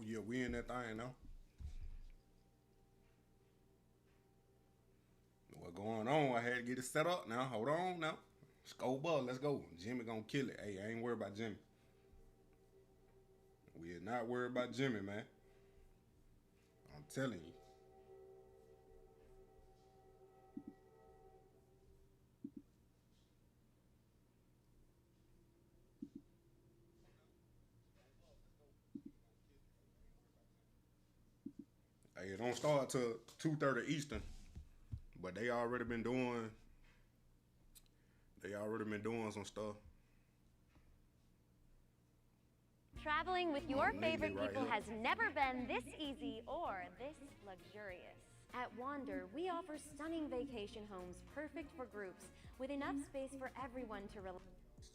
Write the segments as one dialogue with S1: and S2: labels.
S1: Oh yeah, we in that thing now. What going on? I had to get it set up now. Hold on now. Skull ball, let's go. Jimmy gonna kill it. Hey, I ain't worried about Jimmy. We are not worried about Jimmy, man. I'm telling you. Hey, it don't start till 2:30 Eastern, but they already been doing some stuff.
S2: Traveling with your favorite
S1: right
S2: people
S1: here.
S2: has never been this easy or this luxurious. At Wander, we offer stunning vacation homes perfect for groups with enough space for everyone to relax.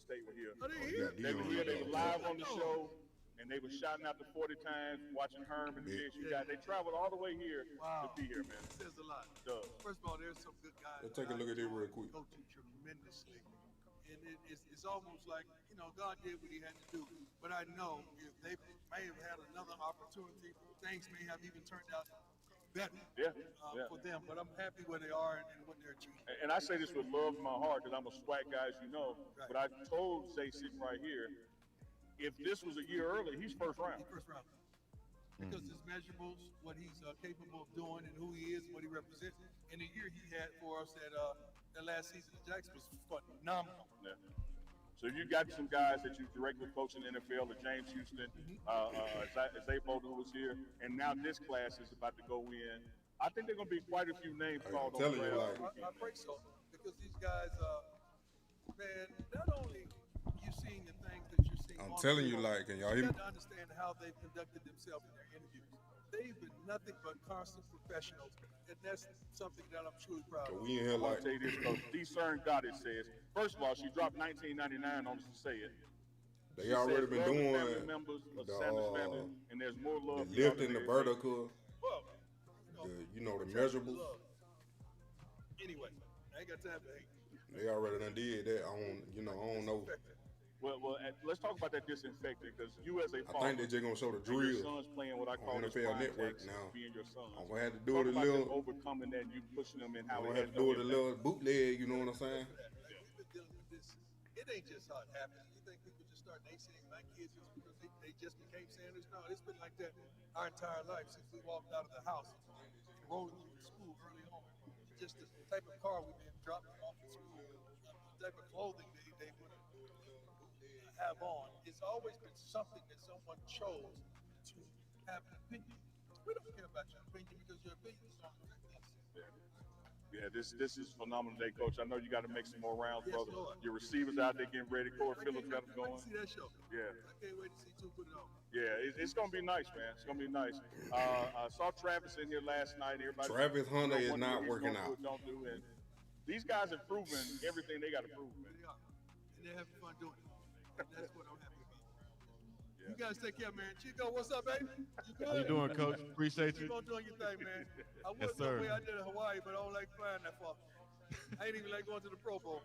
S3: They were here.
S4: Are they
S1: Oh,
S4: here?
S1: yeah,
S3: They were
S1: Dion.
S3: here. They were live on the show, and they were shouting out the 40 times, watching Herm and the
S1: Yeah.
S3: JSU guys. They traveled all the way here
S4: Wow.
S3: to be here, man.
S4: Says a lot.
S3: It does.
S4: First of all, there's some good guys.
S1: Let's take a look at it real quick.
S4: Coaching tremendously. And it's almost like, God did what he had to do. But I know if they may have had another opportunity, things may have even turned out better
S3: Yeah.
S4: for them. But I'm happy where they are and what they're achieving.
S3: And I say this with love in my heart because I'm a SWAT guy, as you know.
S4: Right.
S3: But I told Zay sitting right here, if this was a year early, he's first round.
S4: First round. Because his measurables, what he's capable of doing, and who he is, what he represents. And the year he had for us at that last season at Jackson was phenomenal.
S3: Yeah. So you got some guys that you directly coach in the NFL, like James Houston, Zay Bolden, who was here, and now this class is about to go in. I think there are going to be quite a few names
S1: Hey,
S3: called
S1: I'm
S3: on
S1: telling
S3: the
S1: you,
S3: draft.
S1: like-
S4: I pray so, because these guys, man, not only you seeing the things that you're seeing,
S1: I'm
S4: on
S1: telling
S4: the
S1: you,
S4: field,
S1: like, can y'all
S4: you
S1: hear me?
S4: got to understand how they've conducted themselves in their interviews. They've been nothing but constant professionals, and that's something that I'm truly proud
S1: So
S4: of.
S1: we in here
S3: I'm gonna
S1: like,
S3: tell you this, Coach. Discern Goddess says, first of all, she dropped $19.99 on us to say it.
S1: they
S3: She
S1: already
S3: said,
S1: been
S3: love the
S1: doing
S3: family members of
S1: the,
S3: Sanders family, and there's more
S1: the
S3: love for y'all
S1: lifting,
S3: than
S1: the
S3: there is hate.
S1: vertical,
S4: Well,
S1: the
S4: trying to
S1: measurables.
S4: love. Anyway, I ain't got time for hate.
S1: They already done did that. I don't know.
S3: Well, let's talk about that disinfecting because you as a
S1: I
S3: father,
S1: think they just gonna show the
S3: and your
S1: drill
S3: son's playing what I call
S1: on
S3: this
S1: NFL
S3: prime
S1: Network
S3: tax,
S1: now.
S3: being your son.
S1: I'm gonna have to do
S3: Talk
S1: it a
S3: about them
S1: little.
S3: overcoming that, you pushing them in how
S1: I'm
S3: it
S1: gonna have
S3: has
S1: to do
S3: no
S1: it a
S3: impact.
S1: little bootleg. You know what I'm saying?
S4: We've been dealing with this. It ain't just how it happened. You think people just start naysaying my kids just because they just became Sanders? No, it's been like that our entire life since we walked out of the house, rolling through school early on. Just the type of car we been dropping off at school, the type of clothing they would have on. It's always been something that someone chose to have an opinion. We don't care about your opinion because your opinion is on us.
S3: Yeah, this is phenomenal day, Coach. I know you got to make some more rounds,
S4: Yes,
S3: brother.
S4: Lord.
S3: Your receivers out there getting ready. Corey Phillips got them
S4: I
S3: going.
S4: can't wait to see that show.
S3: Yeah.
S4: I can't wait to see two put it on.
S3: Yeah, it's going to be nice, man. It's going to be nice. I saw Travis in here last night. Everybody,
S1: Travis Hunter is
S3: wondering
S1: not
S3: what he's
S1: working
S3: gonna do
S1: out.
S3: or don't do. And these guys have proven everything they got to prove, man.
S4: They are. And they're having fun doing it. And that's what I'm happy about.
S3: Yeah.
S4: You guys take care, man. Chico, what's up, baby? You good?
S5: How you doing, Coach? Appreciate
S4: Keep
S5: you.
S4: on doing your thing, man. I
S5: Yes,
S4: was the
S5: sir.
S4: way I did in Hawaii, but I don't like flying that far. I ain't even like going to the Pro Bowl.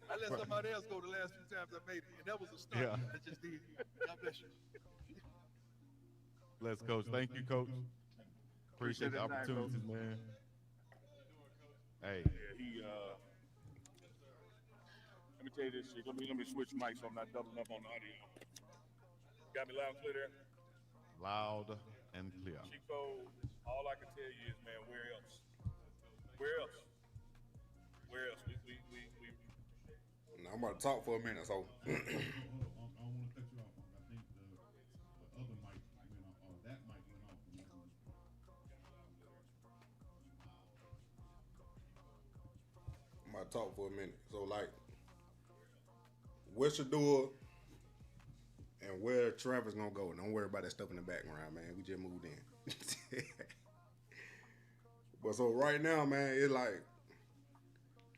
S4: I let somebody else go the last few times I made it, and that was a stunt.
S5: Yeah.
S4: I just did. God bless you.
S5: Bless, Coach. Thank you, Coach. Appreciate the
S3: that time, Coach.
S5: opportunities, man. Hey,
S3: Yeah, let me tell you this shit. Let me switch mics so I'm not doubling up on the audio. Got me loud and clear there?
S5: loud and clear.
S3: Chico, all I can tell you is, man, where else? Where else? Where else?
S1: Now, I'm about to talk for a minute, so
S6: I don't want to cut you off. I think the other mic went off, or that mic went off.
S1: I'm about to talk for a minute. So, like, where Shedeur and where Travis gonna go? Don't worry about that stuff in the background, man. We just moved in. But so right now, man, it's like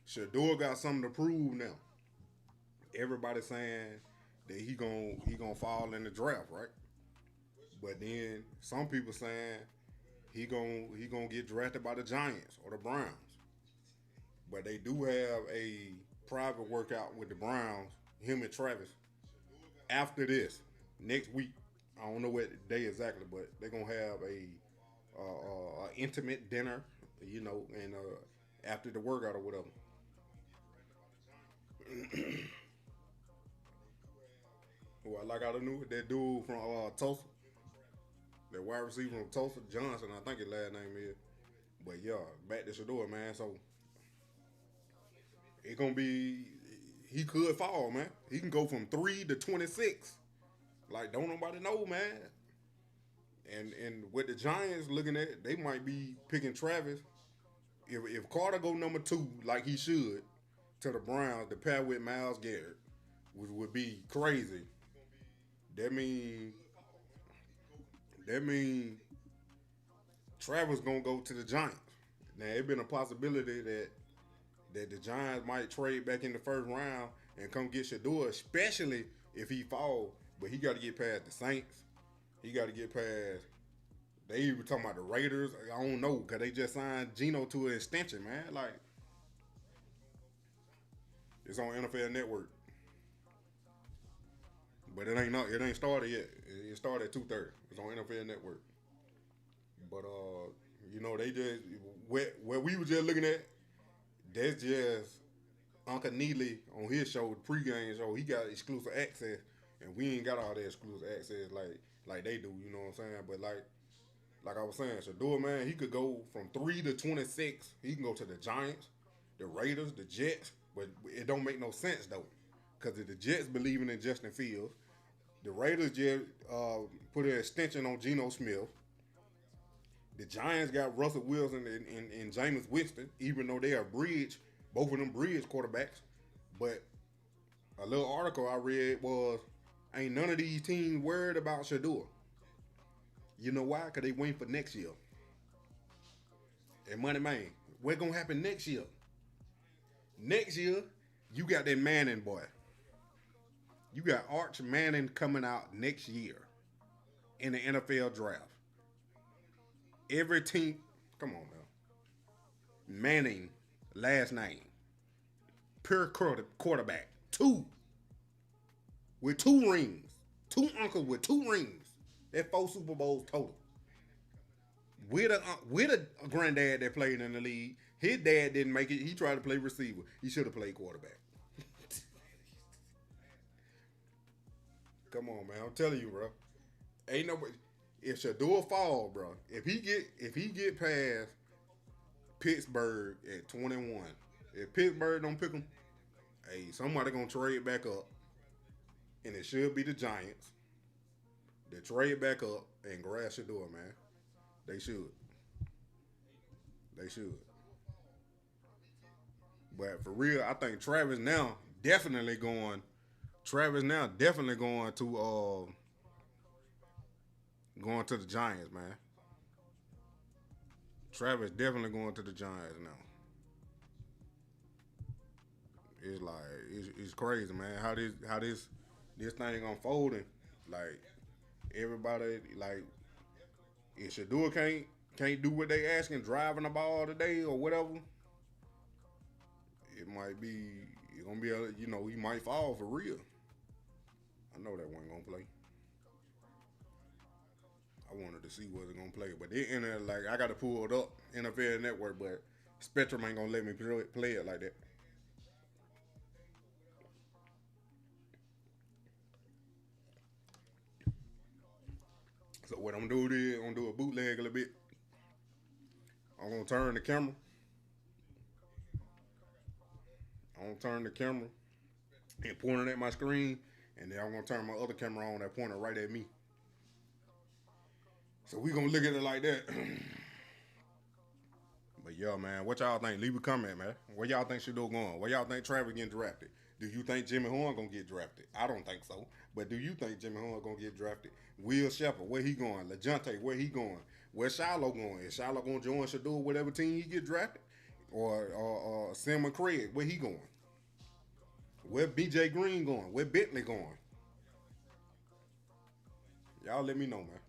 S1: Shedeur got something to prove now. Everybody saying that he gonna fall in the draft, right? But then some people saying he gonna get drafted by the Giants or the Browns. But they do have a private workout with the Browns, him and Travis, after this, next week. I don't know what day exactly, but they're gonna have a intimate dinner, you know, and after the workout or whatever. Well, I like I knew that dude from Tulsa, that wide receiver from Tulsa, Johnson, I think his last name is. But yeah, back to Shedeur, man. So it gonna be he could fall, man. He can go from 3 to 26. Like don't nobody know, man. And with the Giants looking at, they might be picking Travis. If Carter go number 2 like he should to the Browns to pair with Myles Garrett, which would be crazy. That mean Travis gonna go to the Giants. Now it been a possibility that the Giants might trade back in the first round and come get Shedeur, especially if he fall. But he got to get past the Saints. He got to get past. They even talking about the Raiders. I don't know because they just signed Geno to an extension, man. Like it's on NFL Network, but it ain't started yet. It started at 2:30. It's on NFL Network. But you know they just where we were just looking at. That's just Uncle Neely on his show, the pregame show. He got exclusive access, and we ain't got all that exclusive access like they do. You know what I'm saying? But like I was saying, Shedeur, man, he could go from 3 to 26. He can go to the Giants, the Raiders, the Jets. But it don't make no sense though, because the Jets believing in Justin Fields, the Raiders just put an extension on Geno Smith. The Giants got Russell Wilson and Jameis Winston, even though they are bridge, both of them bridge quarterbacks. But a little article I read was, ain't none of these teams worried about Shedeur. You know why? Because they waiting for next year. And Moneymane, what's going to happen next year? Next year, you got that Manning boy. You got Arch Manning coming out next year in the NFL draft. Every team, come on now. Manning, last name. Pure quarterback. 2. With 2 rings. 2 uncles with 2 rings. That's 4 Super Bowls total. With a granddad that played in the league. His dad didn't make it. He tried to play receiver. He should have played quarterback. Come on, man. I'm telling you, bro. Ain't nobody. If Shedeur fall, bro, if he get past Pittsburgh at 21, if Pittsburgh don't pick him, hey, somebody gonna trade back up, and it should be the Giants. They trade back up and grab Shedeur, man. They should. They should. But for real, I think Travis now definitely going to the Giants, man. Travis definitely going to the Giants now. It's like it's crazy, man. How this thing unfolding. Like everybody, like if Shedeur can't do what they asking, driving the ball today or whatever, it's gonna be he might fall for real. I know that one gonna play. I wanted to see what's it gonna play, but they in there like I gotta pull it up NFL Network, but Spectrum ain't gonna let me play it like that. So what I'm gonna do is I'm gonna do a bootleg a little bit. I'm gonna turn the camera. And point it at my screen, and then I'm gonna turn my other camera on that pointed right at me. So we gonna look at it like that. But yeah, man, what y'all think? Leave a comment, man. Where y'all think Shedeur going? Where y'all think Travis getting drafted? Do you think Jimmy Horn gonna get drafted? I don't think so. But do you think Jimmy Horn gonna get drafted? Will Shepard, where he going? LeJounte, where he going? Where Shilo going? Is Shilo gonna join Shedeur whatever team he get drafted? Or Sam McCraig, where he going? Where BJ Green going? Where Bentley going? Y'all let me know, man.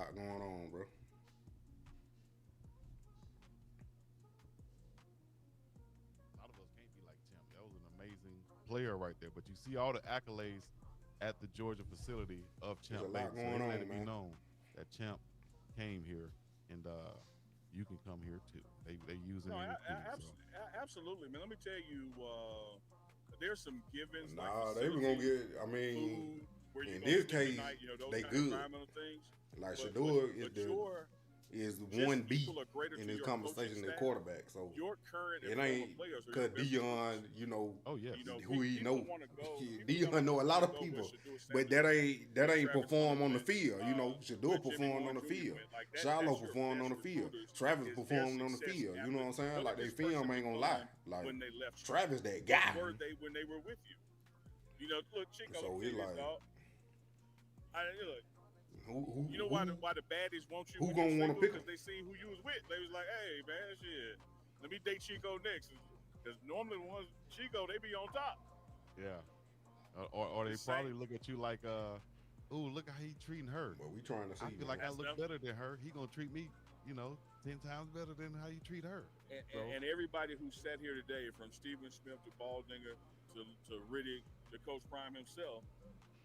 S1: lot going on, bro.
S5: A lot of us can't be like Champ. That was an amazing player right there. But you see all the accolades at the Georgia facility of Champ
S1: There's a lot
S5: Bailey.
S1: going
S5: so
S1: on,
S5: let it be
S1: man.
S5: known that Champ came here, and you can come here too. They using
S3: No,
S5: it. So.
S3: absolutely, man. Let me tell you, there's some givens.
S1: Nah,
S3: like
S1: they were gonna get. I
S3: food,
S1: mean,
S3: where you
S1: in
S3: gonna
S1: this
S3: spend the
S1: case,
S3: night, you know, those
S1: they
S3: kind
S1: good.
S3: of environmental things.
S1: Like
S3: But-
S1: Shedeur
S3: but
S1: is
S3: your
S1: the
S3: just
S1: 1B
S3: people are greater
S1: in
S3: to
S1: this
S3: your
S1: conversation
S3: coaching
S1: at
S3: staff.
S1: quarterback. So
S3: Your current
S1: it
S3: and former
S1: ain't
S3: players are
S1: cause
S3: your best
S1: Dion,
S3: recruits.
S1: you know,
S5: Oh yes.
S3: You know,
S1: who he
S3: people
S1: know.
S3: wanna go- people
S1: Dion
S3: wanna
S1: know a lot of
S3: go where
S1: people,
S3: Shedeur
S1: but
S3: Sanders
S1: that ain't
S3: Travis
S1: perform on the
S3: Sullivan,
S1: field. You know, Shedeur
S3: where Jimmy
S1: performed on the
S3: Moore Jr.
S1: field.
S3: went. Like
S1: Shiloh
S3: that's your
S1: performed on the
S3: best
S1: field.
S3: recruiters
S1: Travis
S3: is
S1: performed
S3: their
S1: on the
S3: success
S1: field. You
S3: after-
S1: know what I'm saying?
S3: what
S1: Like
S3: did
S1: they
S3: this
S1: film
S3: person
S1: ain't gonna
S3: become
S1: lie. Like
S3: when they left
S1: Travis that
S3: What
S1: guy.
S3: were they when they were with you? You know, look, Chico,
S1: So
S3: look,
S1: it's like-
S3: dog. Look,
S1: Who
S3: you know why the baddies want you?
S1: who
S3: when
S1: gonna
S3: you're
S1: wanna
S3: single?
S1: pick 'em?
S3: 'Cause they seen who you was with. They was like, hey man, shit, let me date Chico next. Because normally the ones Chico, they be on top.
S5: Yeah. Or they
S3: Just saying.
S5: probably look at you like, ooh, look how he treating her.
S1: Well, we trying to see.
S5: I feel
S1: man.
S5: like I
S3: That's
S5: look
S3: them.
S5: better than her. He gonna treat me, 10 times better than how you treat her.
S3: And,
S5: So-
S3: and everybody who sat here today, from Stephen Smith to Baldinger to Riddick to Coach Prime himself,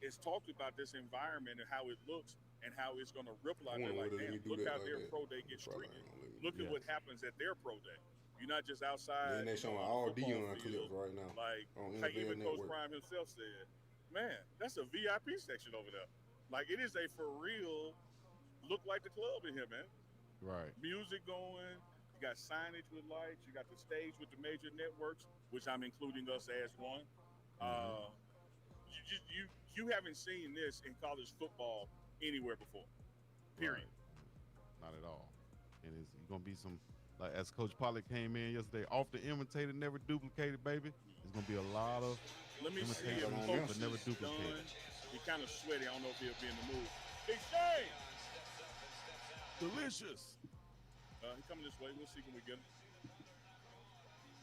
S3: is talked about this environment and how it looks and how it's going to ripple out
S1: I
S3: there.
S1: wonder
S3: Like,
S1: whether
S3: damn,
S1: we do
S3: look
S1: that
S3: how
S1: like
S3: their
S1: that.
S3: pro day gets
S1: Probably
S3: treated.
S1: ain't gonna let me
S3: Look
S1: do
S3: at what
S5: Yes.
S3: happens at their pro day. You're not just outside.
S1: Then they
S3: you know,
S1: showing
S3: on the
S1: all
S3: football
S1: Dion
S3: field.
S1: clips right now.
S3: Like,
S1: on
S3: like
S1: NFL
S3: even Coach
S1: Network.
S3: Prime himself said, man, that's a VIP section over there. Like, it is a for real look like the club in here, man.
S5: Right.
S3: Music going, you got signage with lights, you got the stage with the major networks, which I'm including us as one. You haven't seen this in college football anywhere before. Period.
S5: Right. Not at all. And it's gonna be some, like as Coach Pollard came in yesterday, off the imitated, never duplicated, baby. There's gonna be a lot of
S3: Let me see if
S5: imitations,
S3: Coach
S5: but never
S3: is
S5: duplicated.
S3: done. He kind of sweaty. I don't know if he'll be in the mood. Big Shane!
S5: Delicious.
S3: He coming this way. We'll see can we get him.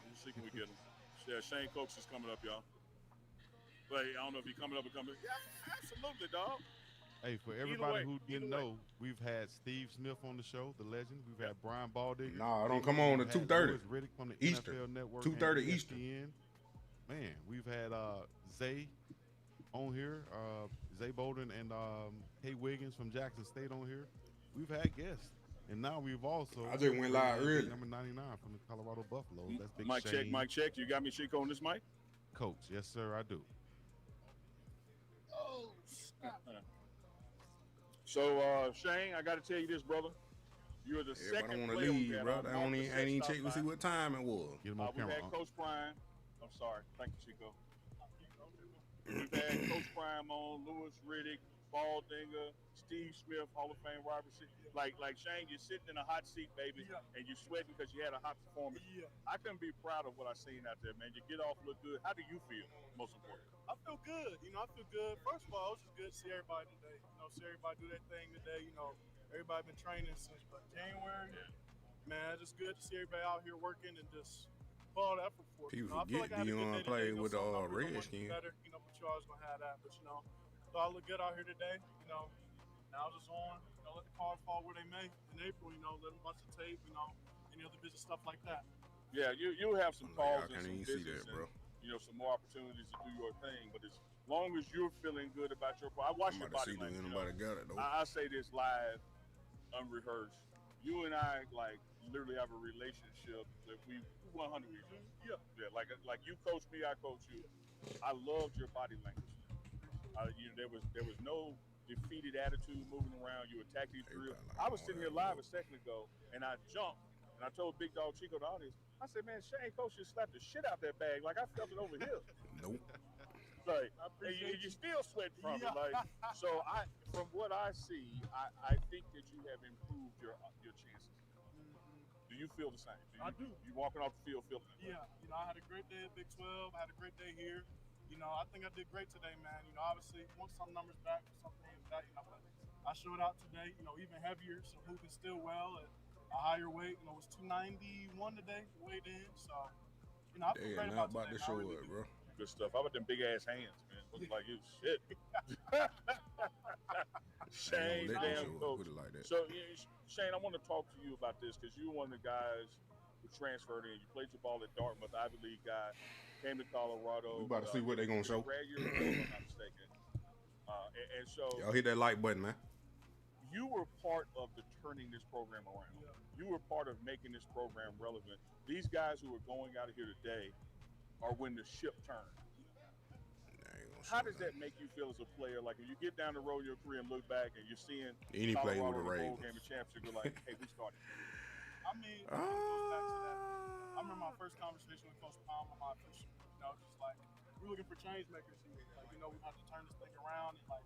S3: We'll see can we get him. Yeah, Shane Coates is coming up, y'all. But I don't know if he's coming up or coming. Yeah, absolutely, dog.
S5: Hey, for everybody who didn't know, we've had Steve Smith on the show, the legend. We've had Brian Baldinger.
S1: Nah, don't come on
S5: We've
S1: at
S5: had
S1: 2:30
S5: Louis Riddick from the
S1: Eastern.
S5: NFL Network.
S1: 2:30
S5: and
S1: Eastern.
S5: ESPN. Man, we've had Zay on here, Zay Bolden and Kay Wiggins from Jackson State on here. We've had guests. And now we've also
S1: I just went live early.
S5: number 99 from the Colorado Buffaloes. That's Big
S3: Mic check,
S5: Shane.
S3: mic check. You got me, Chico, on this mic?
S5: Coach. Yes, sir, I do.
S3: So, Shane, I got to tell you this, brother. You are the
S1: Everybody
S3: second
S1: want to
S3: player we've
S1: leave,
S3: had
S1: bro.
S3: on
S1: They
S3: off
S1: ain't
S3: the set
S1: even
S3: stop
S1: check to see
S3: by.
S1: what time it was.
S5: Get him on
S3: We've
S5: camera.
S3: had Coach Prime. I'm sorry. Thank you, Chico. We've had Coach Prime on, Louis Riddick, Baldinger, Steve Smith, Hall of Fame wide receiver. Like Shane, you're sitting in a hot seat, baby, and you're sweating because you had a hot performance. I couldn't be proud of what I seen out there, man. You get off, look good. How do you feel, most important?
S7: I feel good. I feel good. First of all, it was just good to see everybody today. See everybody do their thing today. Everybody been training since January. Man, it's just good to see everybody out here working and just put all the effort for it.
S1: People
S7: I feel like I had a good
S1: Dion
S7: day
S1: played
S7: today.
S1: with
S7: Some numbers I'm
S1: Redskins.
S7: working better, but you always gonna have that. But so I look good out here today. Now just on. Let the cards fall where they may. In April, let them bust the tape. Any other business stuff like that.
S3: Yeah, you have some
S1: I
S3: calls and
S1: can't
S3: some
S1: even see
S3: business
S1: that, bro.
S3: and some more opportunities to do your thing. But as long as you're feeling good about your I watch
S1: I'm
S3: your
S1: about to
S3: body
S1: see do
S3: language.
S1: anybody got it though.
S3: I say this live, unrehearsed. You and I literally have a relationship that we 100 years. Yeah, like you coach me, I coach you. I loved your body language. There was no defeated attitude moving around. You attacked these drills. I was sitting here live a second ago, and I jumped, and I told Big Dog Chico the audience, I said, man, Shane Coach just slapped the shit out that bag. Like I felt it over here.
S1: Nope.
S3: Like, and you still sweating from it. Like, so from what I see, I think that you have improved your chances. Do you feel the same?
S7: I do.
S3: You walking off the field feeling it?
S7: Yeah. I had a great day at Big 12. I had a great day here. I think I did great today, man. Obviously, want some numbers back, some things back. But I showed out today. Even heavier, so moving still well at a higher weight. It was 291 today, weighed in. So, I feel
S1: They
S7: great
S1: are not
S7: about
S1: about to
S7: today.
S1: show
S7: I really
S1: it,
S7: do.
S1: bro.
S3: Good stuff. How about them big ass hands, man? Looking like you shit. Shane,
S1: Let me
S3: damn
S1: show up,
S3: coach.
S1: put it like that.
S3: So Shane, I want to talk to you about this because you're one of the guys who transferred in. You played your ball at Dartmouth, Ivy League guy. Came to Colorado.
S1: We about to see what they gonna show.
S3: Grad year ago, if I'm not mistaken. And so
S1: Y'all hit that like button, man.
S3: you were part of the turning this program around. You were part of making this program relevant. These guys who are going out of here today are when the ship turned. How does that make you feel as a player? Like when you get down the road in your career and look back and you're seeing
S1: Any play with the
S3: Colorado
S1: Ravens.
S3: bowl game of championship, you're like, hey, we started.
S7: I mean, it goes back to that. I remember my first conversation with Coach Palmer, my official, just like, we're looking for change makers here. Like, we have to turn this thing around. And like,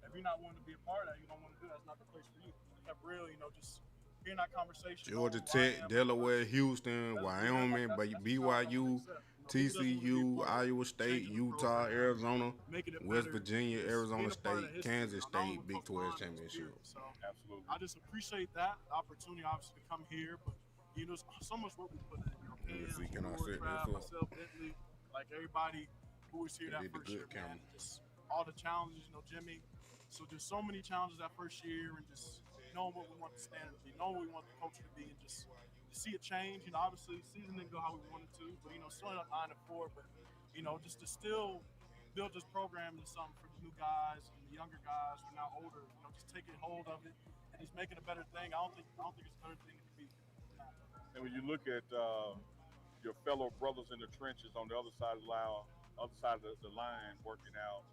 S7: if you're not willing to be a part of that, you don't want to do that. It's not the place for you. It kept real, just hearing that conversation.
S1: Georgia Tech, Delaware, Houston, Wyoming, BYU, TCU, Iowa State, Utah, Arizona, West Virginia, Arizona State, Kansas State, Big 12 Championship.
S7: So
S3: absolutely,
S7: I just appreciate that the opportunity, obviously, to come here. But there's so much work we put in.
S1: Let me see, can I set this up?
S7: Myself, Bentley, like everybody who was here that first year, man. Just all the challenges, Jimmy. So just so many challenges that first year, and just knowing what we want the standard to be, knowing what we want the culture to be, and just to see it change. Obviously, season didn't go how we wanted to, but still up 9-4. But just to still build this program into something for the new guys and the younger guys who are now older. Just taking hold of it and just making a better thing. I don't think it's a better thing to be.
S3: And when you look at your fellow brothers in the trenches on the other side of the line working out.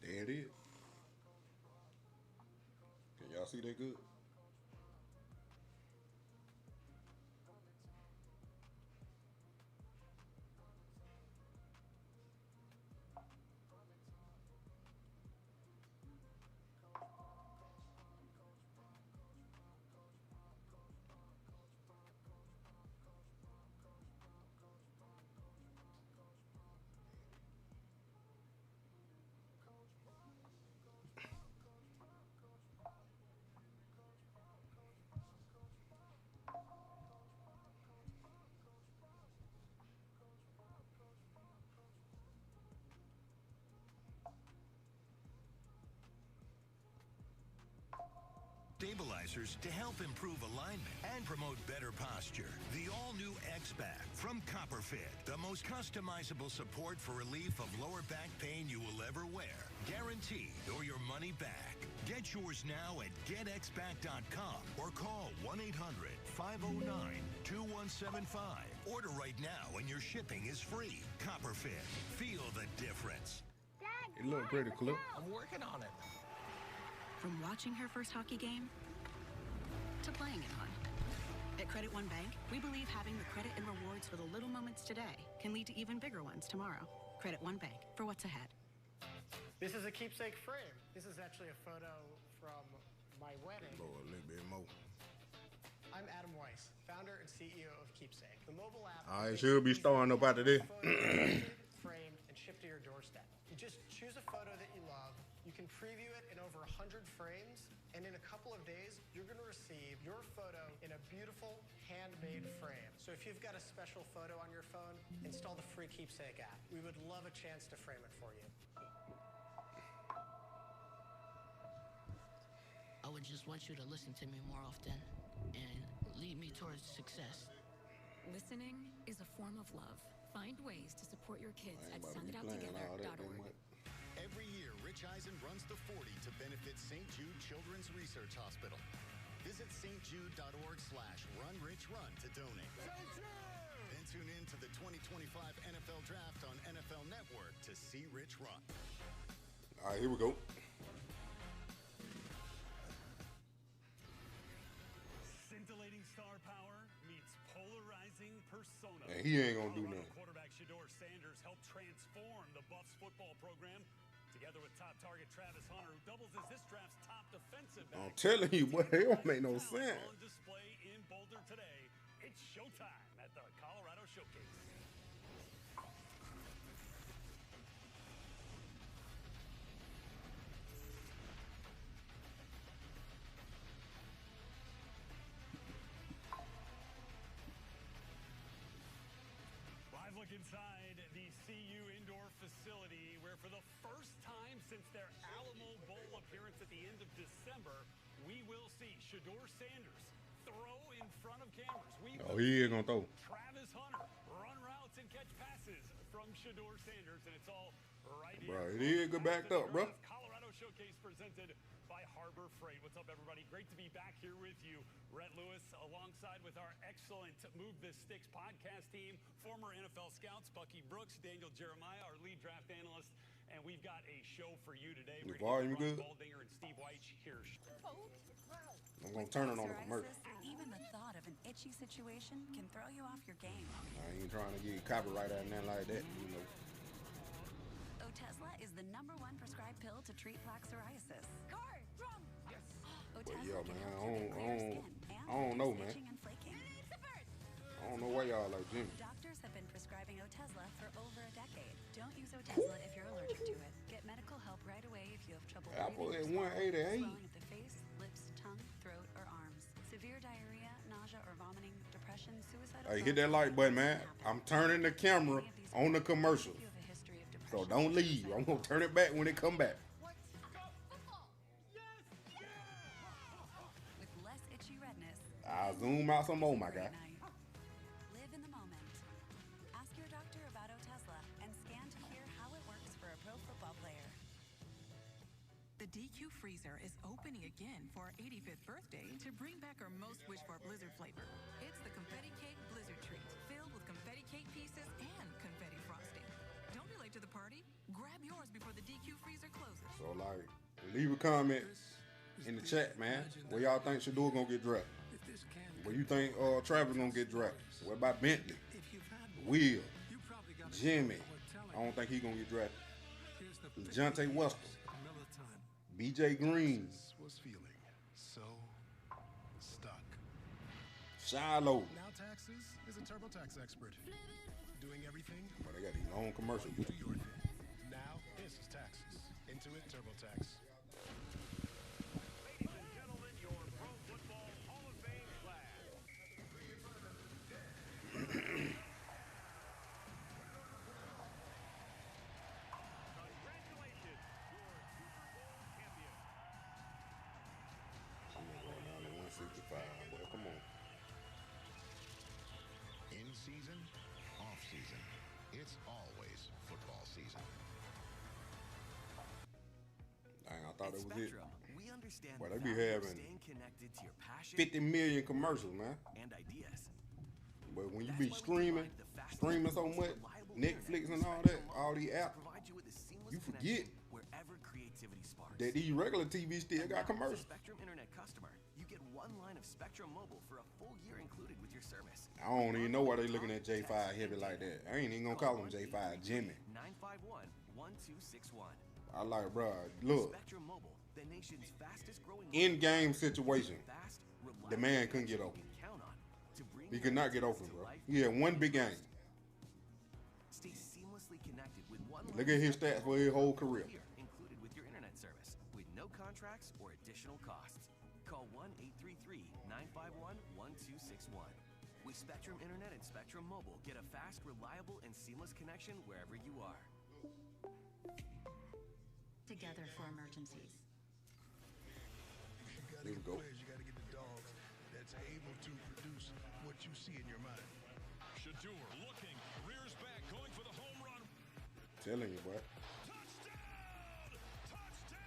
S1: There it is. Can y'all see that good?
S8: Stabilizers to help improve alignment and promote better posture. The all-new X-Back from Copperfit, the most customizable support for relief of lower back pain you will ever wear. Guaranteed or your money back. Get yours now at getxback.com or call 1-800-509-2175. Order right now and your shipping is free. Copperfit. Feel the difference.
S1: It looked pretty clear.
S9: I'm working on it.
S10: From watching her first hockey game to playing it on. At Credit One Bank, we believe having the credit and rewards for the little moments today can lead to even bigger ones tomorrow. Credit One Bank, for what's ahead.
S9: This is a keepsake frame. This is actually a photo from my wedding.
S1: Lord, a little bit more.
S9: I'm Adam Weiss, founder and CEO of Keepsake, the mobile app.
S1: I should be starting up out of this.
S9: Framed and shipped to your doorstep. You just choose a photo that you love. You can preview it in over 100 frames, and in a couple of days, you're going to receive your photo in a beautiful handmade frame. So if you've got a special photo on your phone, install the free Keepsake app. We would love a chance to frame it for you.
S11: I would just want you to listen to me more often and lead me towards success.
S12: Listening is a form of love. Find ways to support your kids at sounditouttogether.org.
S13: Every year, Rich Eisen runs the 40 to benefit St. Jude Children's Research Hospital. Visit stjude.org/runrichrun to donate. Then tune in to the 2025 NFL Draft on NFL Network to see Rich run.
S1: All right, here we go.
S14: Scintillating star power meets polarizing persona.
S1: And he ain't gonna do nothing.
S14: Quarterback Shedeur Sanders helped transform the Buffs football program to Together with top target Travis Hunter, who doubles as this draft's top defensive back.
S1: I'm telling you, boy, it don't make no sense.
S14: On display in Boulder today. It's showtime at the Colorado Showcase. Live look inside the CU indoor facility, where for the first time since their Alamo Bowl appearance at the end of December, we will see Shedeur Sanders throw in front of cameras.
S1: He ain't gonna throw.
S14: Travis Hunter run routes and catch passes from Shedeur Sanders, and it's all right here.
S1: Bro, it is good backed up, bro.
S14: Colorado Showcase presented by Harbor Freight. What's up, everybody? Great to be back here with you. Rhett Lewis alongside with our excellent Move This Sticks podcast team, former NFL scouts Bucky Brooks, Daniel Jeremiah, our lead draft analyst, and we've got a show for you today.
S1: The volume good?
S14: Baldinger and Steve White here.
S1: I'm gonna turn it on the commercial.
S10: Even the thought of an itchy situation can throw you off your game.
S1: I ain't trying to get copyright out and nothing like that, you know.
S10: Otezla is the #1 prescribed pill to treat plaque psoriasis. Car, drum. Yes.
S1: But yeah, man, I don't know, man. I don't know why y'all like Jimmy.
S10: Doctors have been prescribing Otezla for over a decade. Don't use Otezla if you're allergic to it. Get medical help right away if you have trouble
S1: Apple at
S10: breathing,
S1: 188.
S10: swelling of the face, lips, tongue, throat, or arms. Severe diarrhea, nausea, or vomiting, depression, suicidal
S1: Hey, hit that like button, man. I'm turning the camera on the commercial. So don't leave. I'm gonna turn it back when it come back.
S10: With less itchy redness,
S1: I'll zoom out some more, my guy.
S10: live in the moment. Ask your doctor about Otezla and scan to hear how it works for a pro football player.
S15: The DQ Freezer is opening again for our 85th birthday to bring back our most wished-for Blizzard flavor. It's the Confetti Cake Blizzard Treat, filled with confetti cake pieces and confetti frosting. Don't be late to the party. Grab yours before the DQ Freezer closes.
S1: So like, leave a comment in the chat, man. Where y'all think Shedeur gonna get drafted? Where you think Travis gonna get drafted? What about Bentley? Will? Jimmy? I don't think he gonna get drafted. Jonte Wester? BJ Green?
S16: Was feeling so stuck.
S1: Shilo?
S16: Now Taxes is a TurboTax expert. Doing everything.
S1: But they got these long commercials.
S16: Do your thing. Now this is Taxes. Intuit TurboTax.
S14: Ladies and gentlemen, your Pro Football Hall of Fame class. Congratulations, your Super Bowl champion.
S1: I'm going down to 165, boy. Come on.
S13: In season, off season. It's always football season.
S1: Dang, I thought it was it.
S17: We understand
S1: Boy,
S17: the
S1: they be
S17: value of
S1: having
S17: staying connected to your passion
S1: 50 million commercials, man.
S17: and ideas.
S1: But when you be streaming so much, Netflix and all these apps, you forget
S17: Wherever creativity sparks.
S1: that these regular TV still got commercials.
S17: Spectrum Internet customer, you get one line of Spectrum Mobile for a full year included with your service.
S1: I don't even know why they looking at J5 heavy like that. I ain't even gonna call him J5, Jimmy.
S17: 951-1261.
S1: I like, bro, look,
S17: Spectrum Mobile, the nation's fastest growing
S1: in-game situation,
S17: fast, reliable
S1: the man couldn't get open.
S17: count on to bring
S1: He
S17: your
S1: could not get
S17: business
S1: open,
S17: to
S1: bro.
S17: life.
S1: He had one big game.
S17: Stay seamlessly connected with one
S1: Look
S17: line
S1: at his
S17: of
S1: stats for his whole career.
S17: here included with your internet service with no contracts or additional costs. Call 1-833-951-1261. With Spectrum Internet and Spectrum Mobile, get a fast, reliable, and seamless connection wherever you are.
S10: Together for emergencies.
S1: Here we go.
S16: You gotta get the dogs that's able to produce what you see in your mind.
S14: Shedeur looking, rears back, going for the home run.
S1: Telling you, boy.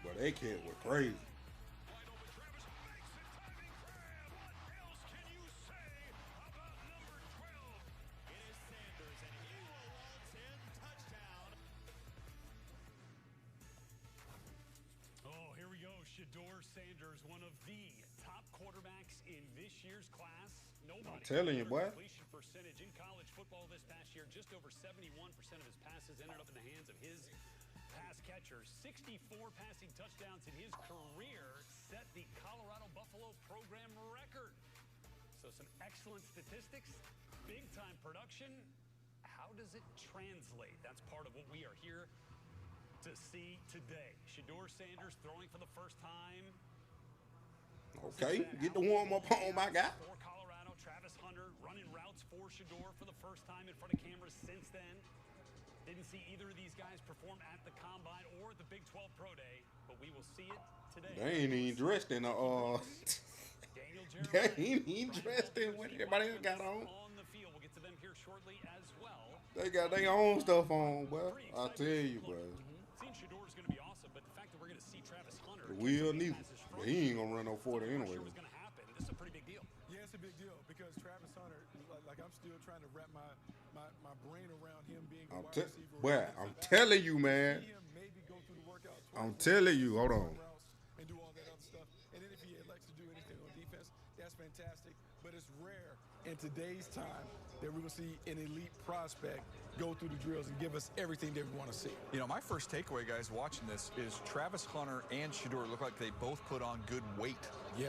S1: But they kid was crazy.
S14: Oh, here we go. Shedeur Sanders, one of the top quarterbacks in this year's class. Nobody.
S1: I'm telling you, boy.
S14: Completion percentage in college football this past year, just over 71% of his passes ended up in the hands of his pass catcher, 64 passing touchdowns in his career, set the Colorado Buffalo program record. So some excellent statistics, big-time production. How does it translate? That's part of what we are here to see today. Shedeur Sanders throwing for the first time.
S1: Okay, get the warm-up on, my guy.
S14: For Colorado, Travis Hunter running routes for Shedeur for the first time in front of cameras since then. Didn't see either of these guys perform at the Combine or the Big 12 Pro Day, but we will see it today.
S1: They ain't even dressed in a, they ain't even dressed in what everybody else got on.
S14: On the field, we'll get to them here shortly as well.
S1: They got their own stuff on, bro. I tell you, bro.
S14: Seeing Shedeur is going to be awesome, but the fact that we're going to see Travis Hunter.
S1: Will neither. But he ain't going to run no 40 anyway.
S14: What's going to happen? This is a pretty big deal.
S4: Yeah, it's a big deal because Travis Hunter, like I'm still trying to wrap my brain around him being a wide receiver.
S1: Boy, I'm telling you, man. I'm telling you, hold on.
S4: And do all that other stuff. And then if he elects to do anything on defense, that's fantastic. But it's rare in today's time that we're going to see an elite prospect go through the drills and give us everything that we want to see.
S18: You know, my first takeaway, guys, watching this is Travis Hunter and Shedeur look like they both put on good weight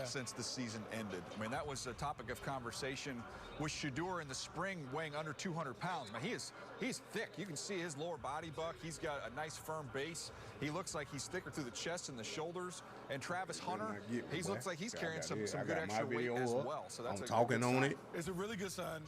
S18: since the season ended. I mean, that was a topic of conversation with Shedeur in the spring, weighing under 200 pounds. I mean, he's thick. You can see his lower body buck. He's got a nice firm base. He looks like he's thicker through the chest and the shoulders. And Travis Hunter, he looks like he's carrying some good extra weight as well. So that's
S1: I'm talking on it.
S4: It's a really good sign.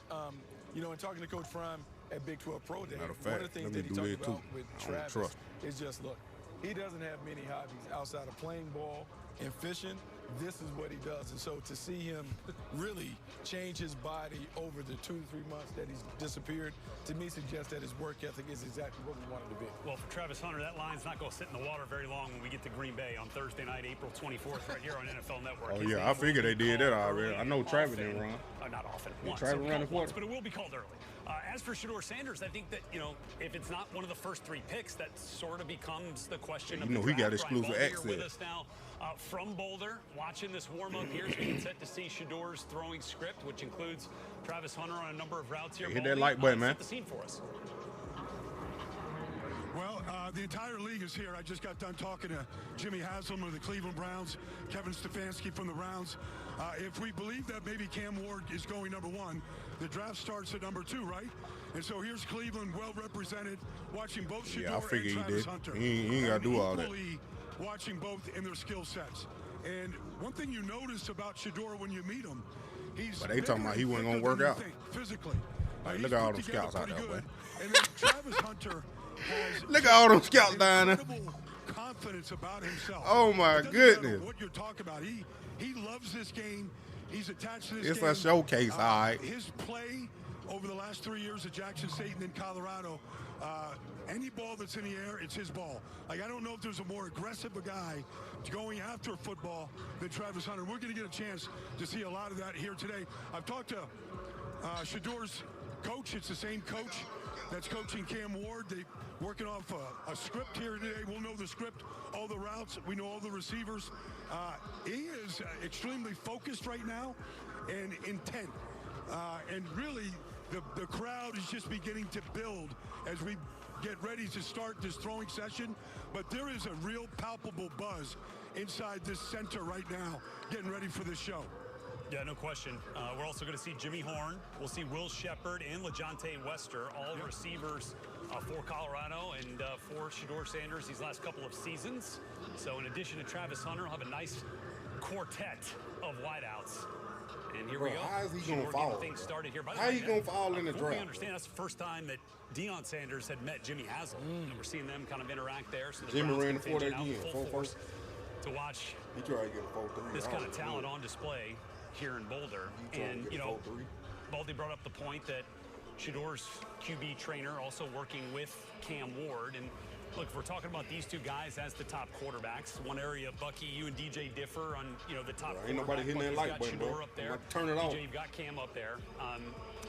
S4: You know, in talking to Coach Fromm at Big 12 Pro Day,
S1: Matter of
S4: one
S1: fact,
S4: of the things
S1: let me
S4: that he
S1: do
S4: talked
S1: that
S4: about
S1: too.
S4: with
S1: I don't
S4: Travis
S1: trust.
S4: is just, look, he doesn't have many hobbies outside of playing ball and fishing. This is what he does. And so to see him really change his body over the 2 to 3 months that he's disappeared, to me suggests that his work ethic is exactly what we want him to be.
S14: Well, for Travis Hunter, that line's not going to sit in the water very long when we get to Green Bay on Thursday night, April 24th, right here on NFL Network.
S1: Oh, yeah, I figured they did that already. I know Travis didn't run.
S14: Not often.
S1: Once. Travis ran the 40.
S14: But it will be called early. As for Shedeur Sanders, I think that, you know, if it's not one of the first 3 picks, that sort of becomes the question of
S1: you know,
S14: the
S1: he got
S14: draft.
S1: exclusive
S14: Brian Baldy
S1: access.
S14: here with us now from Boulder, watching this warm-up here, so we can set to see Shedeur's throwing script, which includes Travis Hunter on a number of routes here.
S1: Hey, hit that like button, man.
S14: Set the scene for us.
S16: Well, the entire league is here. I just got done talking to Jimmy Haslam of the Cleveland Browns, Kevin Stefanski from the Browns. If we believe that maybe Cam Ward is going number 1, the draft starts at number 2, right? And so here's Cleveland, well represented, watching both Shedeur and Travis Hunter.
S1: He ain't got to do all that.
S16: Watching both in their skill sets. And one thing you notice about Shedeur when you meet him, he's
S1: but they talking about he wasn't going to work out.
S16: Physically.
S1: Look at all them scouts out there, boy.
S16: And then Travis Hunter has
S1: look at all them scouts down there.
S16: Confidence about himself.
S1: Oh my goodness.
S16: What you're talking about. He loves this game. He's attached to this
S1: it's
S16: game.
S1: It's a showcase, all right.
S16: His play over the last 3 years at Jackson State and then Colorado, any ball that's in the air, it's his ball. Like, I don't know if there's a more aggressive guy going after football than Travis Hunter. We're going to get a chance to see a lot of that here today. I've talked to Shedeur's coach. It's the same coach that's coaching Cam Ward. They're working off a script here today. We'll know the script, all the routes. We know all the receivers. He is extremely focused right now and intent. And really, the crowd is just beginning to build as we get ready to start this throwing session. But there is a real palpable buzz inside this center right now, getting ready for this show.
S14: Yeah, no question. We're also going to see Jimmy Horn. We'll see Will Shepard and LeJontay Wester, all receivers for Colorado and for Shedeur Sanders these last couple of seasons. So in addition to Travis Hunter, we'll have a nice quartet of wideouts. And here we go.
S1: How is he going to fall?
S14: Things started here. By the
S1: How
S14: way,
S1: he going to fall in the draft?
S14: We understand that's the first time that Deion Sanders had met Jimmy Haslam. And we're seeing them kind of interact there. So the
S1: Jimmy
S14: Browns
S1: ran the 40
S14: contingent out
S1: again,
S14: full
S1: 4-4.
S14: force to watch
S1: He tried to get a 4-3.
S14: this kind of talent on display here in Boulder. And, you know, Baldy brought up the point that Shedeur's QB trainer also working with Cam Ward. And look, if we're talking about these 2 guys as the top quarterbacks, one area, Bucky, you and DJ differ on, you know, the top
S1: ain't nobody hitting that light button, bro.
S14: up there.
S1: Turn it off.
S14: DJ, you've got Cam up there.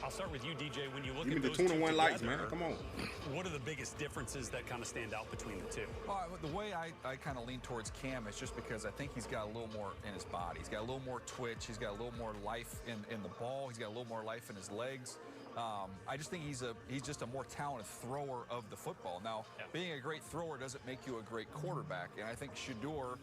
S14: I'll start with you, DJ. When you look
S1: Give
S14: at
S1: me
S14: those
S1: the 21
S14: two
S1: lights,
S14: together,
S1: man. Come on.
S14: What are the biggest differences that kind of stand out between the 2?
S18: The way I kind of lean towards Cam is just because I think he's got a little more in his body. He's got a little more twitch. He's got a little more life in the ball. He's got a little more life in his legs. I just think he's just a more talented thrower of the football. Now, being a great thrower doesn't make you a great quarterback. And I think Shedeur,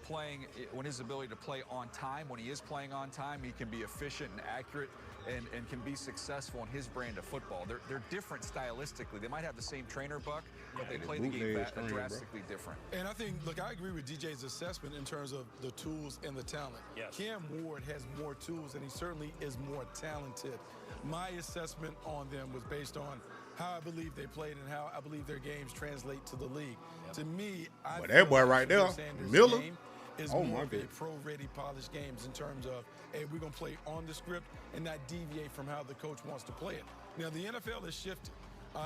S18: playing when his ability to play on time, when he is playing on time, he can be efficient and accurate and can be successful in his brand of football. They're different stylistically. They might have the same trainer, Buck, but they play the game drastically different.
S16: And I think, look, I agree with DJ's assessment in terms of the tools and the talent.
S14: Yes.
S16: Cam Ward has more tools, and he certainly is more talented. My assessment on them was based on how I believe they played and how I believe their games translate to the league. To me, I
S1: But that boy right there,
S16: Sanders'
S1: Miller,
S16: game is more of a pro-ready, polished games in terms of, hey, we're going to play on the script and not deviate from how the coach wants to play it. Now, the NFL has shifted.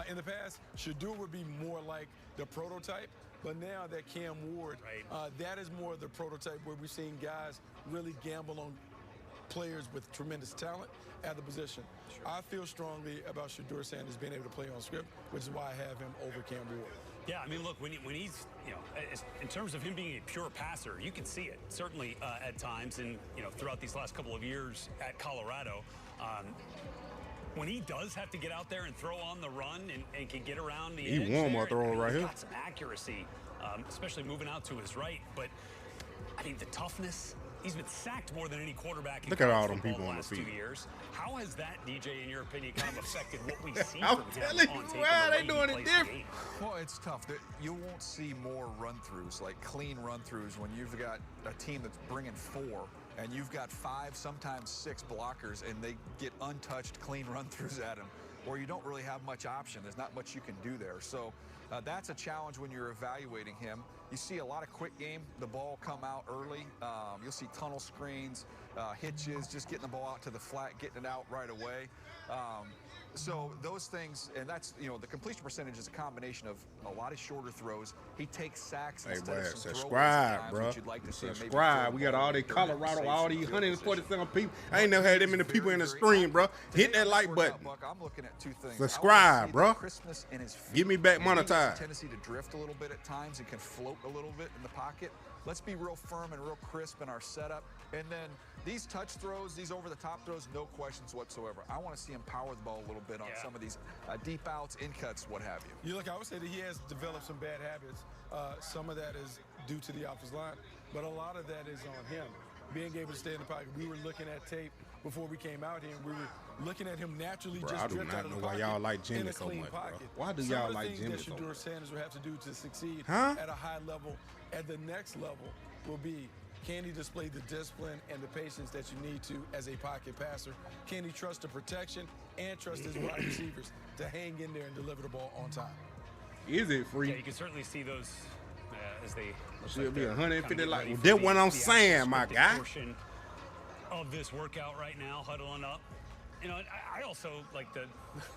S16: In the past, Shedeur would be more like the prototype, but now that Cam Ward, that is more the prototype where we're seeing guys really gamble on players with tremendous talent at the position. I feel strongly about Shedeur Sanders being able to play on script, which is why I have him over Cam Ward.
S14: Yeah, I mean, look, when he's, in terms of him being a pure passer, you can see it, certainly at times, and, throughout these last couple of years at Colorado. When he does have to get out there and throw on the run and can get around the edge,
S1: he warm up throwing right here.
S14: Got some accuracy, especially moving out to his right. But, I mean, the toughness, he's been sacked more than any quarterback in
S1: Look at all
S14: college
S1: them
S14: football
S1: people
S14: the
S1: on the
S14: last
S1: field.
S14: 2 years. How has that, DJ, in your opinion, kind of affected what we see
S1: I'm
S14: from him
S1: telling
S14: on
S1: you,
S14: tape?
S1: why
S14: and the
S1: they
S14: way
S1: doing
S14: he
S1: it
S14: plays the
S1: different?
S14: game?
S18: Well, it's tough. You won't see more run-throughs, like clean run-throughs, when you've got a team that's bringing 4 and you've got 5, sometimes 6 blockers, and they get untouched clean run-throughs at him, or you don't really have much option. There's not much you can do there. So that's a challenge when you're evaluating him. You see a lot of quick game, the ball come out early. You'll see tunnel screens, hitches, just getting the ball out to the flat, getting it out right away. So those things, and that's, the completion percentage is a combination of a lot of shorter throws. He takes sacks instead of some
S1: subscribe,
S18: throwaways,
S1: bro.
S18: which you'd like to see him maybe
S1: Subscribe.
S18: throw
S1: We
S18: the
S1: got
S18: ball
S1: all these
S18: during
S1: Colorado,
S18: safe
S1: all these
S18: field
S1: 147
S18: position.
S1: people. I ain't never had that many people in the stream, bro. Hit that like button.
S18: Buck, I'm looking at 2 things.
S1: Subscribe, bro.
S18: Crispness in his feet.
S1: Give me back
S18: He has a
S1: monetized.
S18: tendency to drift a little bit at times and can float a little bit in the pocket. Let's be real firm and real crisp in our setup. And then these touch throws, these over-the-top throws, no questions whatsoever. I want to see him power the ball a little bit on some of these deep outs, in cuts, what have you.
S16: Look, I would say that he has developed some bad habits. Some of that is due to the offensive line, but a lot of that is on him. Being able to stay in the pocket. We were looking at tape before we came out here, and we were looking at him naturally
S1: Bro,
S16: just
S1: I do
S16: drift out
S1: not
S16: of
S1: know
S16: the
S1: why
S16: pocket
S1: y'all like
S16: in
S1: Jimmy
S16: a
S1: so
S16: clean
S1: much, bro.
S16: pocket.
S1: Why do
S16: Some
S1: y'all
S16: of the
S1: like
S16: things
S1: Jimmy
S16: that
S1: so
S16: Shedeur
S1: much?
S16: Sanders will have to do to succeed
S1: Huh?
S16: at a high level, at the next level, will be, can he display the discipline and the patience that you need to as a pocket passer? Can he trust the protection and trust his wide receivers to hang in there and deliver the ball on time?
S1: Is it free?
S14: Yeah, you can certainly see those as they
S1: Should be
S14: they're
S1: 150
S14: kinda
S1: like
S14: getting ready
S1: that's
S14: for
S1: what I'm
S14: the actual
S1: saying, my
S14: scripted
S1: guy.
S14: portion of this workout right now, huddling up. I also like the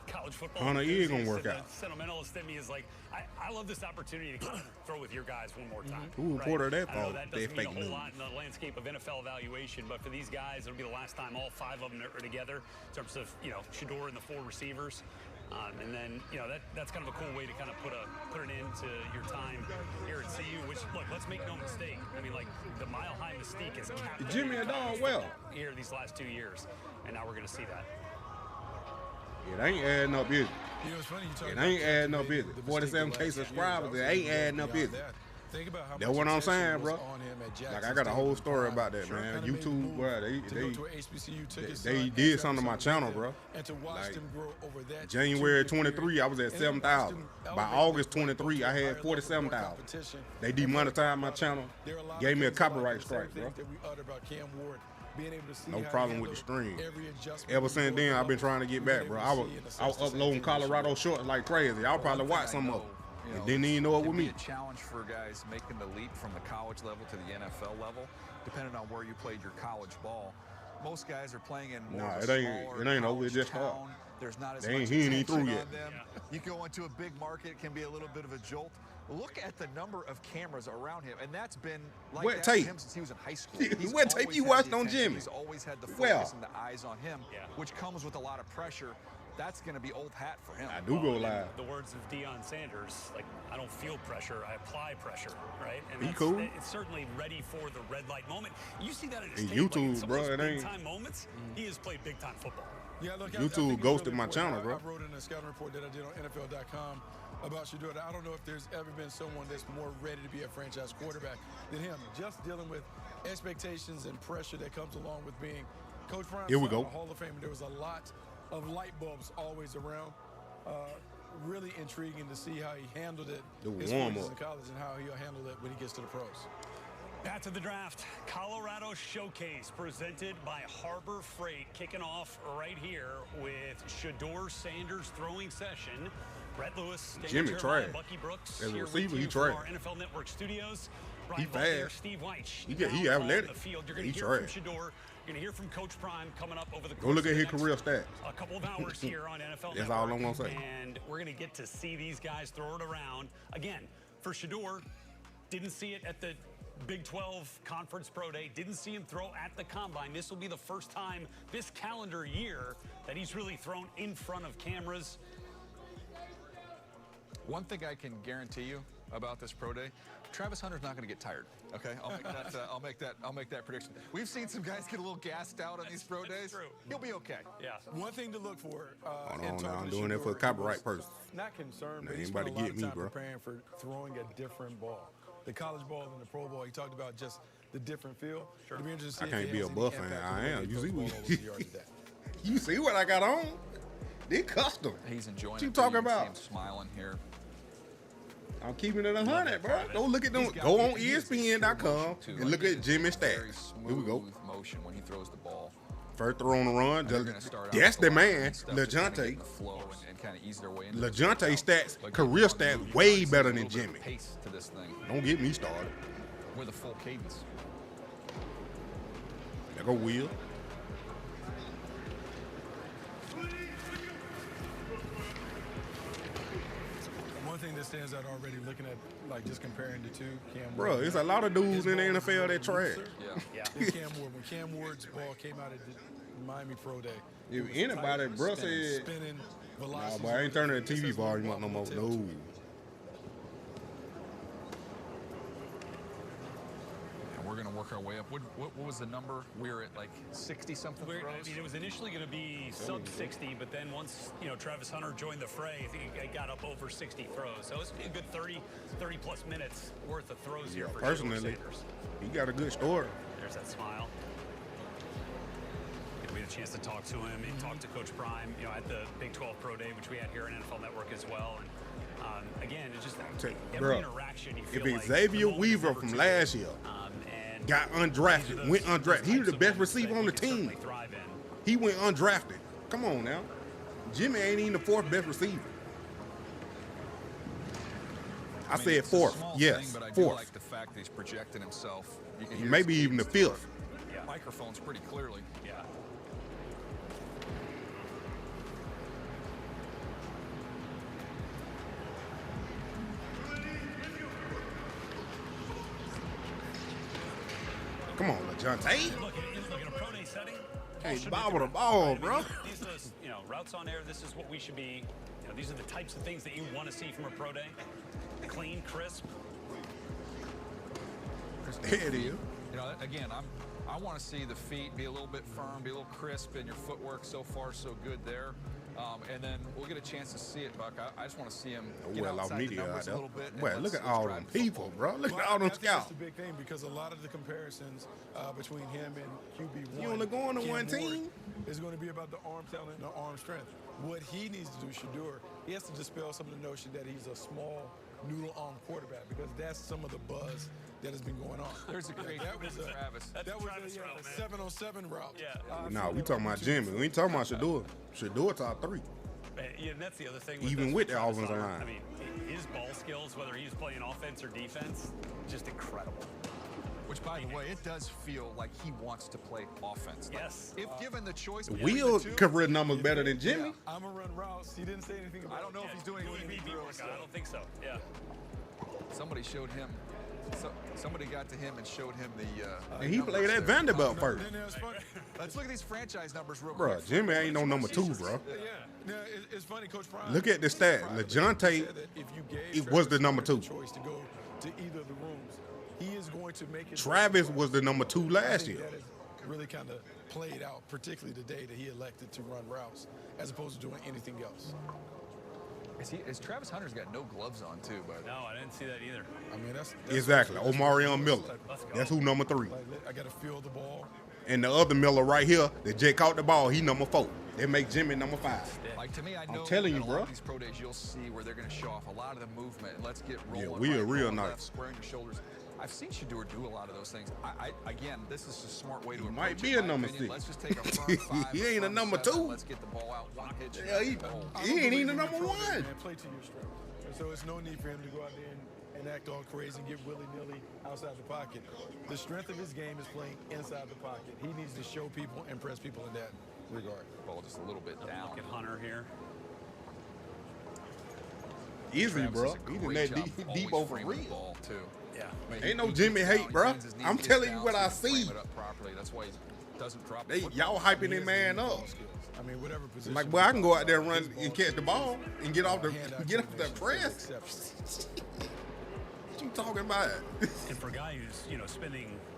S14: college football.
S1: Hunter is gonna
S14: enthusiast
S1: work
S14: and
S1: out.
S14: The sentimentalist in me is like, I love this opportunity to kind of throw with your guys one more time.
S1: Who reported that
S14: I know
S1: thought
S14: that
S1: they
S14: doesn't mean a
S1: fake
S14: whole
S1: news?
S14: lot in the landscape of NFL evaluation, but for these guys, it'll be the last time all 5 of them are together in terms of Shedeur and the 4 receivers. And then, that's kind of a cool way to kind of put an end to your time here at CU, which, look, let's make no mistake. I mean, like, the Mile High mystique is captivated
S1: Jimmy and Dog well
S14: here these last 2 years, and now we're going to see that.
S1: It ain't adding up, is it?
S16: It's funny you talk
S1: It
S16: about
S1: ain't adding up, is
S16: captivating
S1: it?
S16: the mistake
S1: 47K
S16: the last 2 years.
S1: subscribers, it
S16: I was
S1: ain't adding up,
S16: beyond
S1: is it?
S16: that. Think about how
S1: That's
S16: much
S1: what I'm
S16: attention
S1: saying,
S16: was
S1: bro.
S16: on him at
S1: Like,
S16: Jackson
S1: I got a
S16: State
S1: whole
S16: at the
S1: story
S16: time.
S1: about that,
S16: Sure,
S1: man.
S16: kinda made the
S1: YouTube,
S16: move
S1: bro,
S16: to go to an HBCU, took his
S1: they
S16: son,
S1: did
S16: and
S1: something to my
S16: Travis
S1: channel,
S16: Hunter,
S1: bro.
S16: and to watch
S1: Like,
S16: them grow over that
S1: January
S16: 2-year
S1: 23, I was at
S16: period, and
S1: 7,000.
S16: watched them
S1: By
S16: elevate
S1: August
S16: their play,
S1: 23,
S16: go to
S1: I
S16: a higher
S1: had
S16: level,
S1: 47,000.
S16: more competition.
S1: They demonetized my channel,
S16: There are a lot
S1: gave
S16: of
S1: me a
S16: things I like,
S1: copyright
S16: the same
S1: strike, bro.
S16: things that we utter about Cam Ward, being able to see
S1: No
S16: how
S1: problem
S16: he
S1: with the
S16: handled
S1: stream.
S16: every adjustment
S1: Ever
S16: he
S1: since
S16: brought
S1: then,
S16: up,
S1: I've been trying to get
S16: we've been
S1: back, bro.
S16: able
S1: I
S16: to
S1: was
S16: see and assess the same
S1: uploading
S16: thing that
S1: Colorado
S16: Shedeur.
S1: shorts like crazy. Y'all probably watch some of them. And didn't even know it
S18: can
S1: with
S18: be
S1: me.
S18: a challenge for guys making the leap from the college level to the NFL level, depending on where you played your college ball. Most guys are playing in more
S1: Nah,
S18: of
S1: it
S18: a
S1: ain't
S18: smaller
S1: over. It
S18: college
S1: just started.
S18: town. There's not as
S1: They ain't-
S18: much
S1: he ain't even
S18: attention
S1: through
S18: on
S1: yet.
S18: them. You go into a big market, it can be a little bit of a jolt. Look at the number of cameras around him, and that's been like
S1: What
S18: that
S1: tape?
S18: for him since he was in high school.
S1: What tape
S18: always
S1: you
S18: had
S1: watched
S18: the
S1: on
S18: attention.
S1: Jimmy?
S18: He's always had the focus
S1: Well.
S18: and the eyes on him, which comes with a lot of pressure. That's going to be old hat for him.
S1: I do go
S14: in
S1: live.
S14: The words of Deion Sanders, like, I don't feel pressure, I apply pressure, right? And
S1: He
S14: that's,
S1: cool.
S14: It's certainly ready for the red light moment. You see that in his
S1: In
S14: tape, like, in
S1: YouTube,
S14: some
S1: bro,
S14: of those
S1: it ain't-
S14: big-time moments, he has played big-time football.
S16: Yeah, look,
S1: YouTube ghosted my channel, bro.
S16: I wrote in a scouting report that I did on NFL.com about Shedeur. I don't know if there's ever been someone that's more ready to be a franchise quarterback than him. Just dealing with expectations and pressure that comes along with being Coach Prime.
S1: Here we go.
S16: Hall of Fame. There was a lot of light bulbs always around. Really intriguing to see how he handled it his
S1: warm
S16: years
S1: up
S16: in college and how he'll handle it when he gets to the pros.
S14: Back to the draft. Colorado Showcase presented by Harbor Freight, kicking off right here with Shedeur Sanders throwing session. Brett Lewis,
S1: Jimmy
S14: Jeremiah,
S1: trash.
S14: Bucky Brooks
S1: As a
S14: here
S1: receiver,
S14: with
S1: he
S14: you from
S1: trash.
S14: our NFL Network studios.
S1: He
S14: Brian Butler,
S1: fast.
S14: Steve White.
S1: He
S14: now
S1: athletic.
S14: on the field. You're
S1: He
S14: going to hear
S1: trash.
S14: from Shedeur. You're going to hear from Coach Prime coming up over the course
S1: Go look
S14: of
S1: at
S14: the
S1: his
S14: next
S1: career stats.
S14: a couple of hours here on NFL
S1: That's
S14: Network.
S1: all I'm gonna say.
S14: And we're going to get to see these guys throw it around. Again, for Shedeur, didn't see it at the Big 12 Conference Pro Day. Didn't see him throw at the Combine. This will be the first time this calendar year that he's really thrown in front of cameras.
S18: One thing I can guarantee you about this pro day, Travis Hunter's not going to get tired. Okay, I'll make that prediction. We've seen some guys get a little gassed out on these pro days.
S14: True.
S18: He'll be okay.
S14: Yeah.
S16: One thing to look for.
S1: Hold on now, I'm doing it for the copyright person.
S16: Not concerned,
S1: Nah,
S16: but
S1: he
S16: he's
S1: ain't about
S16: spent
S1: to
S16: a lot
S1: get
S16: of
S1: me,
S16: time
S1: bro.
S16: preparing for throwing a different ball. The college ball and the pro ball, he talked about just the different feel.
S14: Sure.
S16: It'll be interesting
S1: I
S16: to see
S1: can't
S16: if
S1: be
S16: he
S1: a
S16: has any
S1: buff fan.
S16: impact on
S1: I
S16: the way
S1: am.
S16: he
S1: You
S16: throws
S1: see
S16: the ball
S1: what
S16: over the yard today.
S1: You see what I got on? They custom.
S18: He's enjoying
S1: What
S18: it.
S1: you talking
S18: You can see
S1: about?
S18: him smiling here.
S1: I'm keeping it 100, bro. Go look at them. Go on ESPN.com and look at Jimmy's
S18: Very
S1: stats. Here we go.
S18: smooth motion when he throws the ball.
S1: First throw on the run.
S18: And they're gonna start out
S1: That's
S18: with a
S1: the
S18: lot of
S1: man,
S18: stuff to kinda get in
S1: LeJounte.
S18: the flow and kind of ease their way into
S1: LeJounte
S18: it.
S1: stats,
S18: But
S1: career
S18: getting on the
S1: stats,
S18: move,
S1: way
S18: you see
S1: better
S18: a
S1: than
S18: little bit of
S1: Jimmy.
S18: pace to this thing
S1: Don't get me started.
S18: with a full cadence.
S1: There go Will.
S16: One thing that stands out already, looking at like just comparing the two, Cam
S1: Bro,
S16: Ward,
S1: it's a lot of dudes
S16: his
S1: in the
S16: ball is
S1: NFL
S16: a
S1: that
S16: little
S1: trash.
S16: looser
S18: Yeah.
S16: than Cam Ward. When Cam Ward's ball came out at the Miami Pro Day, it
S1: If
S16: was
S1: anybody,
S16: tight,
S1: bro,
S16: spinning,
S1: said,
S16: spinning,
S1: nah,
S16: velocity.
S1: boy, I ain't turning the TV volume up no more. No.
S18: And we're going to work our way up. What was the number? We were at like 60-something
S14: I
S18: throws?
S14: mean, it was initially going to be sub 60, but then once Travis Hunter joined the fray, I think it got up over 60 throws. So it's a good 30 plus minutes worth of throws here for Shedeur
S1: Personally,
S14: Sanders.
S1: he got a good story.
S14: There's that smile. We had a chance to talk to him and talk to Coach Prime, at the Big 12 Pro Day, which we had here on NFL Network as well. And again, it's just every
S1: Bro,
S14: interaction you feel
S1: if
S14: like
S1: Xavier
S14: the moment is
S1: Weaver
S14: never
S1: from
S14: too
S1: last
S14: good.
S1: year
S14: And
S1: got
S14: these are
S1: undrafted,
S14: those-
S1: went
S14: those
S1: undrafted. He was
S14: types
S1: the
S14: of
S1: best
S14: moments that
S1: receiver on
S14: he
S1: the
S14: can
S1: team.
S14: certainly thrive in.
S1: He went undrafted. Come on now. Jimmy ain't even the fourth best receiver. I said
S18: it's a
S1: fourth.
S18: small
S1: Yes,
S18: thing, but I do
S1: fourth.
S18: like the fact that he's projecting himself. You can hear
S1: Maybe
S18: his
S1: even the
S18: cadence
S1: fifth.
S18: through the microphones pretty clearly.
S14: Yeah.
S1: Come on, LeJounte.
S14: Look in a pro day setting.
S1: Hey,
S14: should be
S1: bobble the
S14: different,
S1: ball,
S14: right? I
S1: bro.
S14: mean, these are those, routes on air. This is what we should be. These are the types of things that you want to see from a pro day. Clean, crisp.
S1: There it is.
S18: Again, I want to see the feet be a little bit firm, be a little crisp, and your footwork so far so good there. And then we'll get a chance to see it, Buck. I just want to see him get
S1: Well, our
S18: outside the
S1: media
S18: numbers
S1: out
S18: a
S1: there.
S18: little bit. and
S1: Well, look
S18: let's
S1: at all
S18: drive
S1: them
S18: the
S1: people,
S18: football.
S1: bro. Look
S16: Well,
S1: at all them
S16: I think
S1: scouts.
S16: That's the big thing because a lot of the comparisons between him and QB1.
S1: You only going to
S16: Cam
S1: one
S16: Ward,
S1: team?
S16: is going to be about the arm talent and the arm strength. What he needs to do, Shedeur, he has to dispel some of the notion that he's a small noodle-arm quarterback because that's some of the buzz that has been going on.
S18: There's a great
S16: that was
S18: Travis.
S16: That was a 7-on-7 route.
S14: Yeah.
S1: No, we talking about Jimmy. We ain't talking about Shedeur. Shedeur top 3.
S14: Yeah, and that's the other thing.
S1: Even
S14: us
S1: with the
S14: Travis
S1: offensive
S14: Hunter.
S1: line.
S14: I mean, his ball skills, whether he's playing offense or defense, just incredible.
S18: Which, by the way, it does feel like he wants to play offense. Like,
S14: Yes.
S18: If given the choice, between
S1: Will
S18: the two,
S1: career numbers better than Jimmy.
S16: I'm going to run routes. He didn't say anything about
S18: I don't know if he's doing
S14: Doing
S18: EV
S14: EV
S18: drills.
S14: workout, I don't think so. Yeah.
S18: Somebody showed him. Somebody got to him and showed him the.
S1: And he
S18: numbers
S1: played
S18: there.
S1: at Vanderbilt first.
S18: Let's look at these franchise numbers real
S1: Bro,
S18: quick.
S1: Jimmy ain't no number 2, bro.
S16: Yeah. Now, it's funny, Coach Prime.
S1: Look at the stat. LeJounte,
S16: said that if you gave
S1: it was the
S16: Travis
S1: number
S16: Hunter
S1: 2.
S16: choice to go to either of the rooms, he is going to make it.
S1: Travis was the number 2 last year.
S19: really kind of played out, particularly the day that he elected to run routes as opposed to doing anything else.
S18: Is Travis Hunter's got no gloves on too, but
S14: no, I didn't see that either.
S19: I mean, that's
S1: exactly. Omarion Miller. That's who number 3.
S19: Like, I got to feel the ball.
S1: And the other Miller right here that just caught the ball, he number 4. They make Jimmy number 5.
S18: Like, to me, I know
S1: I'm telling you,
S18: a lot
S1: bro.
S18: of these pro days you'll see where they're going to show off a lot of the movement. And let's get rolling.
S1: Yeah, we are real
S18: rolling
S1: nice.
S18: left, squaring your shoulders. I've seen Shedeur do a lot of those things. Again, this is a smart way to
S1: He
S18: approach
S1: might
S18: it,
S1: be
S18: in
S1: a
S18: my
S1: number
S18: opinion.
S1: 6.
S18: Let's just take a firm 5.
S1: He ain't a
S18: firm
S1: number
S18: 7.
S1: 2.
S18: Let's get the ball out one hitch.
S1: Yeah, he ain't even a number 1.
S19: Man, play to your strength. And so it's no need for him to go out there and act all crazy and get willy-nilly outside the pocket. The strength of his game is playing inside the pocket. He needs to show people and press people in that regard.
S18: Ball just a little bit down.
S14: Look at Hunter here.
S1: Easy,
S18: Travis
S1: bro.
S18: does a
S1: He
S18: great
S1: done
S18: job
S1: that
S18: always
S1: deep over
S18: framing the
S1: real.
S18: ball, too.
S14: Yeah.
S18: I mean,
S1: Ain't no
S18: he
S1: Jimmy
S18: gets
S1: hate,
S18: down, he
S1: bro.
S18: bends his knees,
S1: I'm
S18: gets
S1: telling you
S18: down
S1: what
S18: so
S1: I
S18: he can frame
S1: see.
S18: it up properly. That's why he doesn't drop the
S1: They,
S18: football.
S1: y'all hyping that man up.
S19: I mean, whatever position.
S1: Like, boy, I can go out there and run and catch the ball and get off the press. What you talking about?
S14: And for a guy who's,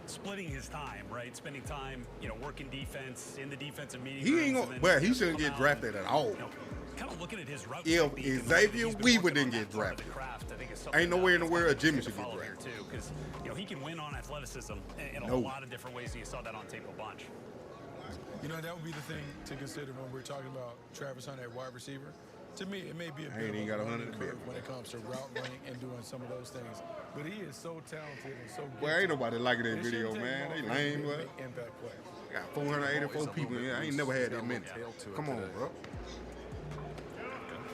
S14: splitting his time, right? Spending time, working defense in the defensive meeting.
S1: He ain't
S14: rooms,
S1: gonna.
S14: and
S1: Well,
S14: then
S1: he shouldn't
S14: come
S1: get
S14: out
S1: drafted at all.
S14: Kind of looking at his route.
S1: If
S14: technique and
S1: Xavier
S14: he's been
S1: Weaver
S14: working
S1: didn't
S14: on
S1: get
S14: that part of the
S1: drafted,
S14: craft, I think is something
S1: ain't nowhere in the
S14: that's
S1: world
S14: definitely
S1: Jimmy should get
S14: follow here,
S1: drafted.
S14: too, because he can win on athleticism in a
S1: No.
S14: lot of different ways. And you saw that on tape a bunch.
S19: You know, that would be the thing to consider when we're talking about Travis Hunter at wide receiver. To me, it may be a
S1: I
S19: bit
S1: ain't
S19: of
S1: even
S19: a
S1: got 100
S19: learning
S1: to bet.
S19: curve when it comes to route running and doing some of those things. But he is so talented and so good.
S1: Well, ain't nobody liking that
S19: It
S1: video,
S19: shouldn't take
S1: man.
S19: long
S1: They
S19: for him
S1: lame,
S19: to
S1: bro.
S19: make impact plays.
S1: Got 484 people in here. I ain't never had that many. Come on, bro.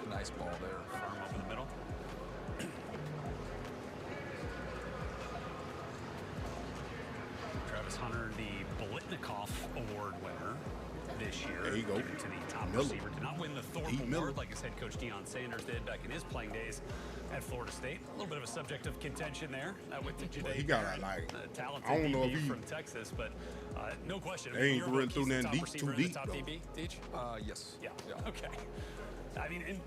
S18: Nice ball there.
S14: Firm up in the middle. Travis Hunter, the Blitnikoff Award winner this year.
S1: There you go.
S14: Given to the top
S1: Miller.
S14: receiver. Did not win the Thorpe
S1: Pete Miller.
S14: Award like his head coach Deion Sanders did back in his playing days at Florida State. A little bit of a subject of contention there. With the Jadae
S1: He got
S14: Barron,
S1: like,
S14: talented
S1: I don't know if
S14: DB
S1: he.
S14: from Texas, but no question.
S1: They ain't
S14: Your
S1: running
S14: book,
S1: through
S14: he's the
S1: nothing
S14: top
S1: deep,
S14: receiver
S1: too
S14: in the
S1: deep,
S14: top
S1: though.
S14: DB, Deej?
S18: Yes.
S14: Yeah. Okay. I mean, and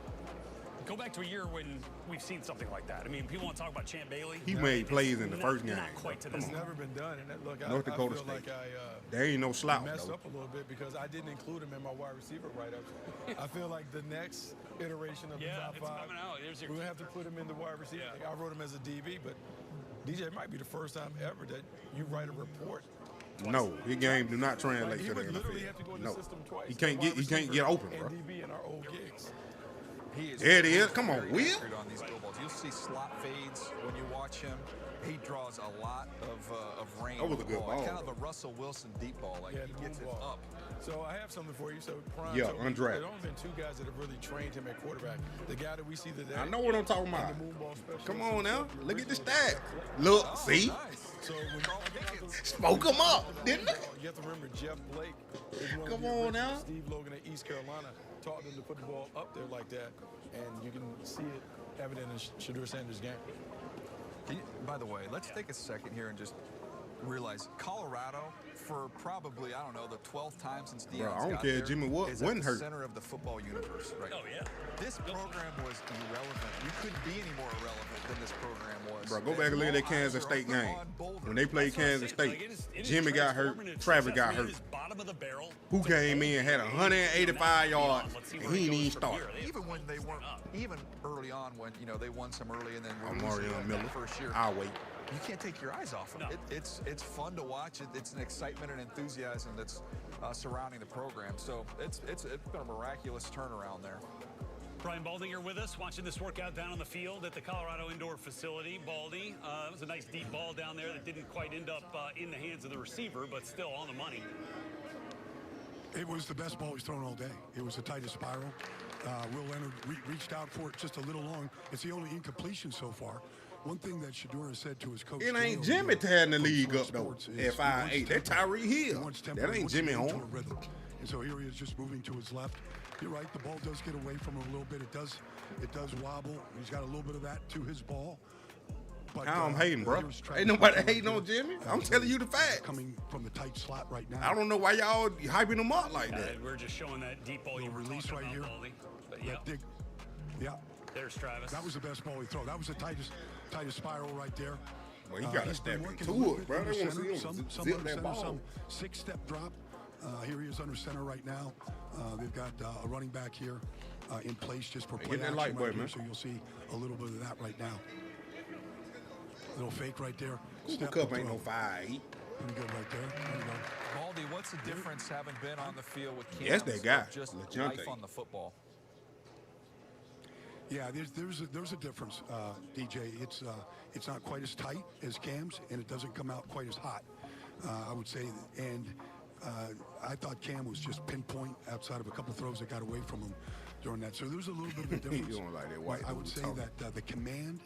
S14: go back to a year when we've seen something like that. I mean, people want to talk about Champ Bailey.
S1: He made plays in the first game.
S14: Not quite to this
S19: It's never been done. And that, look,
S1: North Dakota
S19: I feel
S1: State.
S19: like
S1: There ain't no slouch,
S19: messed
S1: though.
S19: up a little bit because I didn't include him in my wide receiver write-ups. I feel like the next iteration of the top
S14: it's
S19: 5,
S14: coming out. There's your
S19: we're going to have to put him in the wide receiver.
S14: Yeah.
S19: Like, I wrote him as a DB, but DJ, it might be the first time ever that you write a report.
S1: No, his game do not translate
S19: He
S1: to the
S19: would literally have to go
S1: NFL.
S19: in the
S1: No,
S19: system twice.
S1: he can't
S19: Wide
S1: get. He can't
S19: receiver
S1: get open,
S19: and
S1: bro.
S19: DB in our old gigs.
S18: He is
S1: There it is. Come on,
S18: very
S1: Will.
S18: accurate on these go balls. You'll see slot fades when you watch him. He draws a lot of range.
S1: That was a
S18: with the
S1: good
S18: ball.
S1: ball,
S18: Kind of
S1: though.
S18: the Russell Wilson deep ball. Like
S19: Yeah,
S18: he
S19: the
S18: gets
S19: move
S18: it
S19: ball.
S18: up.
S19: So I have something for you. So Prime,
S1: Yeah,
S19: so
S1: undrafted.
S19: there's only been 2 guys that have really trained him at quarterback. The guy that we see today.
S1: I know what I'm talking
S19: and
S1: about.
S19: the moon ball specialist
S1: Come on now, look at the
S19: original
S1: stat. Look,
S18: Oh,
S1: see,
S19: So when
S1: spoke him up, didn't it?
S19: You have to remember Jeff Blake is one
S1: Come
S19: of the
S1: on
S19: original.
S1: now.
S19: Steve Logan at East Carolina taught them to put the ball up there like that, and you can see it evident in Shedeur Sanders' game.
S18: By the way, let's take a second here and just realize Colorado, for probably, I don't know, the 12th time since Deion's
S1: Bro, I don't
S18: got
S1: care
S18: there,
S1: if Jimmy Wood
S18: is at
S1: wasn't
S18: the
S1: hurt.
S18: center of the football universe right
S14: Oh, yeah.
S18: This program was irrelevant. You couldn't be any more irrelevant than this program was.
S1: Bro, go back and look at that Kansas State game. When they played Kansas State, Jimmy got hurt, Travis got hurt. Who came in, had 185 yards, and he didn't even start.
S18: Even when they weren't, even early on when, they won some early and then were
S1: Omarion
S18: losing that
S1: Miller.
S18: first year.
S1: I'll wait.
S18: You can't take your eyes off them. It's fun to watch. It's an excitement and enthusiasm that's surrounding the program. So it's been a miraculous turnaround there.
S14: Brian Baldinger with us, watching this workout down on the field at the Colorado Indoor Facility. Baldy, it was a nice deep ball down there that didn't quite end up in the hands of the receiver, but still on the money.
S16: It was the best ball he's thrown all day. It was the tightest spiral. Will Leonard reached out for it just a little long. It's the only incompletion so far. One thing that Shedeur has said to his coach.
S1: It ain't Jimmy tearing the league up, though, at 5'8". That Tyree Hill. That ain't Jimmy Horn.
S16: And so here he is just moving to his left. You're right, the ball does get away from him a little bit. It does wobble. He's got a little bit of that to his ball. But,
S1: I'm hating, bro. Ain't nobody hating on Jimmy. I'm telling you the facts.
S16: Coming from the tight slot right now.
S1: I don't know why y'all hyping him up like that.
S14: We're just showing that deep ball you were
S16: release
S14: talking
S16: right
S14: about,
S16: here.
S14: Baldy. But yeah,
S16: Yeah.
S14: there's Travis.
S16: That was the best ball he threw. That was the tightest spiral right there.
S1: Well, he got to step into it, bro. They want to see him zip that ball.
S16: Some 6-step drop. Here he is under center right now. They've got a running back here in place just for play action right here, so you'll see a little bit of that right now. Little fake right there.
S1: Cooper Kupp ain't no 5.
S16: Pretty good right there. There you go.
S18: Baldy, what's the difference having been on the field with Cam?
S1: That's that guy.
S18: Just
S1: Legente.
S18: life on the football.
S16: Yeah, there's a difference, DJ. It's not quite as tight as Cam's, and it doesn't come out quite as hot. I would say, and I thought Cam was just pinpoint outside of a couple throws that got away from him during that. So there's a little bit of a difference.
S1: You don't like that white
S16: I would say that the command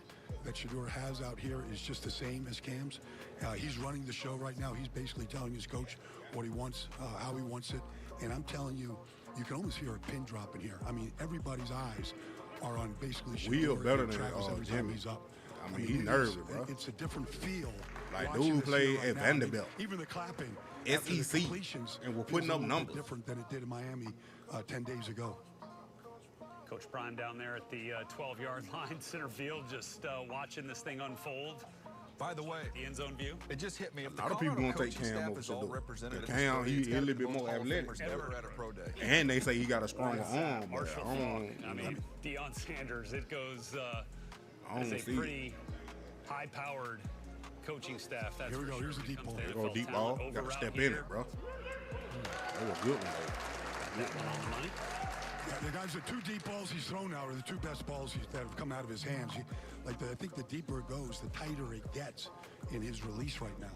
S16: that Shedeur has out here is just the same as Cam's. He's running the show right now. He's basically telling his coach what he wants, how he wants it. And I'm telling you, you can almost hear a pin drop in here. I mean, everybody's eyes are on basically Shedeur
S1: better
S16: and
S1: than
S16: Travis every time he's up.
S1: I mean, he's nervous, bro.
S16: It's a different feel.
S1: Like dude played at Vanderbilt.
S16: Even the clapping.
S1: SEC, and we're putting up numbers.
S16: Different than it did in Miami 10 days ago.
S14: Coach Prime down there at the 12-yard line, center field, just watching this thing unfold.
S18: By the way,
S14: the end zone view.
S18: It just hit me. If
S1: a lot of people gonna take Cam over Shedeur. Cam, he a little bit more athletic.
S18: Never at a pro day.
S1: And they say he got a stronger arm.
S14: Marshall I mean, Deion Sanders. It goes as a pretty high-powered coaching staff. That's
S16: here we go. Here's the deep ball.
S1: Here go deep ball. Got to step in it, bro. That was a good one, though.
S14: That one on the money.
S16: Yeah, the guys, the 2 deep balls he's thrown now are the 2 best balls that have come out of his hands. I think the deeper it goes, the tighter it gets in his release right now.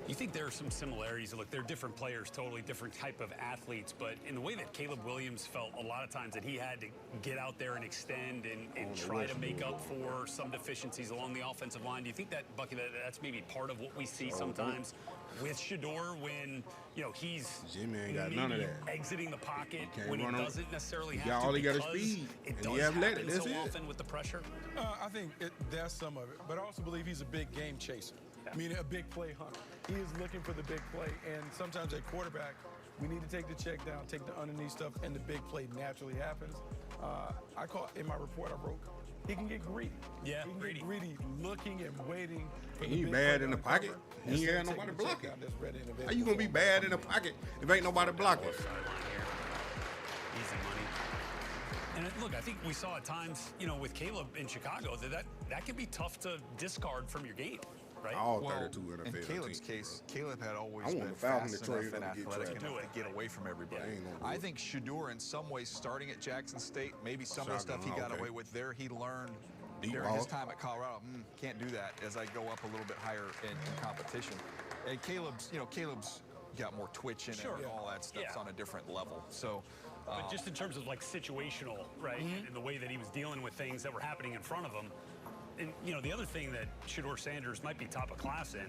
S14: You think there are some similarities? Look, they're different players, totally different type of athletes, but in the way that Caleb Williams felt a lot of times that he had to get out there and extend and try to make up for some deficiencies along the offensive line, do you think that, Bucky, that's maybe part of what we see sometimes with Shedeur when, you know, he's
S1: Jimmy ain't got none of that.
S14: Exiting the pocket when he doesn't necessarily
S1: have
S14: to?
S1: All he got is speed.
S14: It
S1: and
S14: does
S1: athletic.
S14: happen
S1: That's
S14: so
S1: it.
S14: often with the pressure.
S19: I think that's some of it, but I also believe he's a big game chaser. I mean, a big play hunter. He is looking for the big play, and sometimes at quarterback, we need to take the check down, take the underneath stuff, and the big play naturally happens. I call in my report I wrote, he can get greedy.
S14: Yeah,
S19: he can get greedy, looking and waiting. For the
S1: He
S19: big
S1: bad
S19: play
S1: in the
S19: uncover,
S1: pocket. He ain't got
S19: instead of
S1: nobody
S19: taking the check
S1: blocking.
S19: down that's ready and
S1: How you gonna be bad in the pocket if ain't nobody blocking?
S14: Easy money. And look, I think we saw at times, you know, with Caleb in Chicago, that can be tough to discard from your game, right?
S1: All 32 NFL
S18: in Caleb's
S1: teams.
S18: case, Caleb had always
S1: I want
S18: been
S1: the Falcons
S18: fast
S1: to trade
S18: enough and
S1: him to get
S18: athletic
S1: traded.
S18: enough to get away from everybody.
S1: Yeah, ain't gonna do
S18: I
S1: it.
S18: think Shedeur, in some ways, starting at Jackson State, maybe some of the stuff he got away with there, he learned
S1: Deep
S18: during
S1: ball.
S18: his time at Colorado. Can't do that as I go up a little bit higher in competition. And Caleb's got more twitch in it and all that stuff's on a different level. So.
S14: But just in terms of like situational, right, and the way that he was dealing with things that were happening in front of him. And, you know, the other thing that Shedeur Sanders might be top of class in,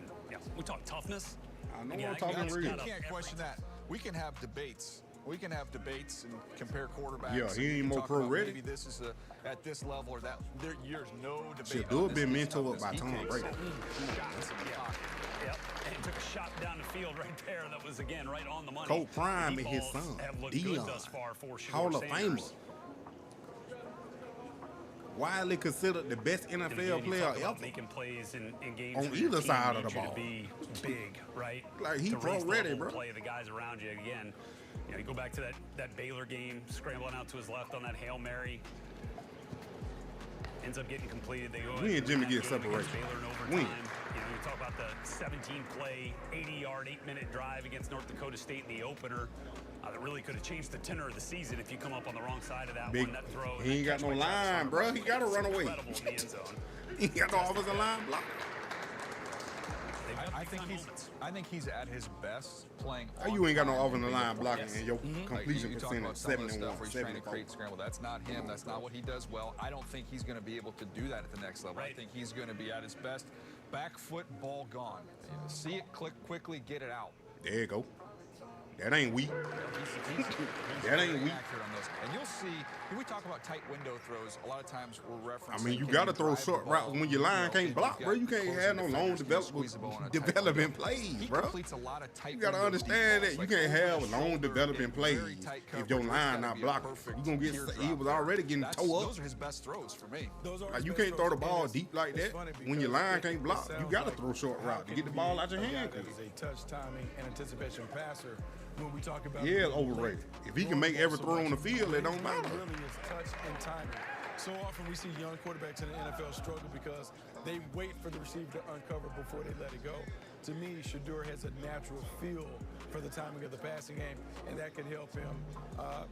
S14: we talk toughness.
S1: I know
S14: Again,
S1: I'm talking real.
S18: You can't question that. We can have debates. We can have debates and compare quarterbacks.
S1: Yeah, he
S18: and
S1: ain't more
S18: talk about
S1: pro-ready.
S18: Maybe this is at this level or that. There's no debate.
S1: Shedeur been mentored by Tom Brady.
S14: Yep, and took a shot down the field right there. That was, again, right on the money.
S1: Coach Prime
S14: Deep
S1: and his
S14: balls
S1: son,
S14: have looked
S1: Deion,
S14: good thus far for Shedeur
S1: Hall of
S14: Sanders.
S1: Famer. Widely considered the best
S14: And
S1: NFL
S14: again, you
S1: player
S14: talk about
S1: ever.
S14: making plays in games
S1: On
S14: where your
S1: either
S14: team
S1: side of
S14: needs
S1: the
S14: you
S1: ball.
S14: to be big, right?
S1: Like, he
S14: to raise the
S1: pro-ready,
S14: level of
S1: bro.
S14: play of the guys around you. Again, you know, you go back to that Baylor game, scrambling out to his left on that Hail Mary. Ends up getting completed. They go
S1: We and Jimmy
S14: win that
S1: get
S14: game
S1: separated.
S14: against Baylor in overtime.
S1: Win.
S14: You know, you talk about the 17-play, 80-yard, 8-minute drive against North Dakota State in the opener. That really could have changed the tenor of the season if you come up on the wrong side of that
S1: Big,
S14: one. That throw.
S1: he ain't got no line, bro. He got to run away.
S14: Incredible in the end zone.
S1: He got no offensive line block.
S18: I think he's at his best playing.
S1: How you ain't got no
S18: on
S1: offensive line blocking
S18: Yes.
S1: and your completion
S18: you talk
S1: percentage
S18: about some of the
S1: 71,
S18: stuff where he's trying to
S1: 74.
S18: create scramble. That's not him. That's not what he does well. I don't think he's going to be able to do that at the next level. I think he's going to be at his best. Back foot, ball gone. See it, click quickly, get it out.
S1: There you go. That ain't weak.
S18: He's
S1: That ain't
S18: very
S1: weak.
S18: accurate on those. And you'll see, when we talk about tight window throws, a lot of times we're referencing.
S1: I mean, you got to throw short routes when your line can't block, bro. You can't have no long development plays, bro. You got to understand that you can't have long developing plays if your line not blocking. You gonna get. He was already getting toe up.
S18: Those are his best throws for me.
S1: Like, you can't throw the ball deep like that when your line can't block. You got to throw short route to get the ball out your hand.
S19: As a touch timing and anticipation passer. When we talk about
S1: overrated. If he can make every throw on the field, it don't matter.
S19: Really is touch and timing. So often we see young quarterbacks in the NFL struggle because they wait for the receiver to uncover before they let it go. To me, Shedeur has a natural feel for the timing of the passing game, and that can help him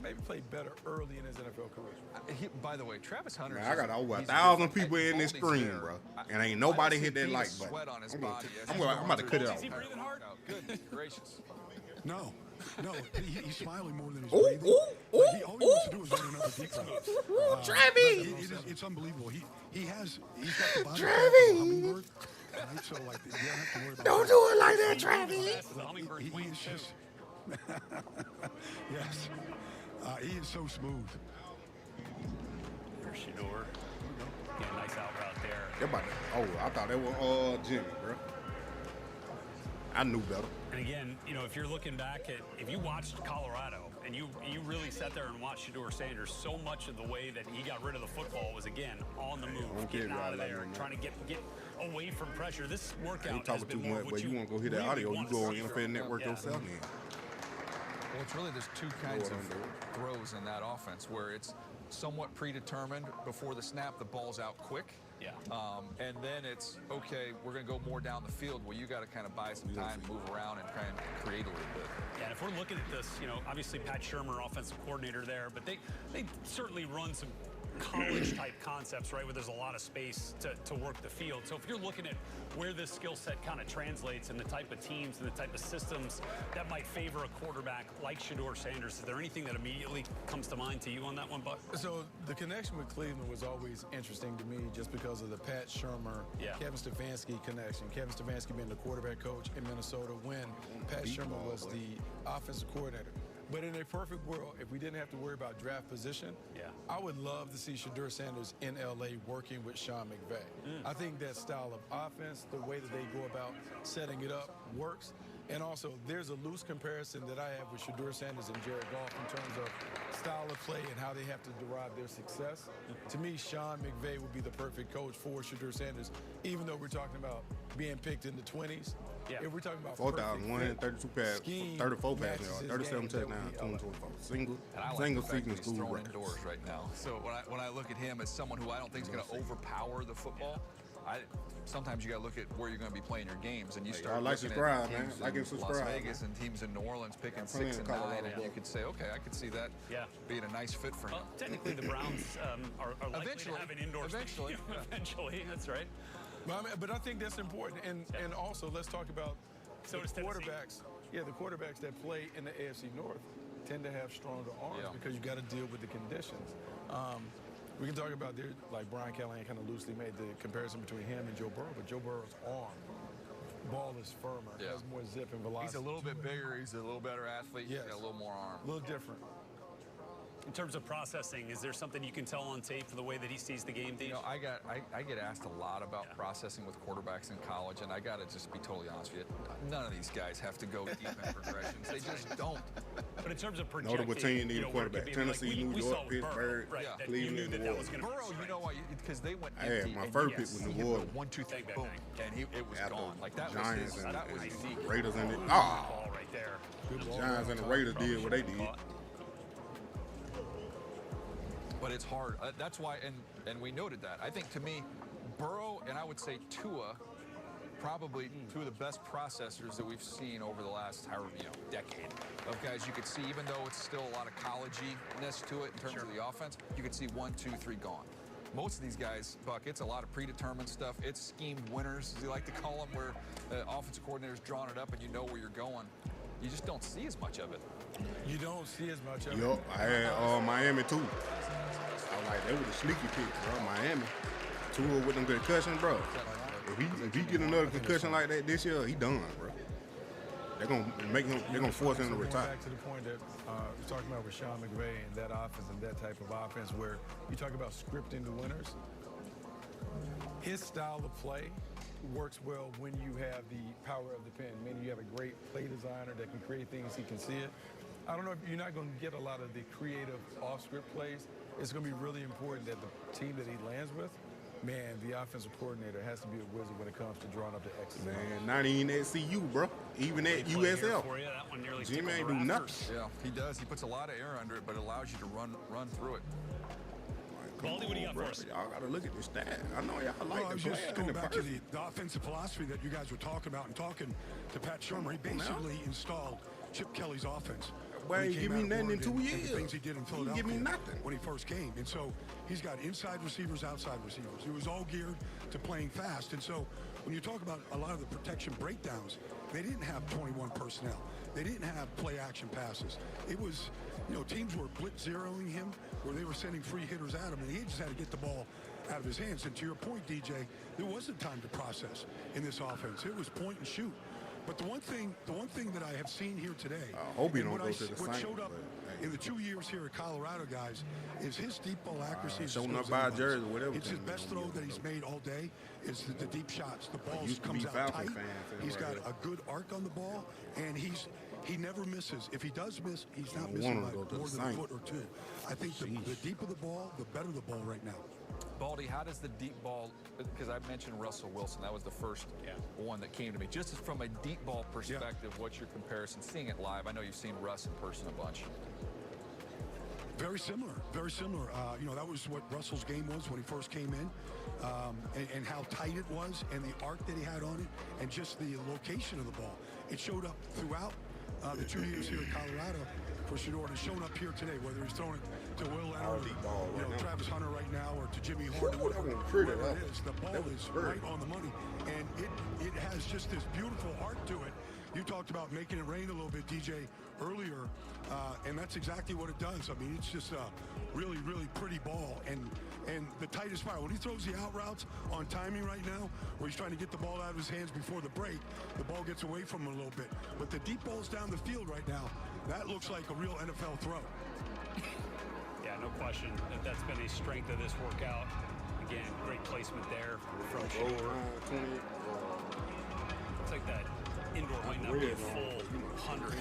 S19: maybe play better early in his NFL career.
S18: By the way, Travis Hunter.
S1: Man, I got over 1,000 people in this screen, bro, and ain't nobody hit that like button. I'm about to cut it off.
S18: Is he breathing hard? Good gracious.
S16: No, he's smiling more than he's breathing. All he wants to do is run another deep route.
S1: Travis!
S16: It's unbelievable. He's got the body
S1: Travis!
S16: of a hummingbird. Right? So, like, you don't have to worry about
S1: Don't do it like that, Travis.
S16: He is just... yes. He is so smooth.
S14: There's Shedeur. Yeah, nice out route there.
S1: I thought that was Jimmy, bro. I knew better.
S14: And again, if you're looking back at, if you watched Colorado and you really sat there and watched Shedeur Sanders, so much of the way that he got rid of the football was, again, on the move, getting out of there and trying to get away from pressure. This workout has been more of what
S1: you want to go hear that audio, you go on NFL Network yourself, man.
S18: Well, it's really, there's two kinds of throws in that offense where it's somewhat predetermined before the snap, the ball's out quick.
S14: Yeah.
S18: And then it's, okay, we're going to go more down the field. Well, you got to kind of buy some time, move around, and try and create a little bit.
S14: Yeah, and if we're looking at this, obviously Pat Shurmur, offensive coordinator there, but they certainly run some college-type concepts, right, where there's a lot of space to work the field. So if you're looking at where this skill set kind of translates and the type of teams and the type of systems that might favor a quarterback like Shedeur Sanders, is there anything that immediately comes to mind to you on that one, Buck?
S19: So the connection with Cleveland was always interesting to me just because of the Pat Shurmur, Kevin Stefanski connection. Kevin Stefanski being the quarterback coach in Minnesota when Pat Shurmur was the offensive coordinator. But in a perfect world, if we didn't have to worry about draft position, I would love to see Shedeur Sanders in L.A. working with Sean McVay. I think that style of offense, the way that they go about setting it up, works. And also, there's a loose comparison that I have with Shedeur Sanders and Jared Goff in terms of style of play and how they have to derive their success. To me, Sean McVay would be the perfect coach for Shedeur Sanders, even though we're talking about being picked in the 20s. If we're talking about
S1: 4,132 pass, 34 pass yards, 37 touchdowns, 2024. Single season
S18: he's throwing indoors right now. So when I look at him as someone who I don't think is going to overpower the football, sometimes you got to look at where you're going to be playing your games, and you start looking at teams in Las Vegas and teams in New Orleans picking 6 and 9, and you could say, okay, I could see that being a nice fit for him.
S14: Well, technically, the Browns are likely to have an indoor stadium. Eventually, that's right.
S19: But I think that's important, and also let's talk about the quarterbacks. Yeah, the quarterbacks that play in the AFC North tend to have stronger arms because you got to deal with the conditions. We can talk about like Brian Callahan kind of loosely made the comparison between him and Joe Burrow, but Joe Burrow's arm, ball is firmer, has more zip and velocity.
S18: He's a little bit bigger, he's a little better athlete, he's got a little more arm.
S19: A little different.
S14: In terms of processing, is there something you can tell on tape for the way that he sees the game, Dean?
S18: I get asked a lot about processing with quarterbacks in college, and I got to just be totally honest with you. None of these guys have to go deep in progressions. They just don't.
S14: But in terms of projecting,
S1: notable team need a quarterback. Tennessee, New York, Pittsburgh, Cleveland, New Orleans.
S18: Burrow, you know why? Because they went
S1: empty. I had my first pick was New Orleans.
S18: 1, 2, 3, boom, and it was gone. Like that
S1: Giants
S18: was unique.
S1: Raiders in it.
S14: Ball right there.
S1: The Giants and the Raiders did what they did.
S18: But it's hard. That's why, and we noted that. I think to me, Burrow and I would say Tua, probably two of the best processors that we've seen over the last decade of guys. You could see, even though it's still a lot of college-ness to it in terms of the offense, you could see 1, 2, 3 gone. Most of these guys, Buck, it's a lot of predetermined stuff. It's schemed winners, as you like to call them, where the offensive coordinator's drawing it up and you know where you're going. You just don't see as much of it.
S19: You don't see as much of it.
S1: Yup, I had Miami too. I was like, they were the sneaky picks, bro. Miami. Tua with them concussions, bro. If he get another concussion like that this year, he done, bro. They're gonna force him to retire.
S19: Back to the point that we're talking about with Sean McVay and that offense and that type of offense, where you talk about scripting the winners. His style of play works well when you have the power of the pen, meaning you have a great play designer that can create things, he can see it. I don't know if you're not going to get a lot of the creative off-script plays. It's going to be really important that the team that he lands with, man, the offensive coordinator has to be a wizard when it comes to drawing up the X's.
S1: Man, not even at CU, bro. Even at USL. Jimmy ain't do nothing.
S18: Yeah, he does. He puts a lot of air under it, but it allows you to run through it.
S14: Baldy, what do you got for us?
S1: Y'all got to look at the stat. I know y'all like the
S16: just going back to the offensive philosophy that you guys were talking about and talking to Pat Shermer. He basically installed Chip Kelly's offense.
S1: Well, he give me nothing in 2 years.
S16: The things he did in Philadelphia.
S1: He give me nothing
S16: when he first came. And so he's got inside receivers, outside receivers. It was all geared to playing fast. And so when you talk about a lot of the protection breakdowns, they didn't have 21 personnel. They didn't have play action passes. It was, teams were blitz zeroing him, where they were sending free hitters at him, and he just had to get the ball out of his hands. And to your point, DJ, there wasn't time to process in this offense. It was point and shoot. But the one thing that I have seen here today,
S1: I hope he don't go to the
S16: what
S1: Saints,
S16: showed up in the 2 years here at Colorado, guys, is his deep ball accuracy.
S1: Showing up by jersey or whatever.
S16: It's his best throw that he's made all day. It's the deep shots. The ball comes out tight. He's got a good arc on the ball, and he never misses. If he does miss, he's not missing by more than a foot or two. I think the deeper the ball, the better the ball right now.
S18: Baldy, how does the deep ball, because I mentioned Russell Wilson, that was the first one that came to me. Just from a deep ball perspective, what's your comparison? Seeing it live, I know you've seen Russ in person a bunch.
S16: Very similar, very similar. That was what Russell's game was when he first came in, and how tight it was, and the arc that he had on it, and just the location of the ball. It showed up throughout the 2 years here in Colorado for Shedeur, and it's shown up here today, whether he's throwing it to Will Leonard, Travis Hunter right now, or to Jimmy Horn, whatever it is. The ball is right on the money, and it has just this beautiful art to it. You talked about making it rain a little bit, DJ, earlier, and that's exactly what it does. I mean, it's just a really, really pretty ball, and the tightest spot. When he throws the out routes on timing right now, where he's trying to get the ball out of his hands before the break, the ball gets away from him a little bit. But the deep balls down the field right now, that looks like a real NFL throw.
S14: Yeah, no question. That's been a strength of this workout. Again, great placement there from Shedeur. It's like that indoor might not be a full 100.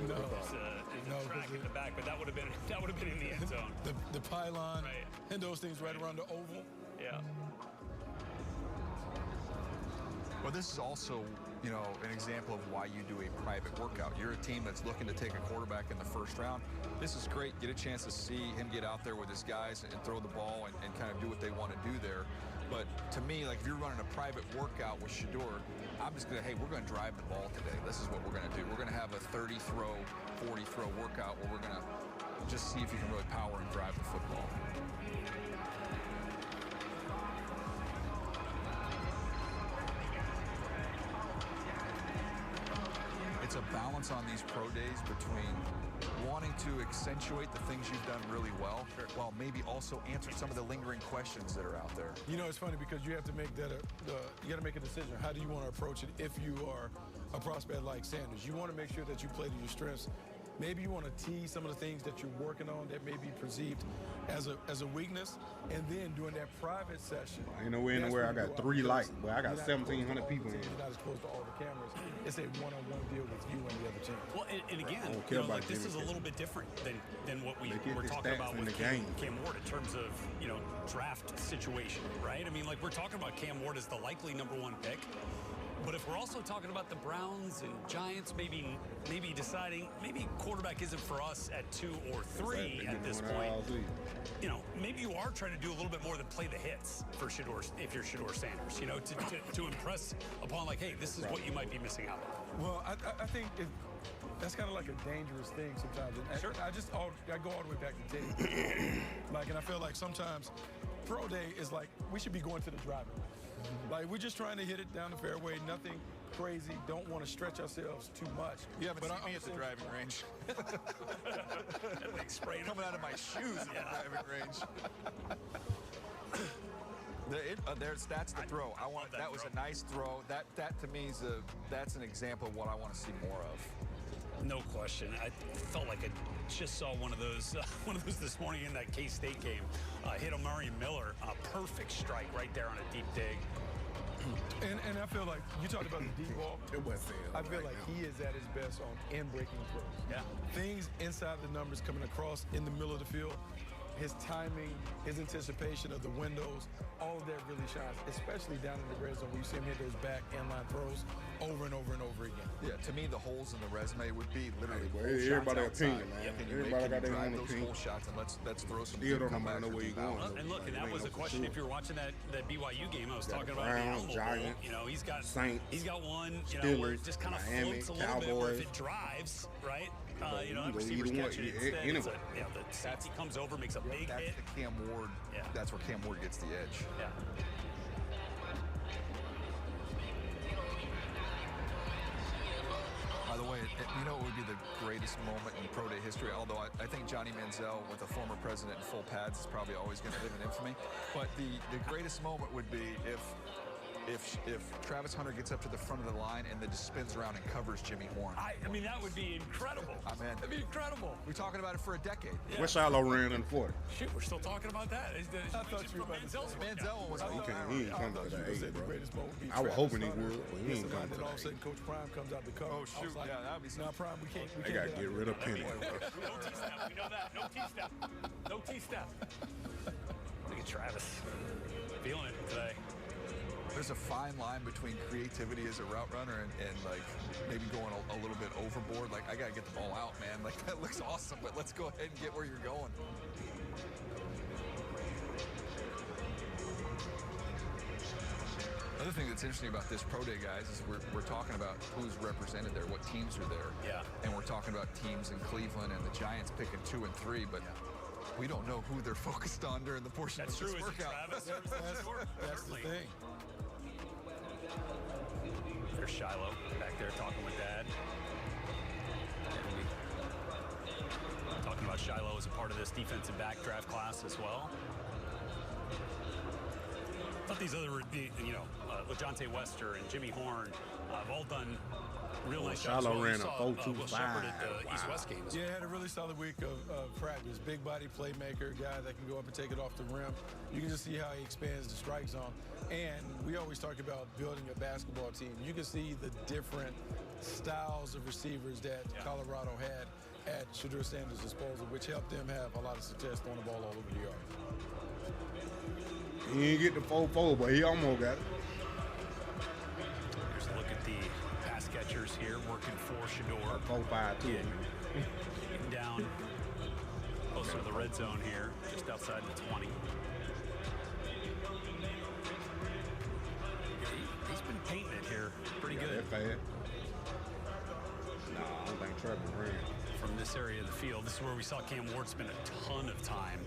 S14: There's a track in the back, but that would have been in the end zone.
S19: The pylon and those things right around the oval.
S14: Yeah.
S18: Well, this is also, an example of why you do a private workout. You're a team that's looking to take a quarterback in the first round. This is great. Get a chance to see him get out there with his guys and throw the ball and kind of do what they want to do there. But to me, like if you're running a private workout with Shedeur, I'm just going to, we're going to drive the ball today. This is what we're going to do. We're going to have a 30-throw, 40-throw workout where we're going to just see if you can really power and drive the football. It's a balance on these pro days between wanting to accentuate the things you've done really well, while maybe also answer some of the lingering questions that are out there.
S19: It's funny because you have to make that you got to make a decision. How do you want to approach it if you are a prospect like Sanders? You want to make sure that you play to your strengths. Maybe you want to tease some of the things that you're working on that may be perceived as a weakness, and then during that private session.
S1: Ain't nowhere in the world I got 3 lights, but I got 1,700 people in.
S19: You're not exposed to all the cameras. It's a one-on-one deal with you and the other team.
S14: Well, and again, this is a little bit different than what we were talking about with Cam Ward in terms of draft situation, right? I mean, like we're talking about Cam Ward as the likely #1 pick. But if we're also talking about the Browns and Giants maybe deciding maybe quarterback isn't for us at 2 or 3 at this point, maybe you are trying to do a little bit more than play the hits for Shedeur, if you're Shedeur Sanders, to impress upon like, hey, this is what you might be missing out on.
S19: Well, I think that's kind of like a dangerous thing sometimes. And I go all the way back to tape. And I feel like sometimes pro day is like we should be going to the driving range. Like we're just trying to hit it down the fairway, nothing crazy. Don't want to stretch ourselves too much.
S18: You haven't seen me at the driving range. Coming out of my shoes at the driving range. That's the throw. That was a nice throw. That to me that's an example of what I want to see more of.
S14: No question. I felt like I just saw one of those this morning in that K-State game. Hit Amari Miller, a perfect strike right there on a deep dig.
S19: And I feel like you talked about the deep ball. I feel like he is at his best on in-breaking throws.
S14: Yeah.
S19: Things inside the numbers coming across in the middle of the field. His timing, his anticipation of the windows, all of that really shines, especially down in the red zone where you see him hit those back inline throws over and over and over again.
S18: Yeah, to me, the holes in the resume would be literally
S1: everybody opinion, man.
S18: Everybody got their own opinion. Shots and let's throw some.
S1: Still don't know where you're going.
S14: And look, and that was the question. If you were watching that BYU game, I was talking about
S1: Browns, Giants,
S14: you know, he's got one, you know,
S1: Steelers,
S14: where it just kind of
S1: Miami,
S14: floats a little bit, where if it drives, right? You know, receivers catch it instead.
S1: Anyway.
S14: The safety comes over, makes a big hit.
S18: That's the Cam Ward. Yeah. That's where Cam Ward gets the edge.
S14: Yeah.
S18: By the way, you know what would be the greatest moment in pro day history? Although I think Johnny Manziel, with a former president in full pads, is probably always going to live in infamy. But the greatest moment would be if Travis Hunter gets up to the front of the line and then just spins around and covers Jimmy Horn.
S14: I mean, that would be incredible. That'd be incredible.
S18: We're talking about it for a decade.
S14: Yeah.
S1: Where's Shilo ran in 40?
S14: Shoot, we're still talking about that.
S19: I thought you were about to say
S18: Manziel was
S1: he ain't come to the age, bro. I was hoping he would, but he ain't come to
S19: all of a
S1: the
S19: sudden, Coach Prime comes out the cover.
S18: Oh, shoot.
S19: Like,
S18: Yeah, that'd be
S19: now, Prime, we can't
S1: They got to get rid of Penny.
S14: No T-step. We know that. No T-step. No T-step. Look at Travis. Feeling it today.
S18: There's a fine line between creativity as a route runner and like maybe going a little bit overboard. Like, I got to get the ball out, man. Like, that looks awesome, but let's go ahead and get where you're going. Another thing that's interesting about this pro day, guys, is we're talking about who's represented there, what teams are there.
S14: Yeah.
S18: And we're talking about teams in Cleveland and the Giants picking 2 and 3, but we don't know who they're focused on during the portion of this workout.
S14: That's
S19: the thing.
S14: There's Shilo back there talking with Dad. Talking about Shilo as a part of this defensive back draft class as well. I thought these other, you know, LaJohntay Wester and Jimmy Horn have all done real nice jobs.
S1: Shilo ran a
S14: 4.25.
S1: 4.25.
S14: At the East-West games.
S19: Yeah, had a really solid week of practice. Big body playmaker, guy that can go up and take it off the rim. You can just see how he expands the strike zone. And we always talk about building a basketball team. You can see the different styles of receivers that Colorado had at Shedeur Sanders' disposal, which helped them have a lot of success throwing the ball all over the yard.
S1: He didn't get the 4-4, but he almost got it.
S14: Here's a look at the pass catchers here working for Shedeur.
S1: 4-5 too.
S14: Getting down closer to the red zone here, just outside the 20. He's been painting it here pretty good.
S1: That fast. No, I don't think Trevor ran.
S14: From this area of the field, this is where we saw Cam Ward spend a ton of time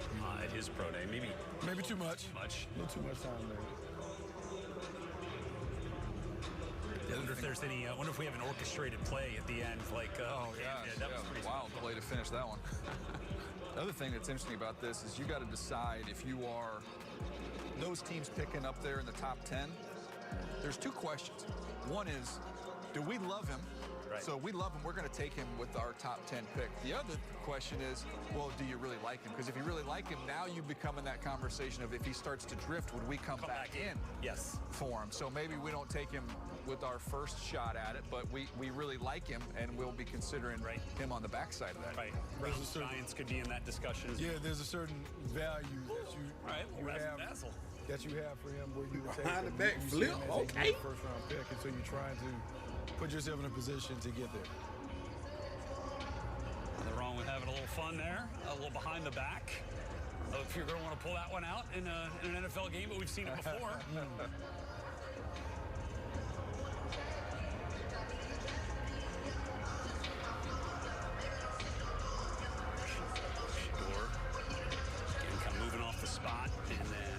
S14: at his pro day. Maybe
S19: too much.
S14: A
S19: little too much time there.
S14: I wonder if there's any. I wonder if we have an orchestrated play at the end, like.
S18: That
S14: was pretty
S18: wild play to finish that one. The other thing that's interesting about this is you got to decide if you are those teams picking up there in the top 10. There's 2 questions. One is, do we love him?
S14: Right.
S18: So we love him. We're going to take him with our top 10 pick. The other question is, well, do you really like him? Because if you really like him, now you become in that conversation of if he starts to drift, would we come back in?
S14: Yes.
S18: For him. So maybe we don't take him with our first shot at it, but we really like him, and we'll be considering him on the backside of that.
S14: Right. Browns Giants could be in that discussion.
S19: Yeah, there's a certain value that you have for him where you would take
S1: Behind
S19: him,
S1: the back
S19: you see
S1: flip,
S19: him as a
S1: okay.
S19: first round pick, and so you're trying to put yourself in a position to get there.
S14: Nothing wrong with having a little fun there, a little behind the back. If you're going to want to pull that one out in an NFL game, but we've seen it before. Shedeur, again, kind of moving off the spot, and then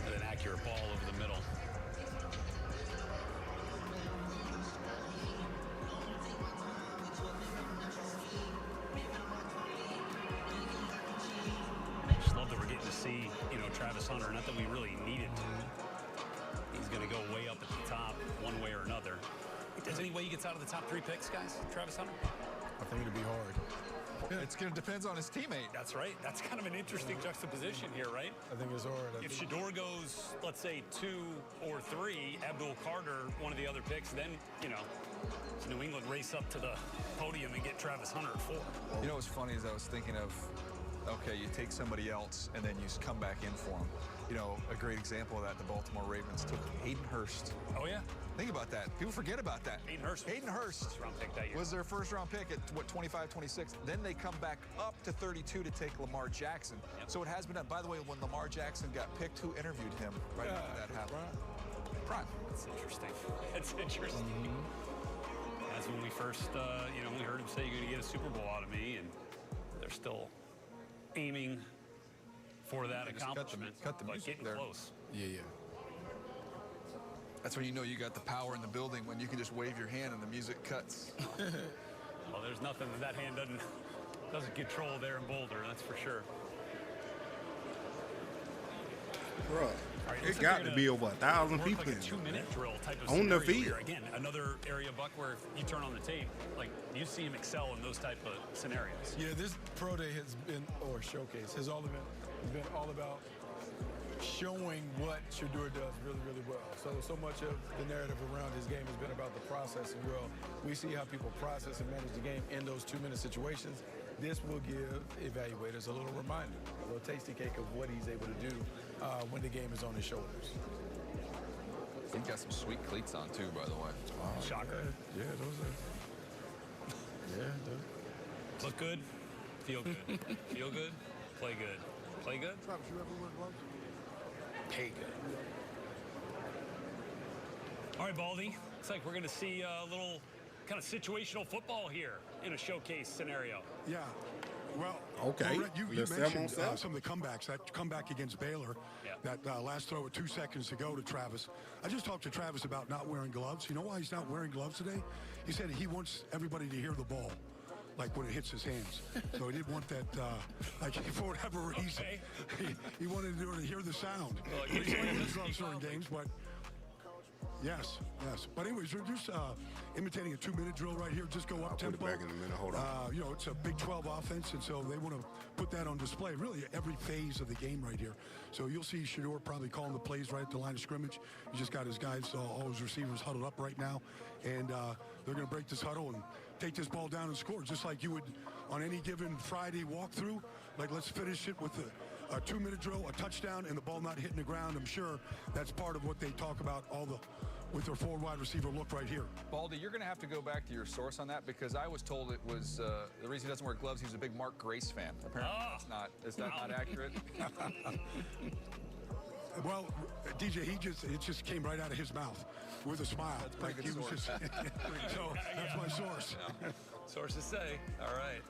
S14: with an accurate ball over the middle. Just love that we're getting to see, Travis Hunter. Not that we really needed to. He's going to go way up at the top one way or another. Is there any way he gets out of the top 3 picks, guys, Travis Hunter?
S19: I think it'll be hard.
S18: It's going to depend on his teammate.
S14: That's right. That's kind of an interesting juxtaposition here, right?
S19: I think it's hard.
S14: If Shedeur goes, let's say, 2 or 3, Abdul Carter, one of the other picks, then, you know, does New England race up to the podium and get Travis Hunter at 4?
S18: You know what's funny is I was thinking of, okay, you take somebody else and then you come back in for them. You know, a great example of that, the Baltimore Ravens took Hayden Hurst.
S14: Oh, yeah?
S18: Think about that. People forget about that.
S14: Hayden Hurst
S18: First-round
S14: pick that year.
S18: Was their first-round pick at, what, 25, 26. Then they come back up to 32 to take Lamar Jackson. Yep. So it has been done. By the way, when Lamar Jackson got picked, who interviewed him right after that happened? Prime.
S14: That's interesting. That's interesting. That's when we first, you know, we heard him say, you're going to get a Super Bowl out of me, and they're still aiming for that accomplishment,
S18: cut the
S14: but
S18: music
S14: getting
S18: there.
S14: close.
S19: Yeah.
S18: That's when you know you got the power in the building, when you can just wave your hand and the music cuts.
S14: Well, there's nothing that hand doesn't control there in Boulder, that's for sure.
S1: Bro,
S14: Right,
S1: it got to be over 1,000 people
S14: like a
S1: in
S14: 2-minute drill type of
S1: on the
S14: scenario
S1: field.
S14: here. Again, another area, Buck, where if you turn on the tape, like you see him excel in those type of scenarios.
S19: Yeah, this pro day has been, or showcase, has been all about showing what Shedeur does really, really well. So much of the narrative around his game has been about the process and well. We see how people process and manage the game in those 2-minute situations. This will give evaluators a little reminder, a little tasty cake of what he's able to do when the game is on his shoulders.
S18: He's got some sweet cleats on too, by the way.
S14: Shocker.
S19: Yeah, those are. Yeah, those.
S14: Look good, feel good. Feel good, play good. Play good?
S20: Travis, you ever wear gloves?
S14: Pay good. All right, Baldy. Looks like we're going to see a little kind of situational football here in a showcase scenario.
S16: Yeah. Well,
S1: okay.
S16: You mentioned some of the comebacks. That comeback against Baylor, that last throw with 2 seconds to go to Travis. I just talked to Travis about not wearing gloves. You know why he's not wearing gloves today? He said he wants everybody to hear the ball, like when it hits his hands. So he didn't want that, like for whatever reason. He wanted to hear the sound.
S14: Well,
S16: He's wearing his gloves during games, but yes. But anyways, we're just imitating a 2-minute drill right here. Just go up tempo.
S1: Put it back in a minute. Hold on.
S16: You know, it's a Big 12 offense, and so they want to put that on display really every phase of the game right here. So you'll see Shedeur probably calling the plays right at the line of scrimmage. He just got his guys, all his receivers huddled up right now, and they're going to break this huddle and take this ball down and score, just like you would on any given Friday walkthrough. Like, let's finish it with a 2-minute drill, a touchdown, and the ball not hitting the ground. I'm sure that's part of what they talk about with their forward wide receiver look right here.
S18: Baldy, you're going to have to go back to your source on that, because I was told it was the reason he doesn't wear gloves. He's a big Mark Grace fan. Apparently, is that not accurate?
S16: Well, DJ, it just came right out of his mouth with a smile.
S18: That's pretty good source.
S16: So that's my source.
S14: Sources say. All right.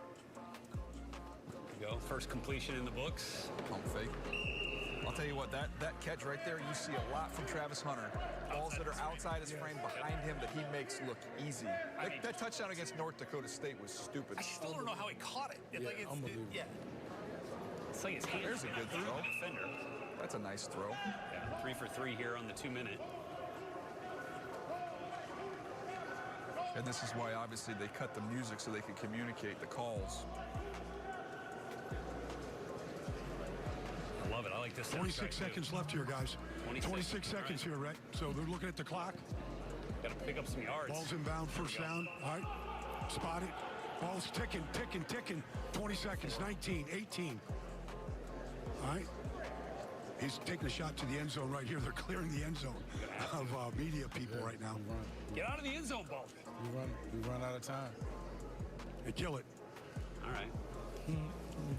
S14: There you go. First completion in the books.
S18: Pump fake. I'll tell you what, that catch right there, you see a lot from Travis Hunter. Balls that are outside his frame behind him that he makes look easy. That touchdown against North Dakota State was stupid.
S14: I still don't know how he caught it.
S19: Unbelievable.
S14: It's like his hands.
S18: There's a good throw.
S14: The defender.
S18: That's a nice throw.
S14: Yeah, 3 for 3 here on the 2-minute.
S18: And this is why, obviously, they cut the music so they could communicate the calls.
S14: I love it. I like this.
S16: 26 seconds left here, guys. 26 seconds here, right? So they're looking at the clock.
S14: Got to pick up some yards.
S16: Ball's inbound, first down. All right. Spot it. Ball's ticking. 20 seconds. 19, 18. All right. He's taking a shot to the end zone right here. They're clearing the end zone of media people right now.
S14: Get out of the end zone, Ball.
S19: We run out of time.
S16: They kill it.
S14: All right.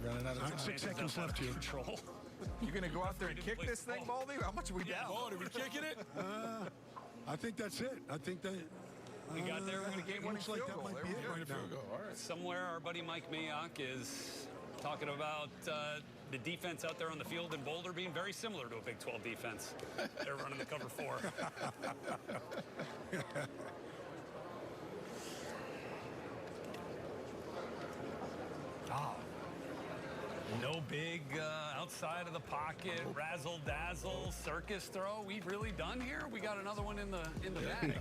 S19: Running out of time.
S16: 6 seconds left here.
S14: Control.
S18: You're going to go out there and kick this thing, Baldy? How much are we down?
S19: Baldy, we kicking it?
S16: I think that's it. I think that...
S14: We got there. We're going to get one
S16: looks like that might be it right now.
S14: All right. Somewhere our buddy Mike Mayock is talking about the defense out there on the field in Boulder being very similar to a Big 12 defense. They're running the cover 4. No big outside of the pocket, razzle dazzle, circus throw. We've really done here. We got another one in the bag.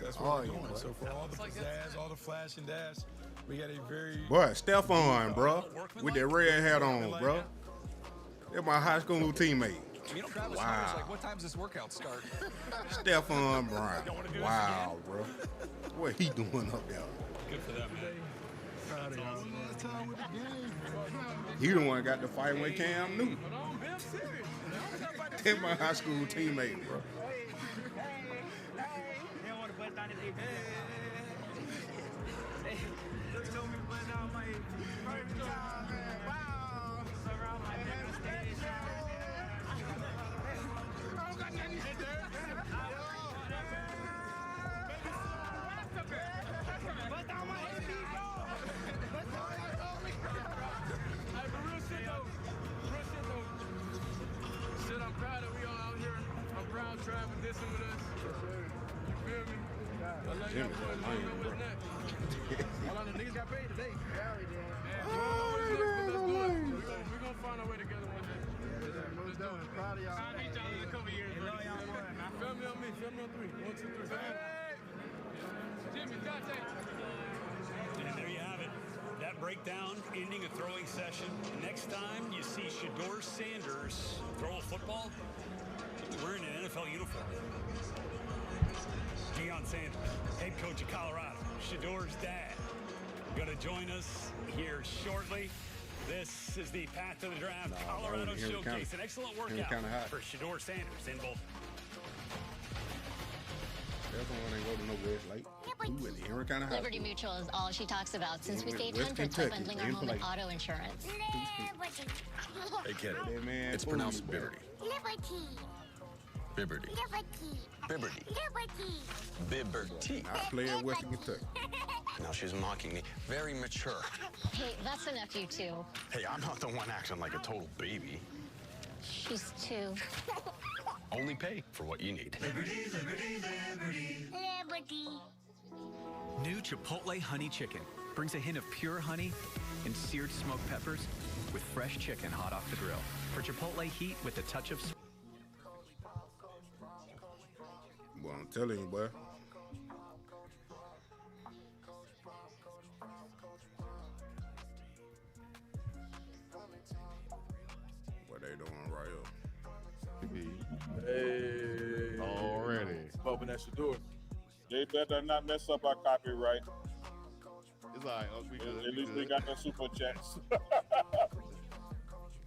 S19: That's what we're doing. So for all the pizzazz, all the flash and dash, we got a very
S1: Boy, Stephon, bro, with that red hat on, bro. They're my high school teammate.
S18: Travis
S1: Wow.
S18: Hunter's like, what time does this workout start?
S1: Stephon Brown. Wow, bro. What he doing up there?
S14: Good for them, man.
S1: He the one got the fight with Cam Newton. That's my high school teammate, bro.
S20: I'm proud that we all out here. I'm proud Travis did some of this. You feel me? I love y'all boys. I don't know what's next. All I know, niggas got paid today. Yeah, we did. We're going to find our way together one day. Let's do it. Proud of y'all. I need y'all in a couple years. Family on me. Family on three. 1, 2, 3. Jimmy, Dante.
S14: And there you have it. That breakdown ending a throwing session. Next time you see Shedeur Sanders throw a football, he'll be wearing an NFL uniform. Deion Sanders, head coach of Colorado, Shedeur's dad, going to join us here shortly. This is the Path to the Draft Colorado Showcase. An excellent workout for Shedeur Sanders in both.
S21: Liberty Mutual is all she talks about since we saved hundreds by bundling our home and auto insurance.
S22: Hey, kid. It's pronounced Liberty. Liberty. Liberty. Liberty.
S1: I play at Western Kentucky.
S22: Now she's mocking me. Very mature.
S21: Hey, that's enough, you two.
S22: Hey, I'm not the one acting like a total baby.
S21: She's two.
S22: Only pay for what you need.
S23: Liberty, liberty, liberty. Liberty.
S24: New Chipotle Honey Chicken brings a hint of pure honey and seared smoked peppers with fresh chicken hot off the grill. For Chipotle heat with a touch of...
S1: Well, I'm telling you, boy. What they doing right here?
S3: Hey.
S5: Already.
S3: Bumping that Shedeur. They better not mess up our copyright.
S5: It's all right.
S3: At least we got the super chats.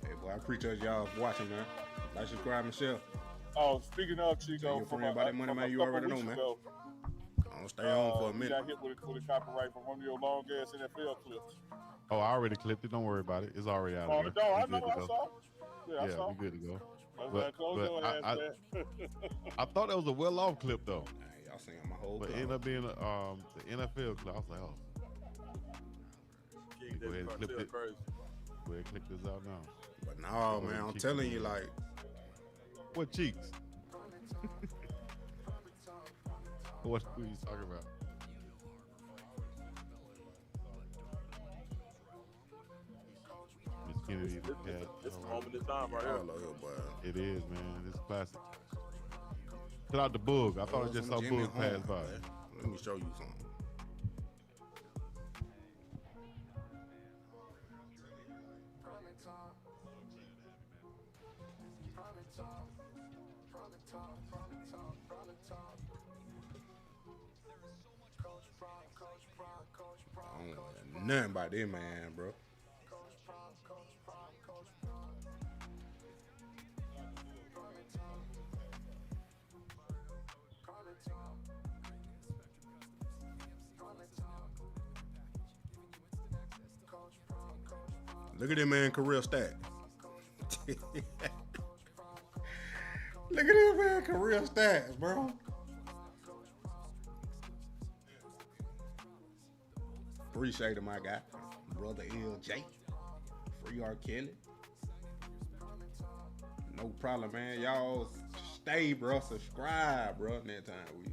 S1: Hey, boy, I appreciate y'all watching, man. Like, subscribe, and share.
S3: Oh, speaking of Chico,
S1: from about that money, man, you already know, man. I'll stay on for a minute.
S3: You got hit with a copyright from one of your long ass NFL clips.
S5: Oh, I already clipped it. Don't worry about it. It's already out
S3: Oh,
S5: of there.
S3: no, I
S5: We good
S3: know.
S5: to
S3: I
S5: go.
S3: saw. Yeah, I saw.
S5: We good to go.
S3: But
S5: I thought that was a well-off clip though.
S1: Hey, y'all seeing my whole.
S5: But it ended up being the NFL clip. I was like, oh. Go ahead and clip it. Go ahead and clip this out now.
S1: But no, man, I'm telling you, like,
S5: what cheeks? What are you talking about? Miss Kennedy,
S3: This is the moment in time right here.
S5: It is, man. It's classic. Put out the Boog. I thought I just saw Boog pass by.
S1: Let me show you something. I don't know nothing about this man, bro. Look at that man career stat. Look at that man career stats, bro. Appreciate it, my guy. Brother LJ. Free R. Kelly. No problem, man. Y'all stay, bro. Subscribe, bro. Next time we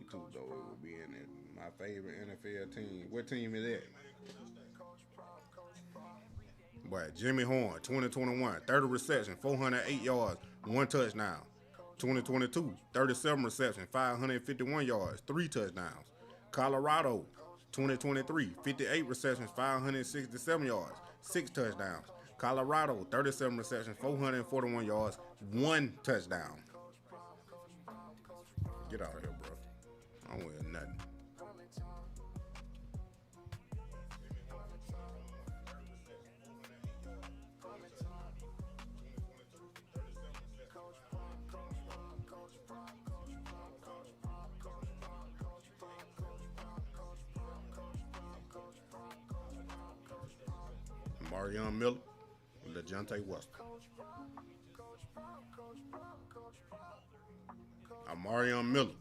S1: too, though, it will be in it. My favorite NFL team. What team is that? Boy, Jimmy Horn, 2021, 30 receptions, 408 yards, 1 touchdown. 2022, 37 receptions, 551 yards, 3 touchdowns. Colorado, 2023, 58 receptions, 567 yards, 6 touchdowns. Colorado, 37 receptions, 441 yards, 1 touchdown. Get out of here, bro. I don't win nothing. Marion Miller, LeJontay Weston. Marion Miller,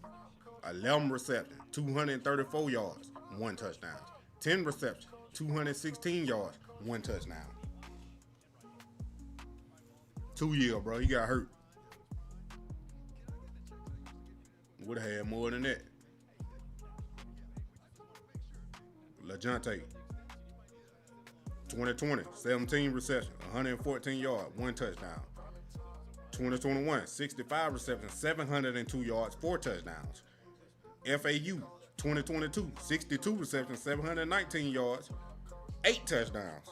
S1: 11 receptions, 234 yards, 1 touchdown. 10 receptions, 216 yards, 1 touchdown. 2 years, bro. He got hurt. Would have had more than that. LeJontay, 2020, 17 receptions, 114 yards, 1 touchdown. 2021, 65 receptions, 702 yards, 4 touchdowns. FAU, 2022, 62 receptions, 719 yards, 8 touchdowns.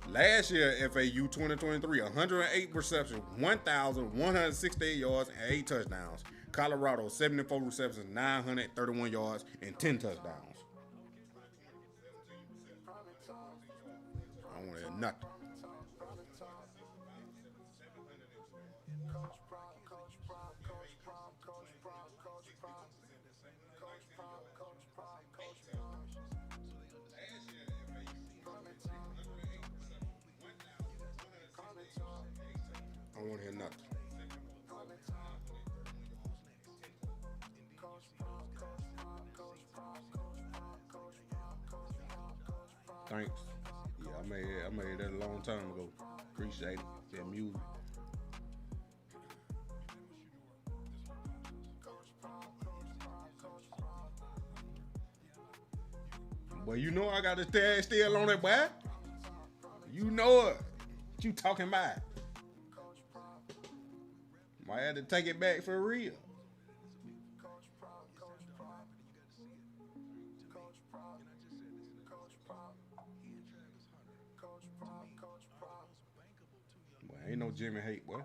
S1: Last year, FAU 2023, 108 receptions, 1,168 yards, and 8 touchdowns. Colorado, 74 receptions, 931 yards, and 10 touchdowns. I don't want to hear nothing. I don't want to hear nothing. Thanks. Yeah, I made that a long time ago. Appreciate it. That music. Boy, you know I got to stay still on it, boy. You know it. What you talking about? Might have to take it back for real. Boy, ain't no Jimmy hate, boy.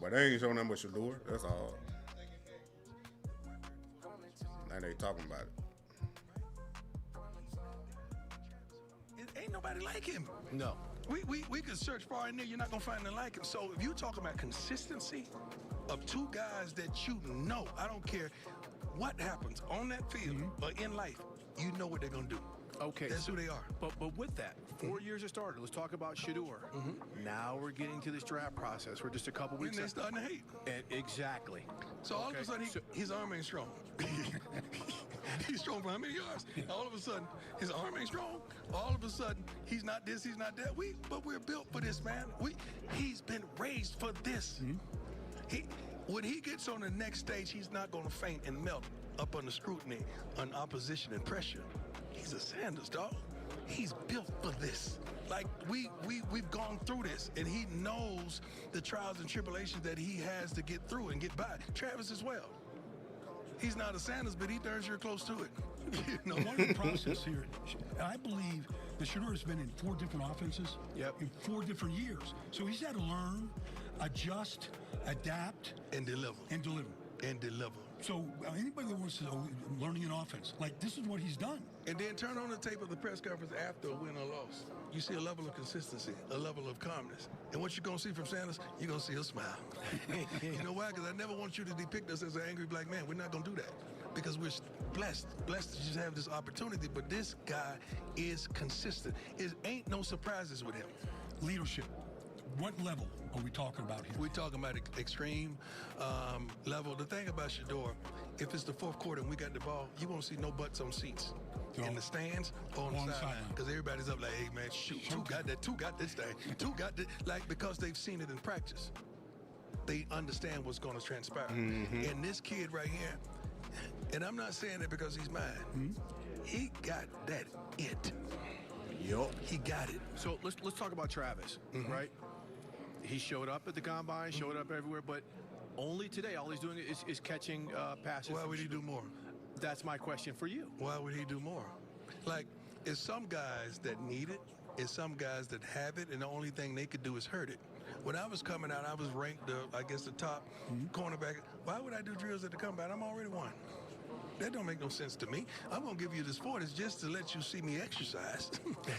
S1: But they ain't showing nothing but Shedeur. That's all. Now they talking about it.
S16: Ain't nobody like him.
S2: No.
S16: We could search far in there. You're not going to find nothing like him. So if you're talking about consistency of 2 guys that you know, I don't care what happens on that field or in life, you know what they're going to do.
S2: Okay.
S16: That's who they are.
S2: But with that, 4 years have started. Let's talk about Shedeur. Now we're getting to this draft process. We're just a couple weeks.
S16: And they're starting to hate.
S2: Exactly.
S16: So all of a sudden, his arm ain't strong. He's strong for how many yards? All of a sudden, his arm ain't strong. All of a sudden, he's not this, he's not that. But we're built for this, man. He's been raised for this. When he gets on the next stage, he's not going to faint and melt up under scrutiny, on opposition and pressure. He's a Sanders, dog. He's built for this. Like, we've gone through this, and he knows the trials and tribulations that he has to get through and get by. Travis as well. He's not a Sanders, but he darn sure close to it. You know, one of the process here, I believe that Shedeur has been in 4 different offenses in 4 different years. So he's had to learn, adjust, adapt, and deliver. So anybody that wants to learning an offense, like, this is what he's done. And then turn on the tape of the press conference after a win or loss. You see a level of consistency, a level of calmness. And what you're going to see from Sanders, you're going to see a smile. You know why? Because I never want you to depict us as an angry black man. We're not going to do that. Because we're blessed to just have this opportunity. But this guy is consistent. It ain't no surprises with him. Leadership. What level are we talking about here? We're talking about extreme level. The thing about Shedeur, if it's the 4th quarter and we got the ball, you won't see no butts on seats. In the stands or on the sideline. Because everybody's up like, hey, man, shoot. 2 got that. 2 got this thing. 2 got this. Like, because they've seen it in practice.
S4: they understand what's going to transpire.
S1: Mm-hmm.
S4: And this kid right here, and I'm not saying it because he's mine, he got that it.
S1: Yup.
S4: He got it.
S2: So let's talk about Travis, right? He showed up at the combine, showed up everywhere, but only today all he's doing is catching passes.
S4: Why would he do more?
S2: That's my question for you.
S4: Why would he do more? Like, it's some guys that need it, it's some guys that have it, and the only thing they could do is hurt it. When I was coming out, I was ranked, I guess, the top cornerback. Why would I do drills at the combine? I'm already one. That don't make no sense to me. I'm going to give you this 40 just to let you see me exercise.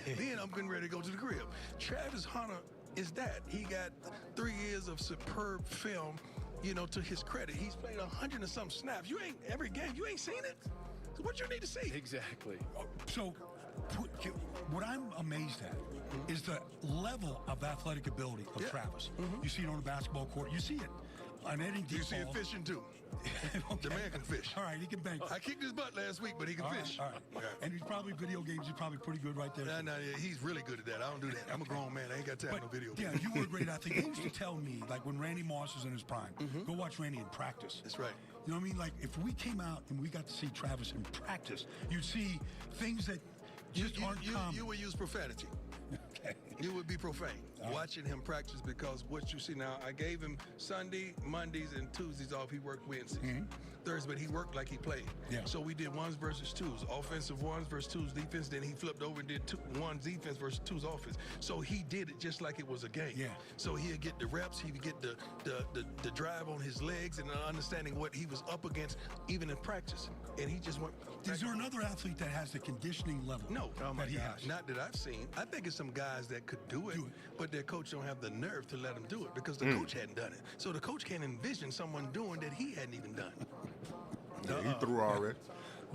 S4: Then I'm getting ready to go to the crib. Travis Hunter is that. He got 3 years of superb film, you know, to his credit. He's played 100 and some snaps. You ain't every game. You ain't seen it? So what you need to see?
S2: Exactly.
S16: So what I'm amazed at is the level of athletic ability of Travis. You see it on the basketball court. You see it on any deep
S4: You see it fishing too. The man can fish.
S16: All right, he can bank.
S4: I kicked his butt last week, but he can fish.
S16: All right. And he's probably video games. He's probably pretty good right there.
S4: No, he's really good at that. I don't do that. I'm a grown man. I ain't got time for no video
S16: Yeah,
S4: games.
S16: you were a great athlete. They used to tell me, like, when Randy Moss was in his prime, go watch Randy in practice.
S4: That's right.
S16: You know what I mean? Like, if we came out and we got to see Travis in practice, you'd see things that just aren't common.
S4: You would use profanity.
S16: Okay.
S4: You would be profane watching him practice, because what you see now, I gave him Sunday, Mondays, and Tuesdays off. He worked Wednesdays. Thursday, but he worked like he played.
S16: Yeah.
S4: So we did ones versus twos, offensive ones versus twos defense. Then he flipped over and did ones defense versus twos offense. So he did it just like it was a game.
S16: Yeah.
S4: So he'd get the reps, he'd get the drive on his legs, and understanding what he was up against, even in practice. And he just went.
S16: Is there another athlete that has the conditioning level?
S4: No,
S16: that he has?
S4: not that I've seen. I think it's some guys that could do it, but their coach don't have the nerve to let him do it because the coach hadn't done it. So the coach can't envision someone doing that he hadn't even done.
S1: Yeah, he threw already.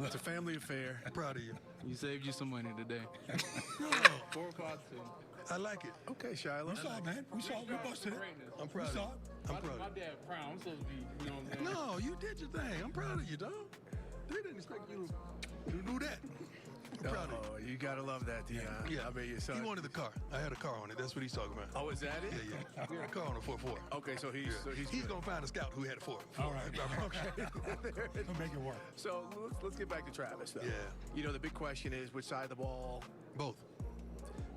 S2: It's a family affair.
S4: I'm proud of you.
S6: You saved you some money today. 4 o'clock.
S4: I like it.
S2: Okay, Shilo.
S16: We saw it, man. We saw it. We busted it.
S4: I'm proud of you. I'm proud
S6: My
S4: of you.
S6: dad proud. I'm supposed to be, you know what I'm saying?
S4: No, you did your thing. I'm proud of you, dog. They didn't expect you to do that. I'm proud of you.
S2: You gotta love that, Dion.
S4: Yeah,
S2: I mean, your son.
S4: he wanted the car. I had a car on it. That's what he's talking about.
S2: Oh, is that it?
S4: Yeah. We had a car on a 4.4.
S2: Okay, so he's
S4: gonna find a scout who had a 4.
S16: All right. Okay. We'll make it work.
S2: So let's get back to Travis, though.
S4: Yeah.
S2: You know, the big question is which side of the ball.
S4: Both.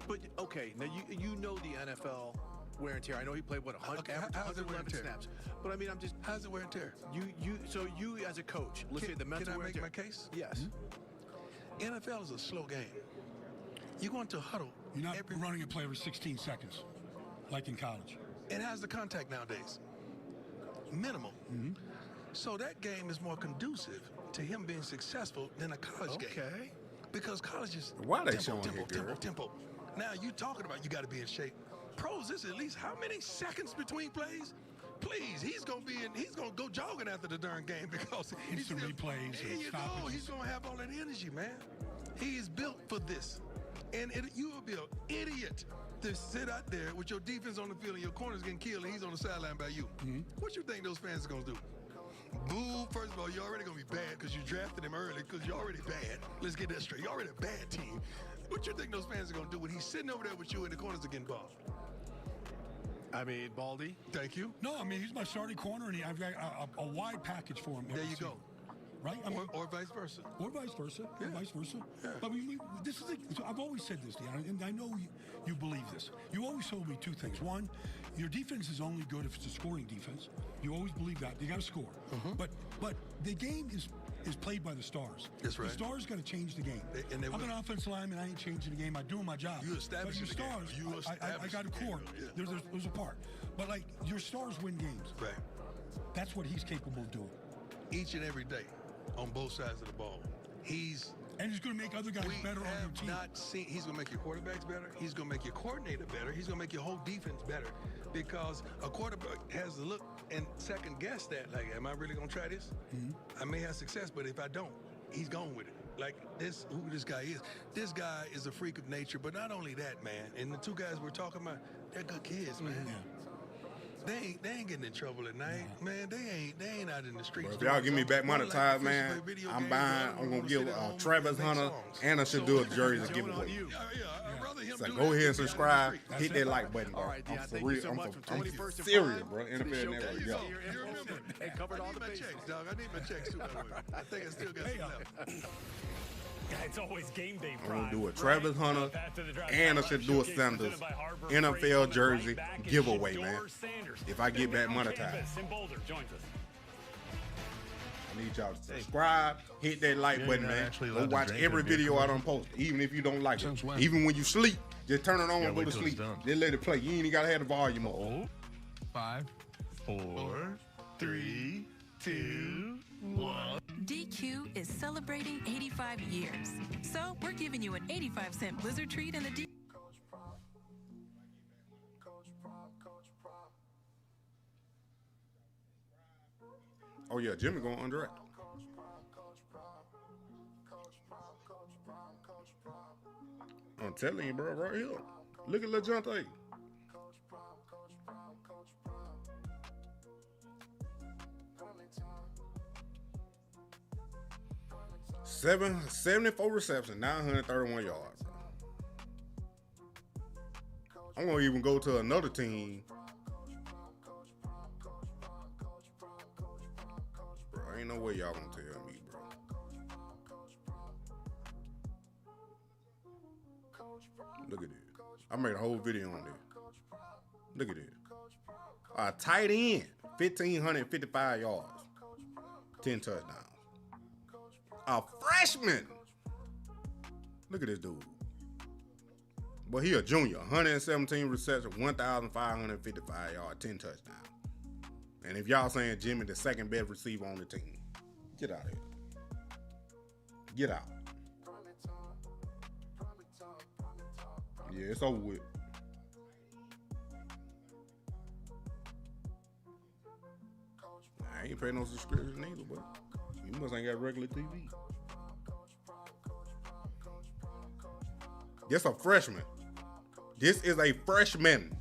S2: But okay, now you know the NFL wear and tear. I know he played what 111 snaps. But I mean, I'm just
S4: how's it wear and tear?
S2: So you as a coach, let's say the mental
S4: Can I
S2: wear and
S4: make
S2: tear.
S4: my case?
S2: Yes.
S4: NFL is a slow game. You go into a huddle.
S16: You're not running a play every 16 seconds, like in college.
S4: And how's the contact nowadays? Minimal. So that game is more conducive to him being successful than a college game.
S2: Okay.
S4: Because college is
S1: Why they showing here, girl?
S4: tempo. Now you talking about you got to be in shape. Pros, this at least how many seconds between plays? Please, he's gonna go jogging after the darn game because
S16: Instant replays.
S4: Here you go. He's gonna have all that energy, man. He is built for this, and you will be an idiot to sit out there with your defense on the field and your corner's getting killed and he's on the sideline by you. What you think those fans are gonna do? Boo! First of all, you're already gonna be bad because you drafted him early because you're already bad. Let's get that straight. You're already a bad team. What you think those fans are gonna do when he's sitting over there with you and the corners are getting balled?
S2: I mean, Baldy.
S4: Thank you.
S16: No, I mean, he's my starting corner, and I've got a wide package for him.
S4: There you go.
S16: Right? I mean,
S4: or vice versa.
S16: Or vice versa.
S4: Yeah.
S16: Or vice versa.
S4: Yeah.
S16: I mean, this is I've always said this, Deanna, and I know you believe this. You always told me two things. One, your defense is only good if it's a scoring defense. You always believe that. You got to score. But the game is played by the stars.
S4: That's right.
S16: The stars got to change the game.
S4: And they
S16: I'm an offensive lineman. I ain't changing the game. I'm doing my job.
S4: You establish
S16: your
S4: the
S16: stars.
S4: game.
S16: I got a core.
S4: Yeah.
S16: There's a part. But like your stars win games.
S4: Right.
S16: That's what he's capable of doing.
S4: Each and every day, on both sides of the ball,
S16: and he's going to make other guys better on your team.
S4: He's going to make your quarterbacks better. He's going to make your coordinator better. He's going to make your whole defense better because a quarterback has to look and second guess that. Like, am I really going to try this? I may have success, but if I don't, he's going with it. Like who this guy is. This guy is a freak of nature, but not only that, man. And the two guys we're talking about, they're good kids, man. They ain't getting in trouble at night, man. They ain't out in the streets.
S1: Bro, if y'all give me back monetized, man, I'm gonna give Travis Hunter and a Shedeur jersey giveaway. So go ahead and subscribe, hit that like button, bro. I'm for real. I'm serious, bro. NFL Network, yo.
S2: They covered all the
S4: bases. Dog, I need my checks too, by the way. I think I still got some left.
S14: It's always game day
S1: I'm gonna do a Travis Hunter and a Shedeur Sanders NFL jersey giveaway, man. If I get back monetized. I need y'all to subscribe, hit that like button, man. Go watch every video I done post, even if you don't like it. Even when you sleep, just turn it on and go to sleep. Just let it play. You ain't even gotta have the volume on.
S7: 5, 4, 3, 2, 1.
S15: DQ is celebrating 85 years. So we're giving you an 85-cent Blizzard treat in the DQ.
S1: Oh yeah, Jimmy going undrafted. I'm telling you, bro, right here. Look at LeJohntay. Seven, 74 receptions, 931 yards. I'm gonna even go to another team. Bro, ain't no way y'all gonna tell me, bro. Look at this. I made a whole video on this. Look at this. A tight end, 1,555 yards, 10 touchdowns. A freshman. Look at this dude. But he a junior. 117 receptions, 1,555 yards, 10 touchdowns. And if y'all saying Jimmy the second best receiver on the team, get out of here. Get out. Yeah, it's over with. I ain't paying no subscription either, but you must ain't got regular TV. This a freshman. This is a freshman.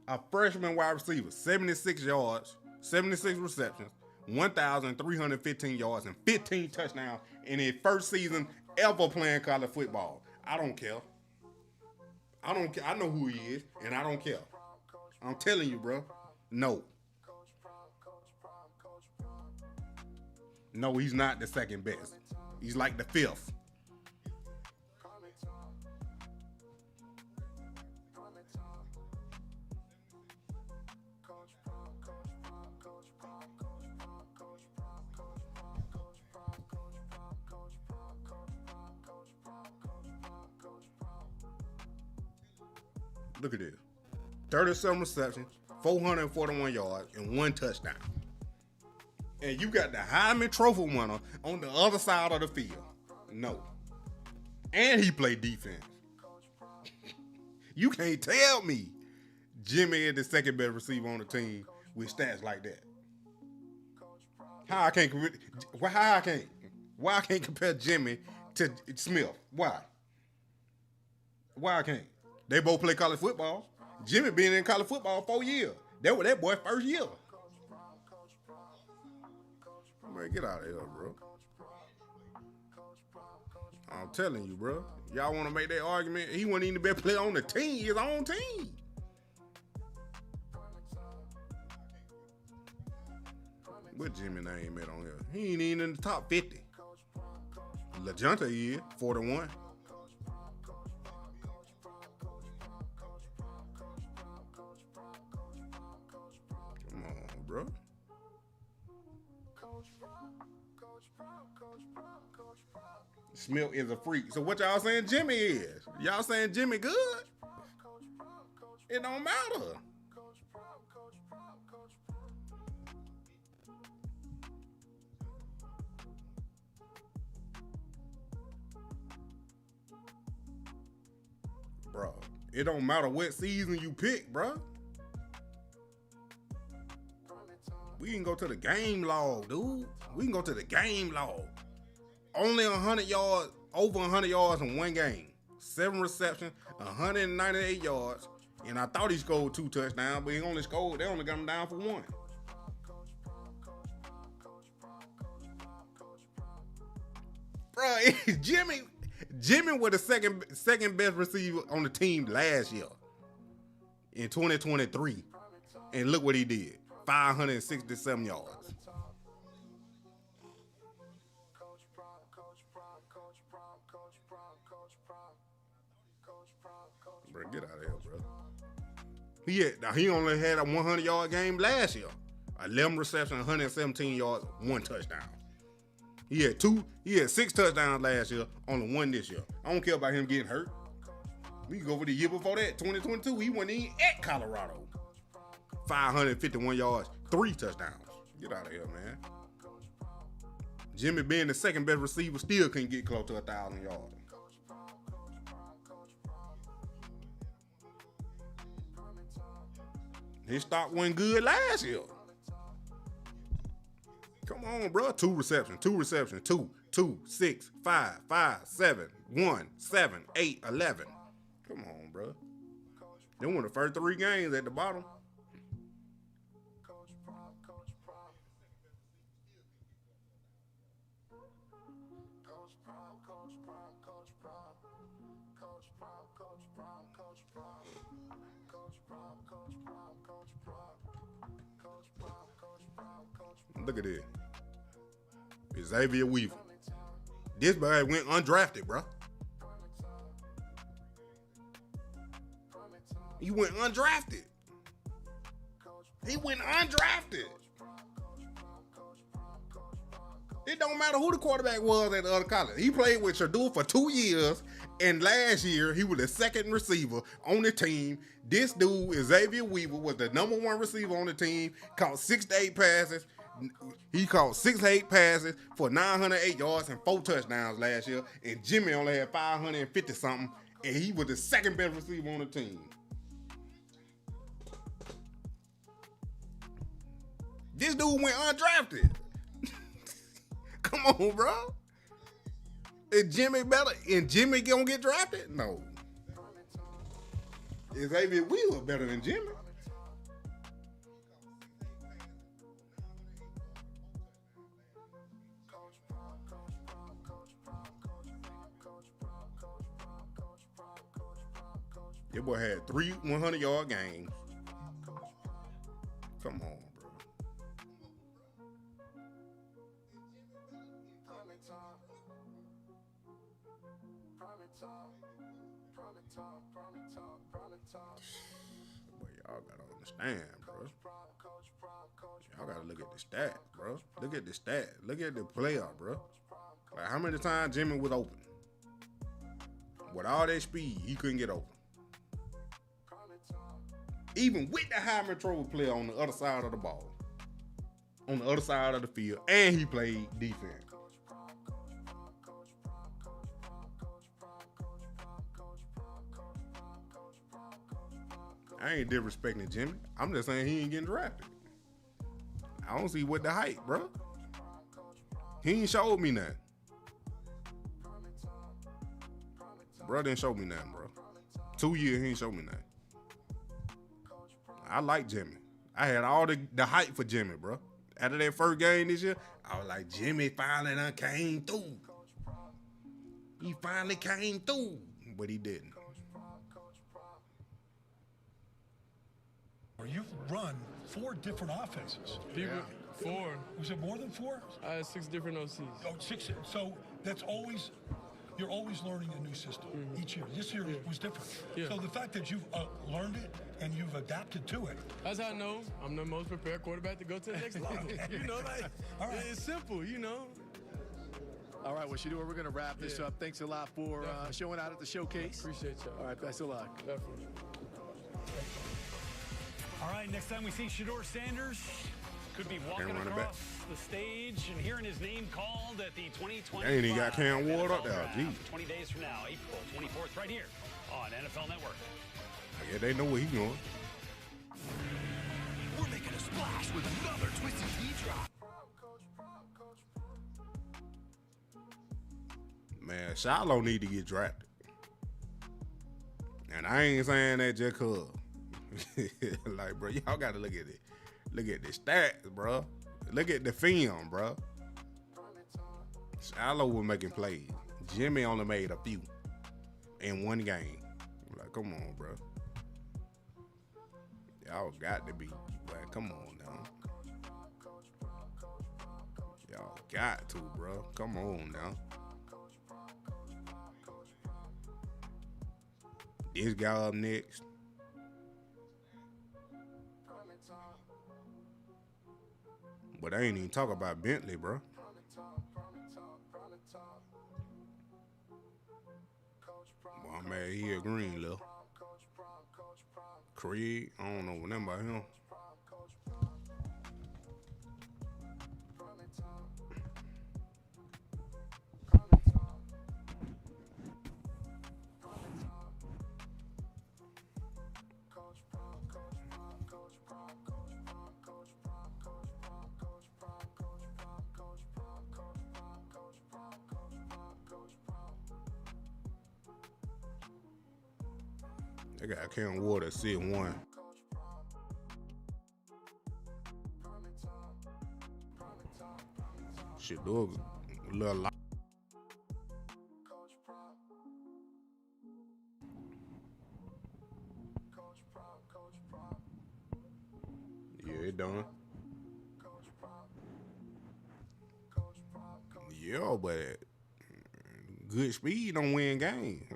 S1: A freshman wide receiver. 76 yards, 76 receptions, 1,315 yards, and 15 touchdowns in his first season ever playing college football. I don't care. I don't care. I know who he is, and I don't care. I'm telling you, bro. No. No, he's not the second best. He's like the fifth. Look at this. 37 receptions, 441 yards, and 1 touchdown. And you got the Heisman Trophy winner on the other side of the field. No. And he played defense. You can't tell me Jimmy is the second best receiver on the team with stats like that. Why I can't compare Jimmy to Smith? Why I can't? They both play college football. Jimmy been in college football 4 years. That was that boy first year. Man, get out of here, bro. I'm telling you, bro. Y'all want to make that argument? He wasn't even the best player on the team, his own team. What Jimmy name at on here? He ain't even in the top 50. LeJohntay is 41. Come on, bro. Smith is a freak. So what y'all saying Jimmy is? Y'all saying Jimmy good? It don't matter. Bro, it don't matter what season you pick, bro. We can go to the game log, dude. We can go to the game log. Only 100 yards, over 100 yards in one game. 7 receptions, 198 yards, And I thought he scored 2 touchdowns, but they only got him down for 1. Bro, Jimmy was the second best receiver on the team last year in 2023. And look what he did. 567 yards. Bro, get out of here, bro. He only had a 100-yard game last year. 11 receptions, 117 yards, 1 touchdown. He had 6 touchdowns last year, only 1 this year. I don't care about him getting hurt. We can go over the year before that, 2022. He wasn't even at Colorado. 551 yards, 3 touchdowns. Get out of here, man. Jimmy being the second best receiver still couldn't get close to 1,000 yards. His stock went good last year. Come on, bro. 2 receptions, 2, 6, 5, 7, 1, 7, 8, 11. Come on, bro. They won the first 3 games at the bottom. Look at this. It's Xavier Weaver. This guy went undrafted, bro. He went undrafted. It don't matter who the quarterback was at the other college. He played with Shedeur for 2 years, and last year he was the second receiver on the team. This dude, Xavier Weaver, was the number 1 receiver on the team, caught 6 to 8 passes. He caught 6 to 8 passes for 908 yards and 4 touchdowns last year, and Jimmy only had 550 something, and he was the second best receiver on the team. This dude went undrafted. Come on, bro. Is Jimmy better? And Jimmy gonna get drafted? No. Is Xavier Weaver better than Jimmy? Your boy had 3 100-yard games. Come on, bro. Boy, y'all gotta understand, bro. Y'all gotta look at the stats, bro. Look at the stat. Look at the player, bro. Like, how many times Jimmy was open? With all that speed, he couldn't get open. Even with the Heisman Trophy player on the other side of the ball, on the other side of the field, and he played defense. I ain't disrespecting Jimmy. I'm just saying he ain't getting drafted. I don't see what the hype, bro. He ain't showed me nothing. Bro didn't show me nothing, bro. 2 years, he ain't showed me nothing. I like Jimmy. I had all the hype for Jimmy, bro. After that first game this year, I was like, Jimmy finally done came through. He finally came through, but he didn't.
S16: You've run 4 different offenses.
S20: People, 4.
S16: Was it more than 4?
S20: I had 6 different OCs.
S16: Oh, 6. So that's always, you're always learning a new system each year. This year was different.
S20: Yeah.
S16: So the fact that you've learned it and you've adapted to it.
S20: That's how I know I'm the most prepared quarterback to go to the next level. You know, like, it's simple, you know.
S2: All right, well, Shedeur, we're going to wrap this up. Thanks a lot for showing out at the showcase.
S20: Appreciate y'all.
S2: All right, best of luck.
S20: Definitely.
S14: All right, next time we see Shedeur Sanders, could be walking across the stage and hearing his name called at the 2020.
S1: Ain't he got Cam Ward up there? Geez.
S14: 20 days from now, April 24th, right here on NFL Network.
S1: Yeah, they know where he's going.
S13: We're making a splash with another twisted key drop.
S1: Man, Shilo need to get drafted. And I ain't saying that just cuz. Like, bro, y'all gotta look at it. Look at the stats, bro. Look at the film, bro. Shilo was making plays. Jimmy only made a few in one game. Like, come on, bro. Y'all got to be, like, come on now. Y'all got to, bro. Come on now. This guy up next. But I ain't even talk about Bentley, bro. Well, I'm mad he a green, lil. Craig, I don't know nothing about him. They got Cam Water sit one. Shedeur a little light. Yeah, it done. Yeah, but good speed don't win game.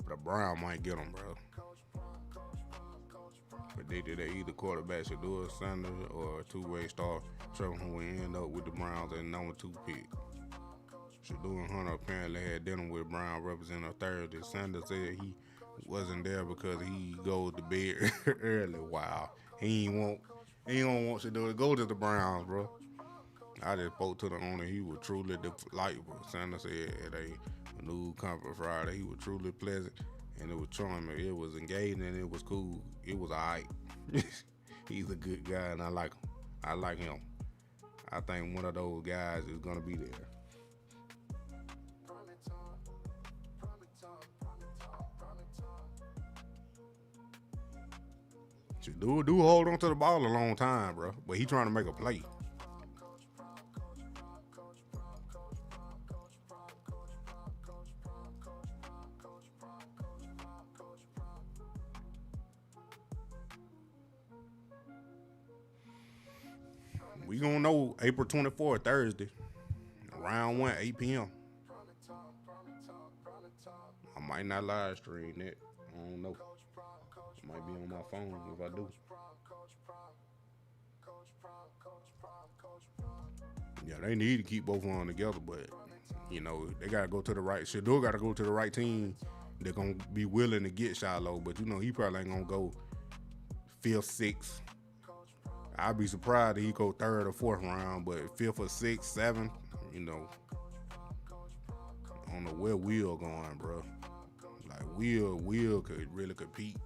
S1: The Brown might get him, bro. But they either quarterback Shedeur Sanders or a two-way star Trevor, who will end up with the Browns at number 2 pick. Shedeur and Hunter apparently had dinner with Brown representative Thursday. Sanders said he wasn't there because he goes to bed early. Wow, he don't want Shedeur to go to the Browns, bro. I just spoke to the owner. He was truly delightful. Sanders said at a news conference Friday, he was truly pleasant and it was charming. It was engaging and it was cool. It was all right. He's a good guy and I like him. I like him. I think one of those guys is going to be there. Shedeur do hold on to the ball a long time, bro. But he trying to make a play. We gonna know April 24th, Thursday. Round 1, 8 p.m. I might not live stream that. I don't know. It might be on my phone if I do. Yeah, they need to keep both of them together, but you know, they gotta go to the right. Shedeur gotta go to the right team. They're gonna be willing to get Shilo, but you know, he probably ain't gonna go 5th, 6th. I'd be surprised if he go 3rd or 4th round, but 5th or 6th, 7th, you know. I don't know where Will going, bro. Like Will could really compete.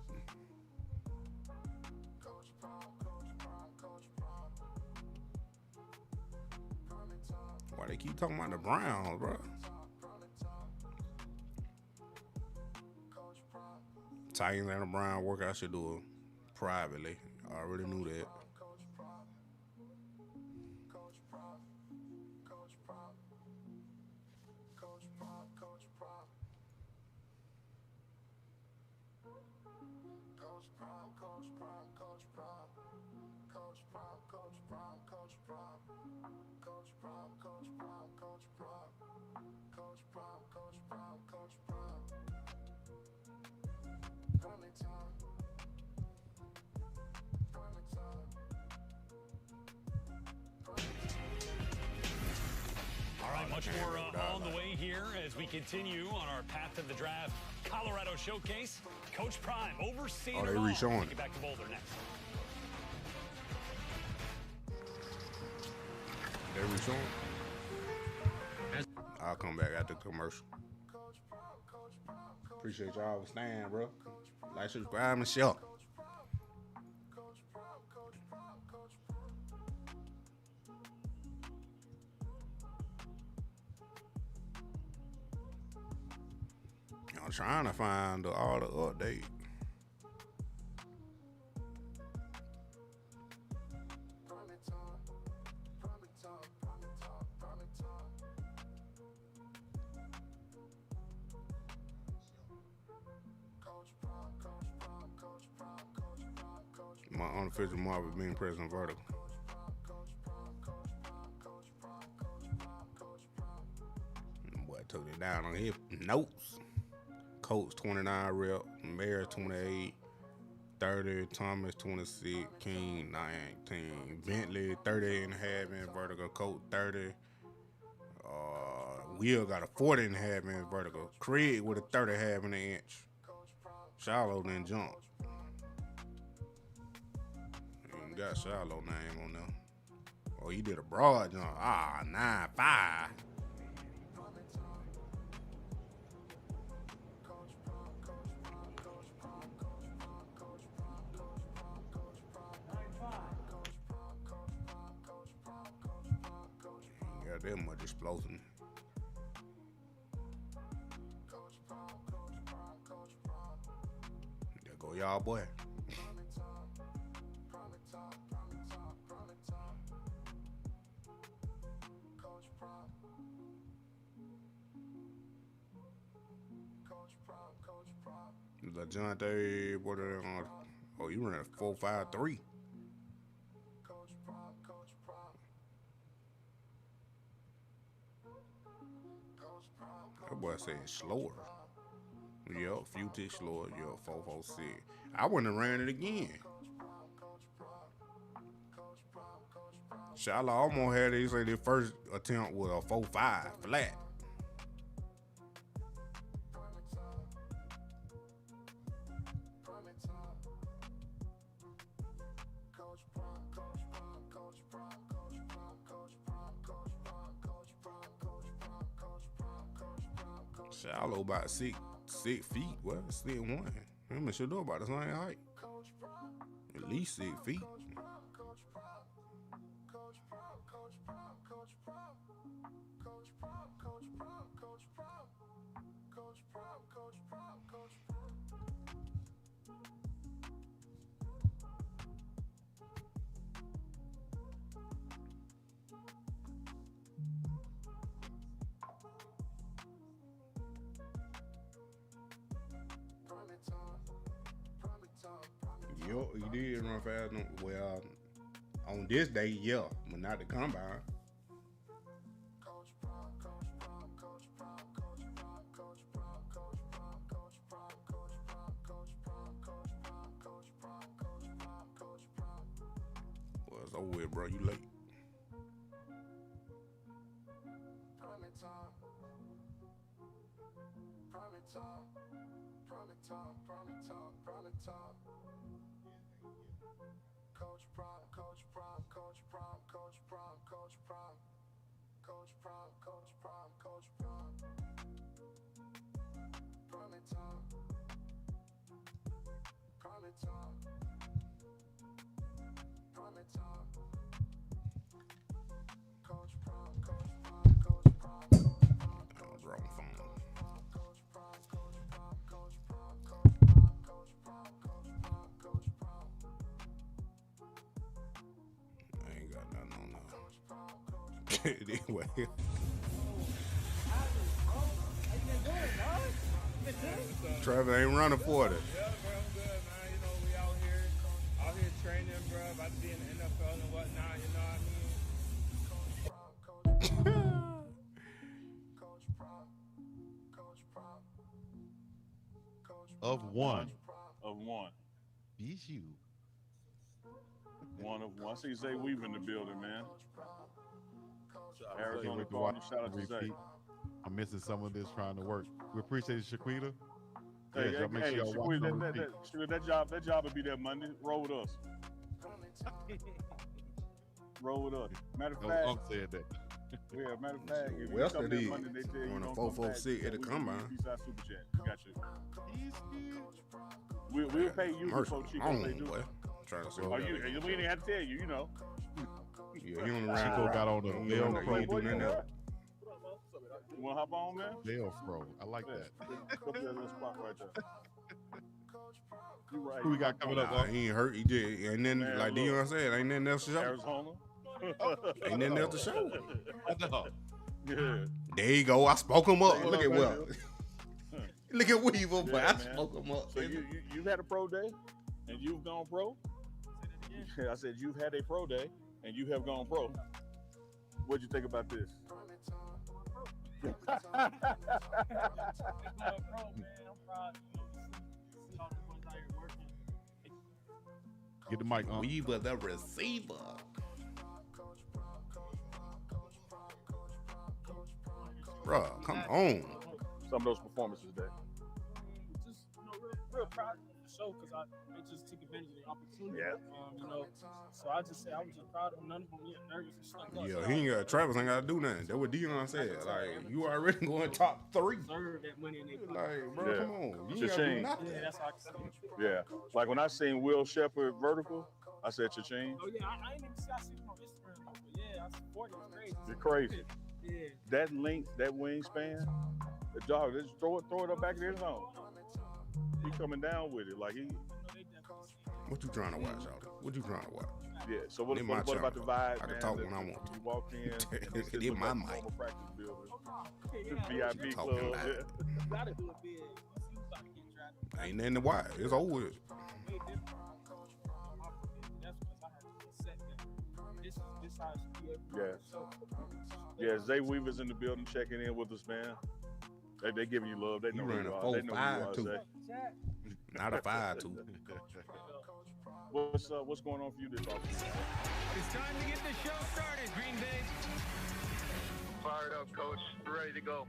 S1: Why they keep talking about the Browns, bro? Titans and the Browns work out Shedeur privately. I already knew that.
S14: Much more on the way here as we continue on our Path to the Draft Colorado Showcase. Coach Prime overseeing it all. Take it back to Boulder next.
S1: They re-showing? I'll come back after commercial. Appreciate y'all for staying, bro. Like, subscribe, and share. I'm trying to find all the updates. My unofficial mark is being pressed on vertical. Boy, took it down on his notes. Coach 29 rep, Mayor 28, 30, Thomas 26, King 19, Bentley 30 and a half inch vertical, Coach 30. Will got a 40 and a half inch vertical. Craig with a 30 half an inch. Shilo then jump. Ain't got Shilo name on there. Oh, he did a broad jump. 9.5. Ain't got that much explosion. There go y'all boy. LaJonte, what are they on? Oh, you ran a 4.53. That boy said slower. Yeah, few ticks slower. Yeah, 4.46. I wouldn't have ran it again. Shilo almost had it. He said their first attempt was a 4.5 flat. Shilo about 6 feet. Well, 6'1". Him and Shedeur about the same height. At least 6 feet. Yo, he did run fast. Well, on this day, yeah, but not the combine. Well, it's over with, bro. You late. Anyway. Trevor ain't running for it.
S20: Yeah, bro, I'm good, man. You know, we out here training, bro, about to be in the NFL and whatnot, you know what I mean?
S5: Of one.
S3: Of one.
S5: Beat you.
S3: One of one. I see Zay Weave in the building, man. Arizona
S5: Ricky
S3: Cardinals,
S5: White,
S3: shout out to Zay.
S5: repeat. I'm missing some of this trying to work. We appreciate it, Shaquita.
S3: Hey,
S5: Yes, y'all make sure y'all watch
S3: that job will be there Monday. Roll with us. Roll with us. Matter of fact,
S5: Unc said that.
S3: Yeah, matter of fact, if you
S1: West
S3: come
S1: of
S3: in
S1: these
S3: Monday, they tell you
S1: on a
S3: don't come back.
S1: 446 at the combine.
S3: Eastside Super Chat. Got you. We'll pay you before Chico they do.
S1: Trying to see.
S3: Oh, you? We didn't have to tell you. You know.
S1: Yeah, he on the ride.
S5: Chico got on the Velcro.
S1: He do nothing else.
S3: You want to hop on, man?
S5: Velcro. I like that.
S3: Go to that little spot right there. You right.
S5: Who we got coming up?
S1: Nah, he ain't hurt. He just ain't nothing
S3: Man,
S1: like
S3: look.
S1: Dion said. Ain't nothing else to show.
S3: Arizona.
S1: Ain't nothing else to show.
S3: Yeah.
S1: There you go. I spoke him up. Look at
S3: what?
S1: Will. Look at Weaver, but
S3: Yeah,
S1: I
S3: man.
S1: spoke him up.
S3: So you've had a pro day, and you've gone pro. I said you've had a pro day, and you have gone pro. What'd you think about this?
S5: Get the mic on.
S1: Weaver, the receiver. Bruh, come on.
S3: Some of those performances there.
S8: Just real proud of the show because I just took advantage of the opportunity.
S3: Yeah.
S8: So I just say I was just proud of none of them get nervous and stuff.
S1: Yeah, he ain't got Travis ain't got to do nothing. That's what Dion said. Like, you already going top 3.
S8: Deserve that money in their pocket.
S1: Like, bro,
S3: Yeah.
S1: come on. You ain't got to do nothing.
S8: Yeah, that's how I can see it.
S3: Yeah. Like when I seen Will Shepherd vertical, I said cha-ching.
S8: Oh yeah, I ain't even see I see him on Instagram though, but yeah, I support it. It's crazy.
S3: You're crazy.
S8: Yeah.
S3: That length, that wingspan, the dog, just throw it up back in his zone. He coming down with it. Like he.
S1: What you trying to watch, y'all? What you trying to watch?
S3: Yeah. So what
S1: It my
S3: about the
S1: channel.
S3: vibe,
S1: I can
S3: man?
S1: talk
S3: that
S1: when I want to.
S3: You walk in.
S1: It is my mic.
S3: Practice building. The
S1: I'm
S3: VIP
S1: talking
S3: club.
S1: loud.
S3: Yeah.
S8: Gotta do it big. You about to get drafted.
S1: Ain't nothing to watch. It's over with.
S8: Way different. That's because I had to set that. This how it should be every
S3: Yeah.
S8: so.
S3: Yeah, Zay Weaver's in the building checking in with us, man. They giving you love. They know
S1: You
S3: who
S1: ran
S3: you
S1: a
S3: are. They know who you
S1: 4.52.
S3: are, Zay.
S1: Not a 5.2.
S3: What's going on for you this offseason?
S9: It's time to get the show started, Green Bay.
S20: Fired up, coach. Ready to go.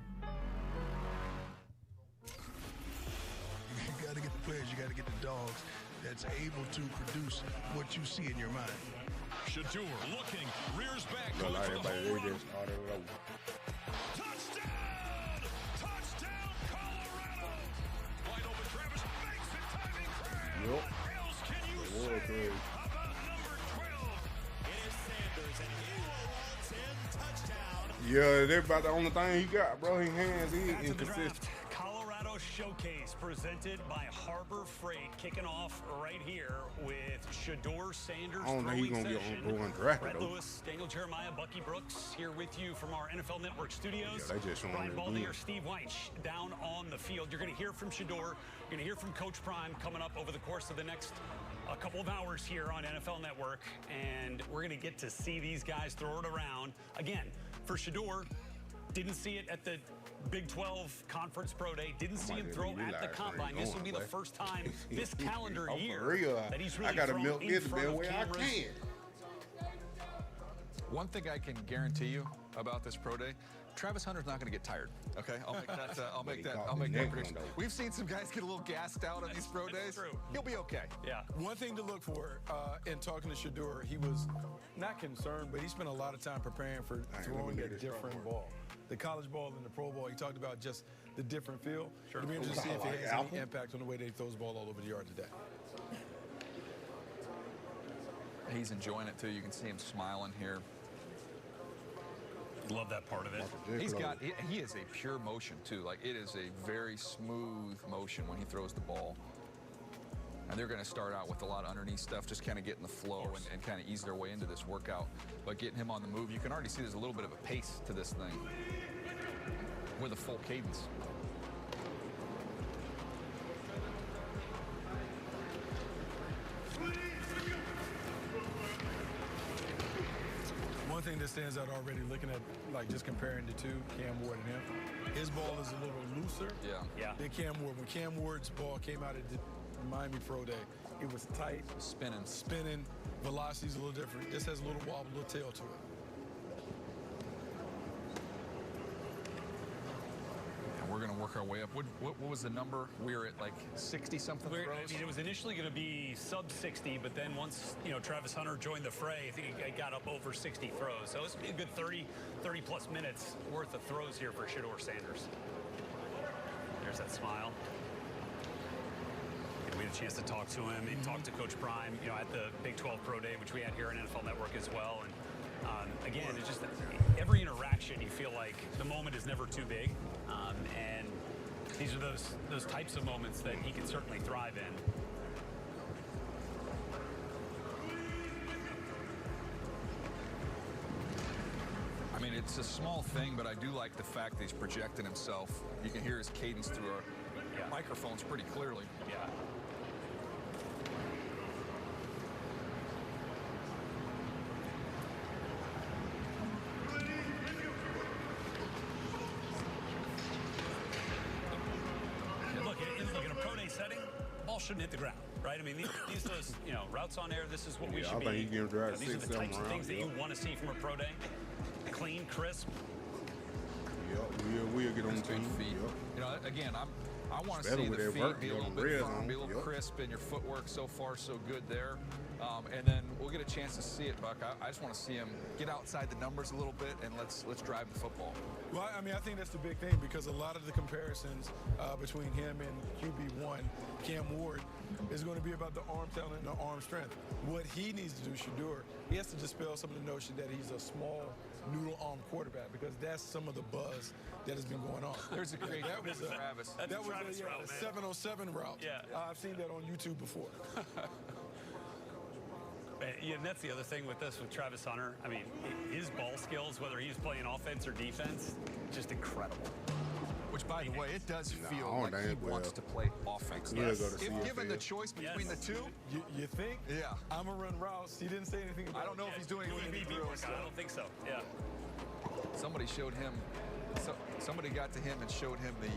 S16: You got to get the players, you got to get the dogs that's able to produce what you see in your mind.
S11: Shedeur looking, rears back.
S1: Look like
S11: going for the
S1: everybody,
S11: home
S1: they
S11: run.
S1: just started it over.
S11: Touchdown! Touchdown, Colorado! Wide open, Travis makes it, timing crash.
S1: Yup.
S11: What else can you
S1: It
S11: say?
S1: was crazy.
S11: How about number 12? It is Sanders, and he rolls in touchdown.
S1: Yeah, that's about the only thing he got, bro. His hands is
S14: Back to the
S1: inconsistent.
S14: draft. Colorado Showcase presented by Harbor Freight, kicking off right here with Shedeur Sanders.
S1: I don't think he's
S14: throwing
S1: gonna get
S14: session.
S1: on undrafted,
S14: Brett
S1: though.
S14: Lewis, Daniel Jeremiah, Bucky Brooks here with you from our NFL Network studios.
S1: Yeah, they just showing
S14: Brian
S1: it
S14: Baldinger,
S1: again.
S14: Steve Weich down on the field. You're going to hear from Shedeur. You're going to hear from Coach Prime coming up over the course of the next couple of hours here on NFL Network, and we're going to get to see these guys throw it around again. For Shedeur, didn't see it at the Big 12 Conference Pro Day. Didn't see him throw at the Combine. This will be the first time this calendar
S1: Oh, for
S14: year
S1: real.
S14: that he's
S1: I
S14: really
S1: gotta
S14: thrown
S1: milk
S14: in
S1: this the
S14: front
S1: best
S14: of
S1: way I
S14: cameras.
S1: can.
S18: One thing I can guarantee you about this pro day, Travis Hunter's not going to get tired. Okay, I'll make that. I'll make that prediction. We've seen some guys get a little gassed out on these pro days.
S14: True.
S18: He'll be okay.
S14: Yeah.
S19: One thing to look for in talking to Shedeur, he was not concerned, but he spent a lot of time preparing for throwing a different ball. The college ball and the pro ball, he talked about just the different feel.
S14: Sure.
S19: It'll be interesting to see if he has any impact on the way that he throws the ball all over the yard today.
S18: He's enjoying it too. You can see him smiling here.
S14: Love that part of it.
S18: He's got, he is a pure motion too. Like it is a very smooth motion when he throws the ball. And they're going to start out with a lot of underneath stuff, just kind of getting the flow and kind of ease their way into this workout. But getting him on the move, you can already see there's a little bit of a pace to this thing with a full cadence.
S19: One thing that stands out already, looking at like just comparing the two, Cam Ward and him, his ball is a little looser than Cam Ward. When Cam Ward's ball came out at the Miami Pro Day, it was tight, spinning, velocity's a little different. This has a little wobble, little tail to it.
S18: And we're going to work our way up. What was the number? We were at like 60-something throws?
S14: I mean, it was initially going to be sub-60, but then once, Travis Hunter joined the fray, I think it got up over 60 throws. So it's a good 30-plus minutes worth of throws here for Shedeur Sanders. There's that smile. We had a chance to talk to him and talk to Coach Prime, at the Big 12 Pro Day, which we had here on NFL Network as well. And again, it's just every interaction, you feel like the moment is never too big. And these are those types of moments that he can certainly thrive in.
S18: I mean, it's a small thing, but I do like the fact that he's projecting himself. You can hear his cadence through our microphones pretty clearly.
S14: Yeah. Look, in a pro day setting, ball shouldn't hit the ground, right? I mean, these those routes on air. This is what we should be.
S1: I think he can drive
S14: These are the types of things that you want to see from a pro day: clean, crisp.
S1: We'll get on the team.
S18: Feet. Again, I want to see the feet be a little bit firm, be a little crisp, and your footwork so far so good there. And then we'll get a chance to see it, Buck. I just want to see him get outside the numbers a little bit, and let's drive the football.
S19: Well, I mean, I think that's the big thing, because a lot of the comparisons between him and QB1, Cam Ward, is going to be about the arm talent and the arm strength. What he needs to do, Shedeur, he has to dispel some of the notion that he's a small noodle arm quarterback, because that's some of the buzz that has been going on.
S18: There's a great Travis.
S19: That was a 707 route.
S14: Yeah.
S19: I've seen that on YouTube before.
S14: Yeah, and that's the other thing with Travis Hunter. I mean, his ball skills, whether he's playing offense or defense, just incredible.
S18: Which, by the way, it does feel like he wants to play offense.
S1: Yes.
S18: If given the choice between the two,
S19: you think?
S18: Yeah.
S19: I'm gonna run routes. He didn't say anything about
S18: I don't know if he's doing any drills.
S14: I don't think so. Yeah.
S18: Somebody showed him. Somebody got to him and showed him the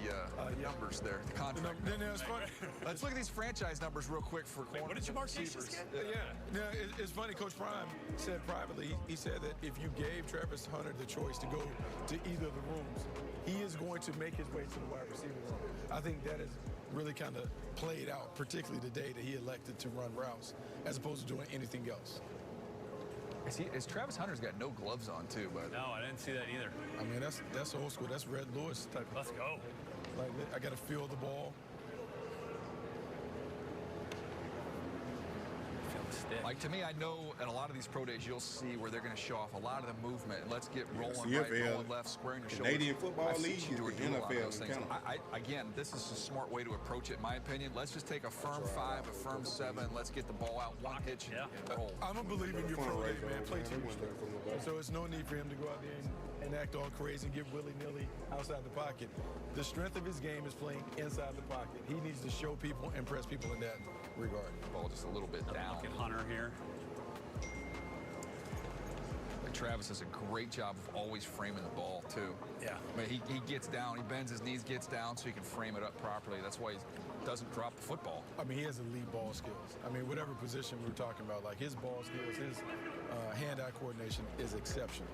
S18: numbers there, the contract.
S19: It's funny.
S18: Let's look at these franchise numbers real quick for corners.
S14: What did you mark these again?
S19: Yeah. It's funny. Coach Prime said privately, he said that if you gave Travis Hunter the choice to go to either of the rooms, he is going to make his way to the wide receiver room. I think that is really kind of played out, particularly the day that he elected to run routes as opposed to doing anything else.
S18: Is Travis Hunter's got no gloves on too, but
S14: no, I didn't see that either.
S19: I mean, that's old school. That's Red Lewis type.
S14: Let's go.
S19: Like, I got to feel the ball.
S14: Feel the stick.
S18: Like, to me, I know at a lot of these pro days you'll see where they're going to show off a lot of the movement. Let's get rolling right, rolling left, squaring your shoulders.
S1: Canadian Football League,
S18: the NFL. Again, this is a smart way to approach it, in my opinion. Let's just take a firm 5, a firm 7. Let's get the ball out, one pitch, and roll.
S19: I'm a believer in your pro day, man. Play to your strength. So it's no need for him to go out there and act all crazy and get willy-nilly outside the pocket. The strength of his game is playing inside the pocket. He needs to show people, impress people in that regard.
S18: Ball just a little bit down.
S14: Look at Hunter here.
S18: Travis does a great job of always framing the ball, too.
S14: Yeah.
S18: I mean, he gets down, he bends his knees, gets down so he can frame it up properly. That's why he doesn't drop the football.
S19: I mean, he has elite ball skills. I mean, whatever position we're talking about, like his ball skills, his hand-eye coordination is exceptional.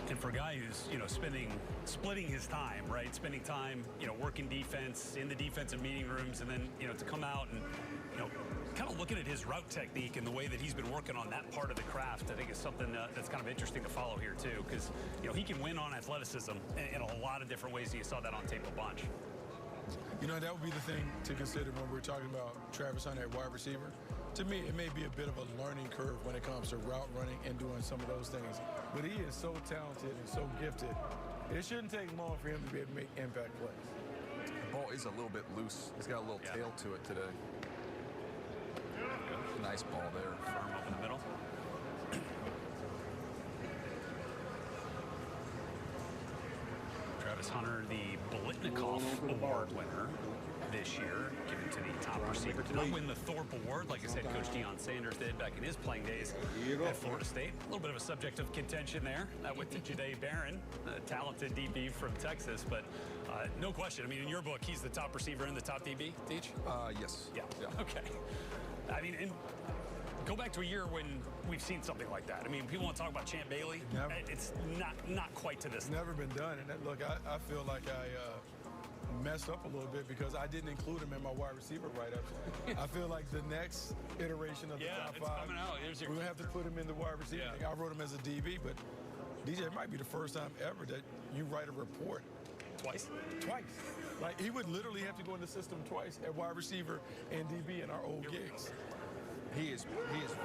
S14: And for a guy who's, splitting his time, right? Spending time, working defense, in the defensive meeting rooms, and then, to come out and, kind of looking at his route technique and the way that he's been working on that part of the craft, I think is something that's kind of interesting to follow here, too, because, he can win on athleticism in a lot of different ways, and you saw that on tape a bunch.
S19: That would be the thing to consider when we're talking about Travis Hunter at wide receiver. To me, it may be a bit of a learning curve when it comes to route running and doing some of those things. But he is so talented and so gifted. It shouldn't take long for him to be able to make impact plays.
S18: The ball is a little bit loose. It's got a little tail to it today. Nice ball there.
S14: Firm up in the middle. Travis Hunter, the Ualreadykno Award winner this year, given to the top receiver. Did not win the Thorpe Award like his head coach Shedeur Sanders did back in his playing days at Florida State. A little bit of a subject of contention there. That went to Jahdae Barron, a talented DB from Texas. But no question, I mean, in your book, he's the top receiver and the top DB, Teach?
S18: Yes.
S14: Yeah. Okay. I mean, Go back to a year when we've seen something like that. I mean, people want to talk about Champ Bailey.
S19: Never.
S14: It's not quite to this.
S19: It's never been done. And look, I feel like I messed up a little bit because I didn't include him in my wide receiver write-ups. I feel like the next iteration of the top
S14: it's
S19: five,
S14: coming out.
S19: we're going to have to put him in the wide receiver.
S14: Yeah.
S19: I wrote him as a DB, but DJ, it might be the first time ever that you write a report.
S14: Twice?
S19: Twice. Like, he would literally have to go in the system twice at wide receiver and DB in our old gigs.
S18: He is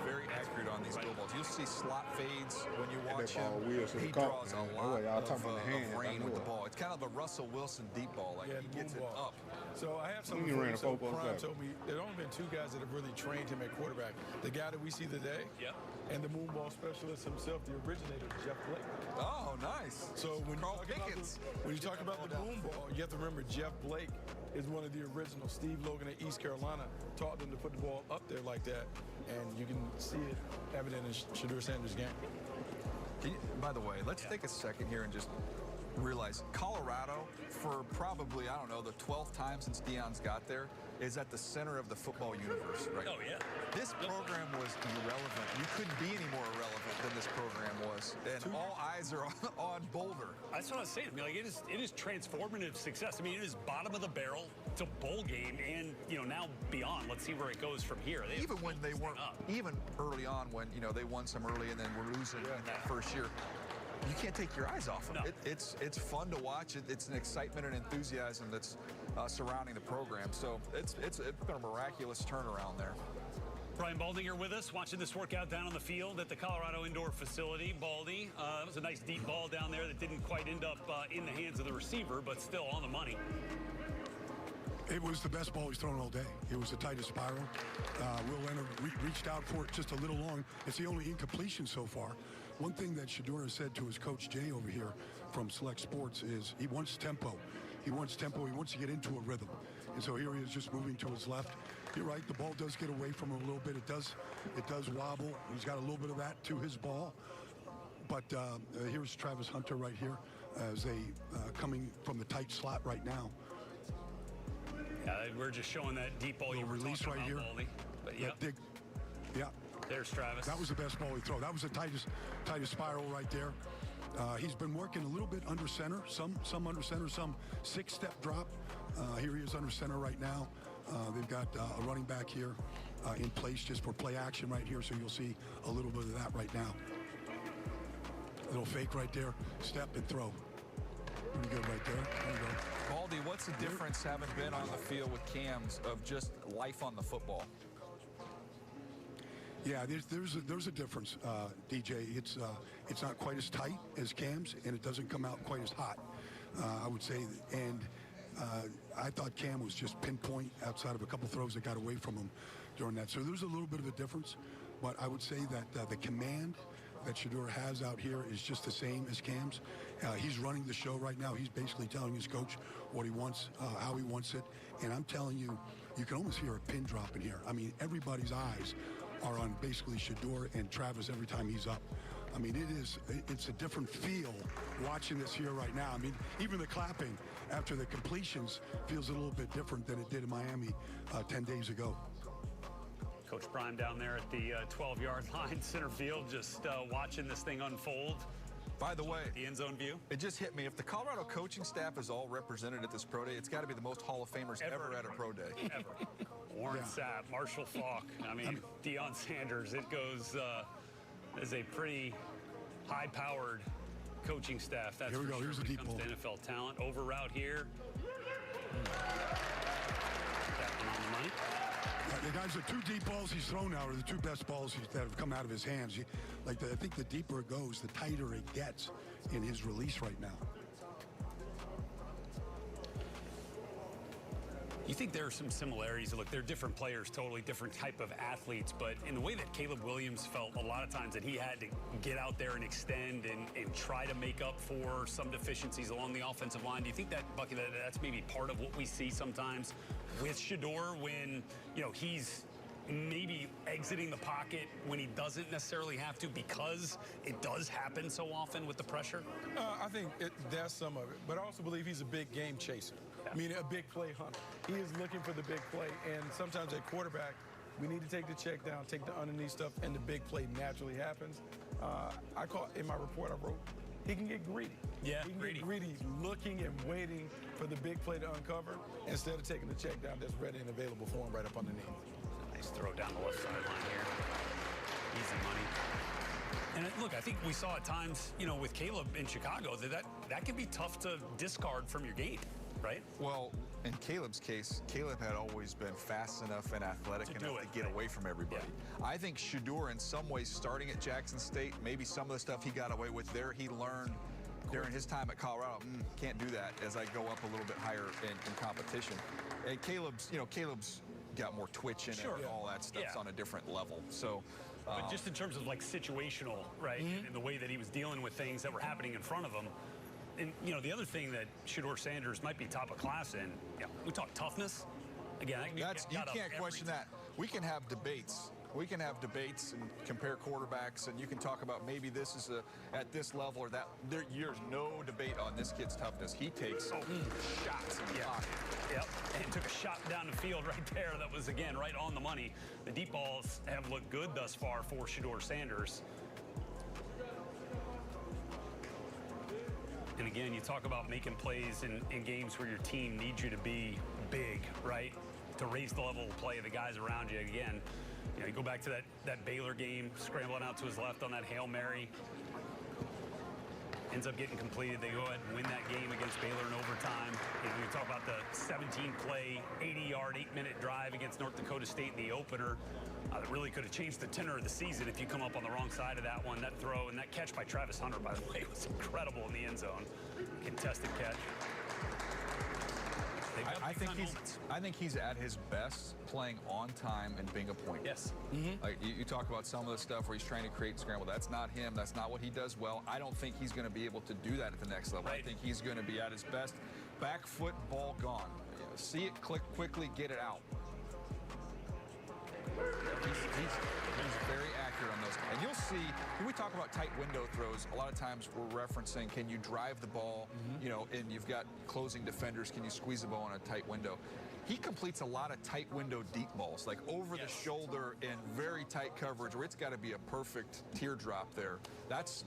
S18: very accurate on these go balls. You'll see slot fades when you watch him. He
S1: caught,
S18: draws
S1: man.
S18: a lot
S1: of
S18: rain with the ball. It's kind of a Russell Wilson deep ball. Like he gets it up.
S19: So I have some friends. So Prime told me there have only been two guys that have really trained him at quarterback. The guy that we see today, and the moonball specialist himself, the originator, Jeff Blake.
S18: Oh, nice.
S19: So when you talk about the moonball, you have to remember Jeff Blake is one of the original. Steve Logan at East Carolina taught them to put the ball up there like that, and you can see it evident in Shedeur Sanders' game.
S18: By the way, let's take a second here and just realize Colorado, for probably, I don't know, the 12th time since Deion's got there, is at the center of the football universe right
S14: Oh, yeah.
S18: This program was irrelevant. You couldn't be any more irrelevant than this program was. And all eyes are on Boulder.
S14: That's what I was saying. I mean, like, it is transformative success. I mean, it is bottom of the barrel to bowl game and, now beyond. Let's see where it goes from here.
S18: Even when they weren't, even early on when, they won some early and then were losing in that first year, you can't take your eyes off them.
S14: No.
S18: It's fun to watch. It's an excitement and enthusiasm that's surrounding the program. So it's been a miraculous turnaround there.
S14: Brian Baldinger with us, watching this workout down on the field at the Colorado Indoor Facility. Baldy, that was a nice deep ball down there that didn't quite end up in the hands of the receiver, but still on the money.
S16: It was the best ball he's thrown all day. It was the tightest spiral. Will Leonard reached out for it just a little long. It's the only incompletion so far. One thing that Shedeur has said to his coach Jay over here from Select Sports is he wants tempo. He wants tempo. He wants to get into a rhythm. And so here he is just moving to his left. You're right, the ball does get away from him a little bit. It does wobble. He's got a little bit of that to his ball. But here's Travis Hunter right here as coming from the tight slot right now.
S14: Yeah, we're just showing that deep ball you were
S16: release
S14: talking
S16: right
S14: about,
S16: here.
S14: Baldy. But
S16: Yeah.
S14: There's Travis.
S16: That was the best ball he threw. That was the tightest spiral right there. He's been working a little bit under center, some under center, some 6-step drop. Here he is under center right now. They've got a running back here in place just for play action right here, so you'll see a little bit of that right now. Little fake right there, step and throw. Pretty good right there. There you go.
S18: Baldy, what's the difference having been on the field with Cams of just life on the football?
S16: Yeah, there's a difference, DJ. It's not quite as tight as Cam's, and it doesn't come out quite as hot, I would say. And I thought Cam was just pinpoint outside of a couple throws that got away from him during that. So there's a little bit of a difference, but I would say that the command that Shedeur has out here is just the same as Cam's. He's running the show right now. He's basically telling his coach what he wants, how he wants it. And I'm telling you, you can almost hear a pin drop in here. I mean, everybody's eyes are on basically Shedeur and Travis every time he's up. I mean, it's a different feel watching this here right now. I mean, even the clapping after the completions feels a little bit different than it did in Miami 10 days ago.
S14: Coach Prime down there at the 12-yard line, center field, just watching this thing unfold.
S18: By the way,
S14: the end zone view.
S18: It just hit me. If the Colorado coaching staff is all represented at this pro day, it's got to be the most Hall of Famers ever at a pro day.
S14: Ever. Warren Sapp, Marshall Faulk. I mean, Shedeur Sanders. It goes as a pretty high-powered coaching staff. That's
S16: here we go.
S14: Sure.
S16: Here's the
S14: When
S16: deep
S14: it comes
S16: ball.
S14: to NFL talent. Over route here. Tapping on the money.
S16: The guys, the two deep balls he's thrown now are the two best balls that have come out of his hands. I think the deeper it goes, the tighter it gets in his release right now.
S14: You think there are some similarities? Look, they're different players, totally different type of athletes, but in the way that Caleb Williams felt a lot of times that he had to get out there and extend and try to make up for some deficiencies along the offensive line, do you think that, Bucky, that's maybe part of what we see sometimes with Shedeur when, he's maybe exiting the pocket when he doesn't necessarily have to because it does happen so often with the pressure?
S19: I think that's some of it, but I also believe he's a big game chaser. I mean, a big play hunter. He is looking for the big play, and sometimes at quarterback, We need to take the check down, take the underneath stuff, and the big play naturally happens. I call in my report I wrote, he can get greedy.
S14: Yeah,
S19: he can get greedy, looking and waiting for the big play to uncover instead of taking the check down that's ready and available for him right up underneath.
S14: Nice throw down the left sideline here. Easy money. And look, I think we saw at times, with Caleb in Chicago, that can be tough to discard from your game, right?
S18: Well, in Caleb's case, Caleb had always been fast enough and athletic enough to get away from everybody. Yeah. I think Shedeur, in some ways, starting at Jackson State, maybe some of the stuff he got away with there, he learned during his time at Colorado. Can't do that as I go up a little bit higher in competition. And Caleb's got more twitch in it, and all that stuff's on a different level. So.
S14: But just in terms of like situational, right, and the way that he was dealing with things that were happening in front of him. And, the other thing that Shedeur Sanders might be top of class in, we talk toughness. Again, you
S18: can't question that. We can have debates. We can have debates and compare quarterbacks, and you can talk about maybe this is at this level or that. There's no debate on this kid's toughness. He takes shots in the pocket.
S14: Yep, and took a shot down the field right there. That was, again, right on the money. The deep balls have looked good thus far for Shedeur Sanders. And again, you talk about making plays in games where your team needs you to be big, right? To raise the level of play of the guys around you. Again, you go back to that Baylor game, scrambling out to his left on that Hail Mary. Ends up getting completed. They go ahead and win that game against Baylor in overtime. We talk about the 17-play, 80-yard, 8-minute drive against North Dakota State in the opener. That really could have changed the tenor of the season if you come up on the wrong side of that one. That throw and that catch by Travis Hunter, by the way, was incredible in the end zone. Contested catch.
S18: I think he's at his best playing on time and being a point.
S14: Yes.
S18: Like you talk about some of the stuff where he's trying to create scramble. That's not him. That's not what he does well. I don't think he's going to be able to do that at the next level. I think he's going to be at his best. Back foot, ball gone. See it, click quickly, get it out. He's very accurate on those. And you'll see, when we talk about tight window throws, a lot of times we're referencing, can you drive the ball, and you've got closing defenders, can you squeeze the ball in a tight window? He completes a lot of tight window deep balls, like over the shoulder in very tight coverage where it's got to be a perfect teardrop there.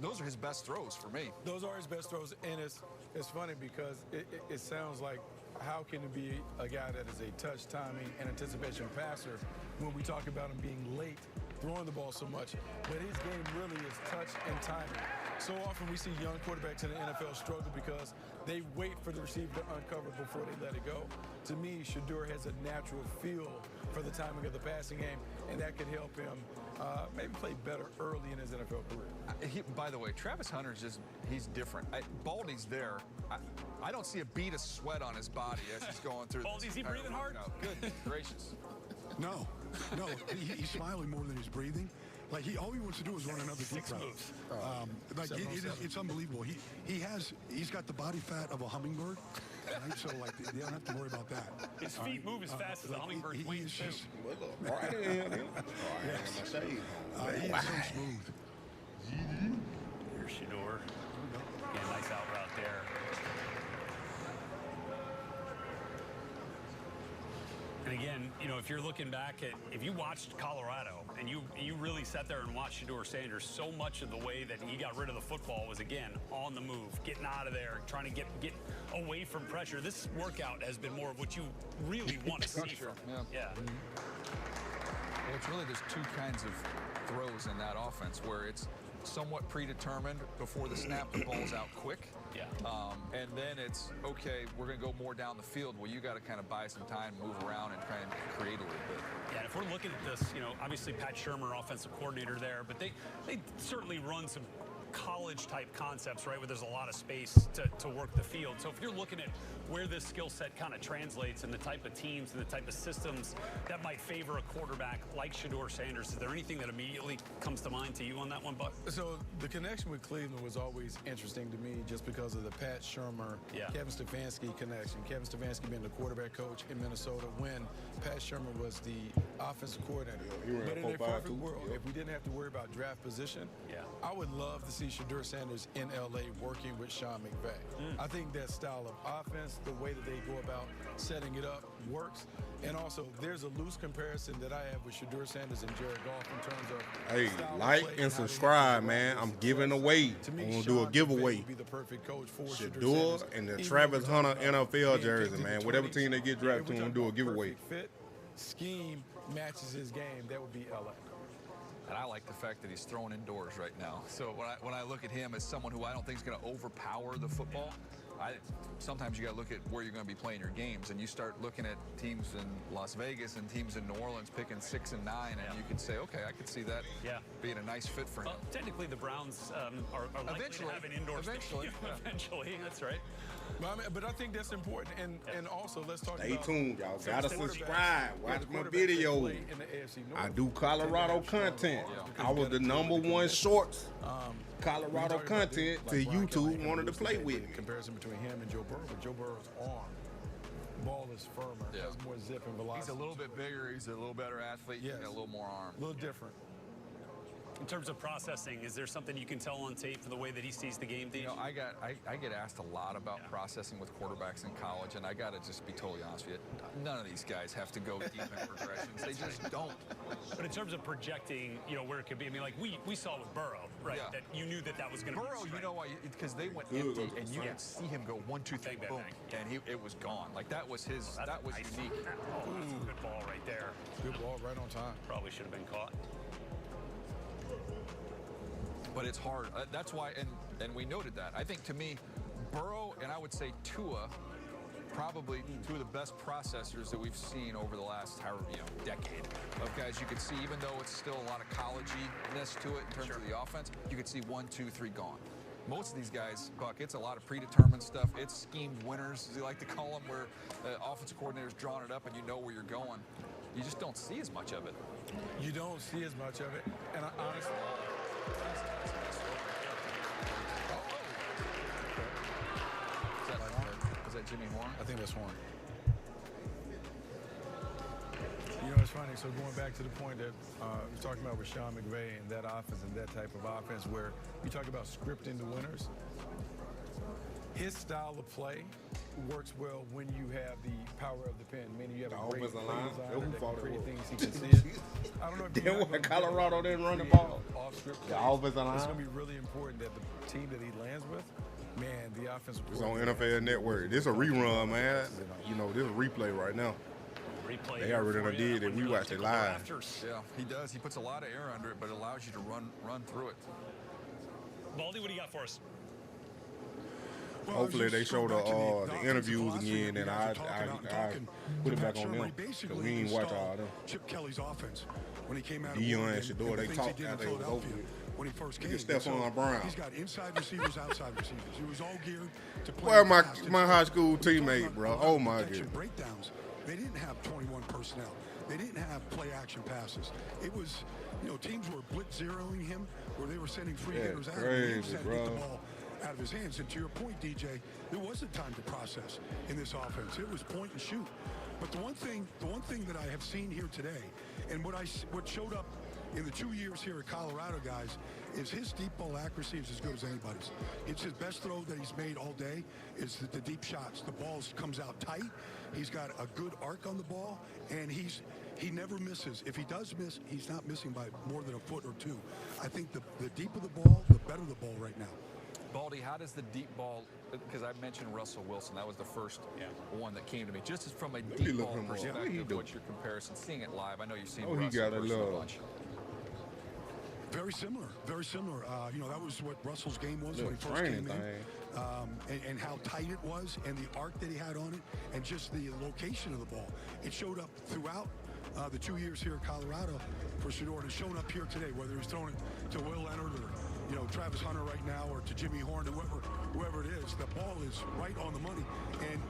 S18: Those are his best throws for me.
S19: Those are his best throws, and it's funny because it sounds like, how can it be a guy that is a touch timing and anticipation passer when we talk about him being late throwing the ball so much? But his game really is touch and timing. So often we see young quarterbacks in the NFL struggle because they wait for the receiver to uncover before they let it go. To me, Shedeur has a natural feel for the timing of the passing game, and that could help him maybe play better early in his NFL career.
S18: By the way, Travis Hunter's he's different. Baldy's there. I don't see a bead of sweat on his body as he's going through
S14: this. Baldy's he breathing hard?
S18: Good gracious.
S16: No, he's smiling more than he's breathing. Like all he wants to do is run another deep route. It's unbelievable. He's got the body fat of a hummingbird, right? So like they don't have to worry about that.
S14: His feet move as fast as a hummingbird's wings too.
S1: Right in here. He's so
S16: smooth.
S14: Here's Shedeur. Yeah, nice out route there. And again, if you're looking back at, if you watched Colorado and you really sat there and watched Shedeur Sanders, so much of the way that he got rid of the football was, again, on the move, getting out of there, trying to get away from pressure. This workout has been more of what you really want to see from him. Yeah.
S18: Well, it's really, there's two kinds of throws in that offense where it's somewhat predetermined before the snap, the ball's out quick.
S14: Yeah.
S18: And then it's, okay, we're going to go more down the field. Well, you got to kind of buy some time, move around, and try and create a little bit.
S14: Yeah, and if we're looking at this, obviously Pat Shermer, offensive coordinator there, but they certainly run some college-type concepts, right, where there's a lot of space to work the field. So if you're looking at where this skill set kind of translates and the type of teams and the type of systems that might favor a quarterback like Shedeur Sanders, is there anything that immediately comes to mind to you on that one, Buck?
S19: So the connection with Cleveland was always interesting to me just because of the Pat Shermer, Kevin Stefanski connection. Kevin Stefanski being the quarterback coach in Minnesota when Pat Shermer was the offensive coordinator. But in a perfect world, if we didn't have to worry about draft position, I would love to see Shedeur Sanders in L.A. working with Sean McVay. I think that style of offense, the way that they go about setting it up, works. And also, there's a loose comparison that I have with Shedeur Sanders and Jared Goff in terms of
S1: Hey,
S19: style of
S1: like
S19: play
S1: and
S19: how they
S1: subscribe,
S19: handle
S1: man.
S19: offense.
S1: I'm giving away.
S19: To me,
S1: I'm gonna
S19: Sean
S1: do a
S19: McVay
S1: giveaway.
S19: would be the perfect coach for
S1: Shedeur
S19: Sanders.
S1: and the
S19: Even
S1: Travis
S19: though we're
S1: Hunter
S19: talking about
S1: NFL
S19: being
S1: jersey,
S19: kicked in
S1: man.
S19: the
S1: Whatever
S19: 20s,
S1: team they get
S19: if
S1: drafted
S19: we're
S1: to, I'm
S19: talking
S1: gonna do a
S19: about
S1: giveaway.
S19: perfect fit, scheme matches his game, that would be LA.
S18: And I like the fact that he's throwing indoors right now. So when I look at him as someone who I don't think is going to overpower the football, sometimes you got to look at where you're going to be playing your games, and you start looking at teams in Las Vegas and teams in New Orleans picking 6 and 9, and you can say, okay, I could see that being a nice fit for him.
S14: Well, technically, the Browns are likely to have an indoor stadium. Eventually, that's right.
S19: But I think that's important, and also let's talk
S1: Stay
S19: about.
S1: tuned, y'all. Gotta subscribe. Watch my
S19: quarterbacks
S1: videos.
S19: that play in the AFC North.
S1: I do Colorado content. I was the #1 shorts Colorado content to YouTube wanted to play with me.
S19: Comparison between him and Joe Burrow, but Joe Burrow's arm, ball is firmer, has more zip and velocity.
S18: He's a little bit bigger. He's a little better athlete. He's got a little more arm.
S19: A little different.
S14: In terms of processing, is there something you can tell on tape for the way that he sees the game?
S18: You know, I get asked a lot about processing with quarterbacks in college, and I got to just be totally honest with you. None of these guys have to go deep in progressions. They just don't.
S14: But in terms of projecting, where it could be, I mean, like we saw with Burrow, right?
S18: Yeah.
S14: That you knew that was going to be
S18: Burrow, you know why? Because they went empty, and you could see him go 1, 2, 3, boom, and it was gone. Like that was his. That was unique.
S14: Oh, that's a good ball right there.
S19: Good ball, right on time.
S14: Probably should have been caught.
S18: But it's hard. That's why, and we noted that. I think to me, Burrow and I would say Tua, probably two of the best processors that we've seen over the last decade of guys. You could see, even though it's still a lot of college-ness to it in terms of the offense, you could see 1, 2, 3 gone. Most of these guys, Buck, it's a lot of predetermined stuff. It's schemed winners, as you like to call them, where the offensive coordinator's drawing it up and you know where you're going. You just don't see as much of it.
S19: You don't see as much of it, and honestly.
S18: Is that Jimmy Horn?
S19: I think that's Horn. You know, it's funny. So going back to the point that we're talking about with Sean McVay and that offense and that type of offense where you talk about scripting the winners, his style of play works well when you have the power of the pen, meaning you have a great play designer that can create things he can see it. I don't know if
S1: Then when Colorado didn't run the ball, the offensive line.
S19: It's going to be really important that the team that he lands with, man, the offensive.
S1: It's on NFL Network. This a rerun, man. You know, this is a replay right now.
S14: Replay
S1: they already done did it. We watched it live.
S18: Yeah, he does. He puts a lot of air under it, but it allows you to run through it.
S14: Baldy, what do you got for us?
S16: Well,
S1: hopefully they show the interviews again, and I put it back on them because we ain't watch all them.
S16: Chip Kelly's offense when he came out.
S1: Dion and Shedeur, they talked after it was over.
S16: When he first came,
S1: Stephon Brown.
S16: He's got inside receivers, outside receivers. He was all geared to play.
S1: Well, my high school teammate, bro. Oh my God.
S16: Breakdowns. They didn't have 21 personnel. They didn't have play action passes. It was, teams were blitz zeroing him, where they were sending free hitters out.
S1: Crazy,
S16: and he had to
S1: bro.
S16: get the ball out of his hands. And to your point, DJ, there wasn't time to process in this offense. It was point and shoot. But the one thing that I have seen here today, and what showed up in the 2 years here at Colorado, guys, is his deep ball accuracy is as good as anybody's. It's his best throw that he's made all day is the deep shots. The ball comes out tight. He's got a good arc on the ball, and he never misses. If he does miss, he's not missing by more than a foot or two. I think the deeper the ball, the better the ball right now.
S18: Baldy, how does the deep ball, because I mentioned Russell Wilson, that was the first one that came to me. Just from a deep ball perspective, what's your comparison? Seeing it live, I know you've seen Russell
S1: he got a
S18: bunch.
S16: Very similar, very similar. That was what Russell's game was when he first came in, and how tight it was, and the arc that he had on it, and just the location of the ball. It showed up throughout the 2 years here at Colorado for Shedeur, and it's shown up here today, whether he's throwing it to Will Leonard or Travis Hunter right now, or to Jimmy Horn, whoever it is. The ball is right on the money, and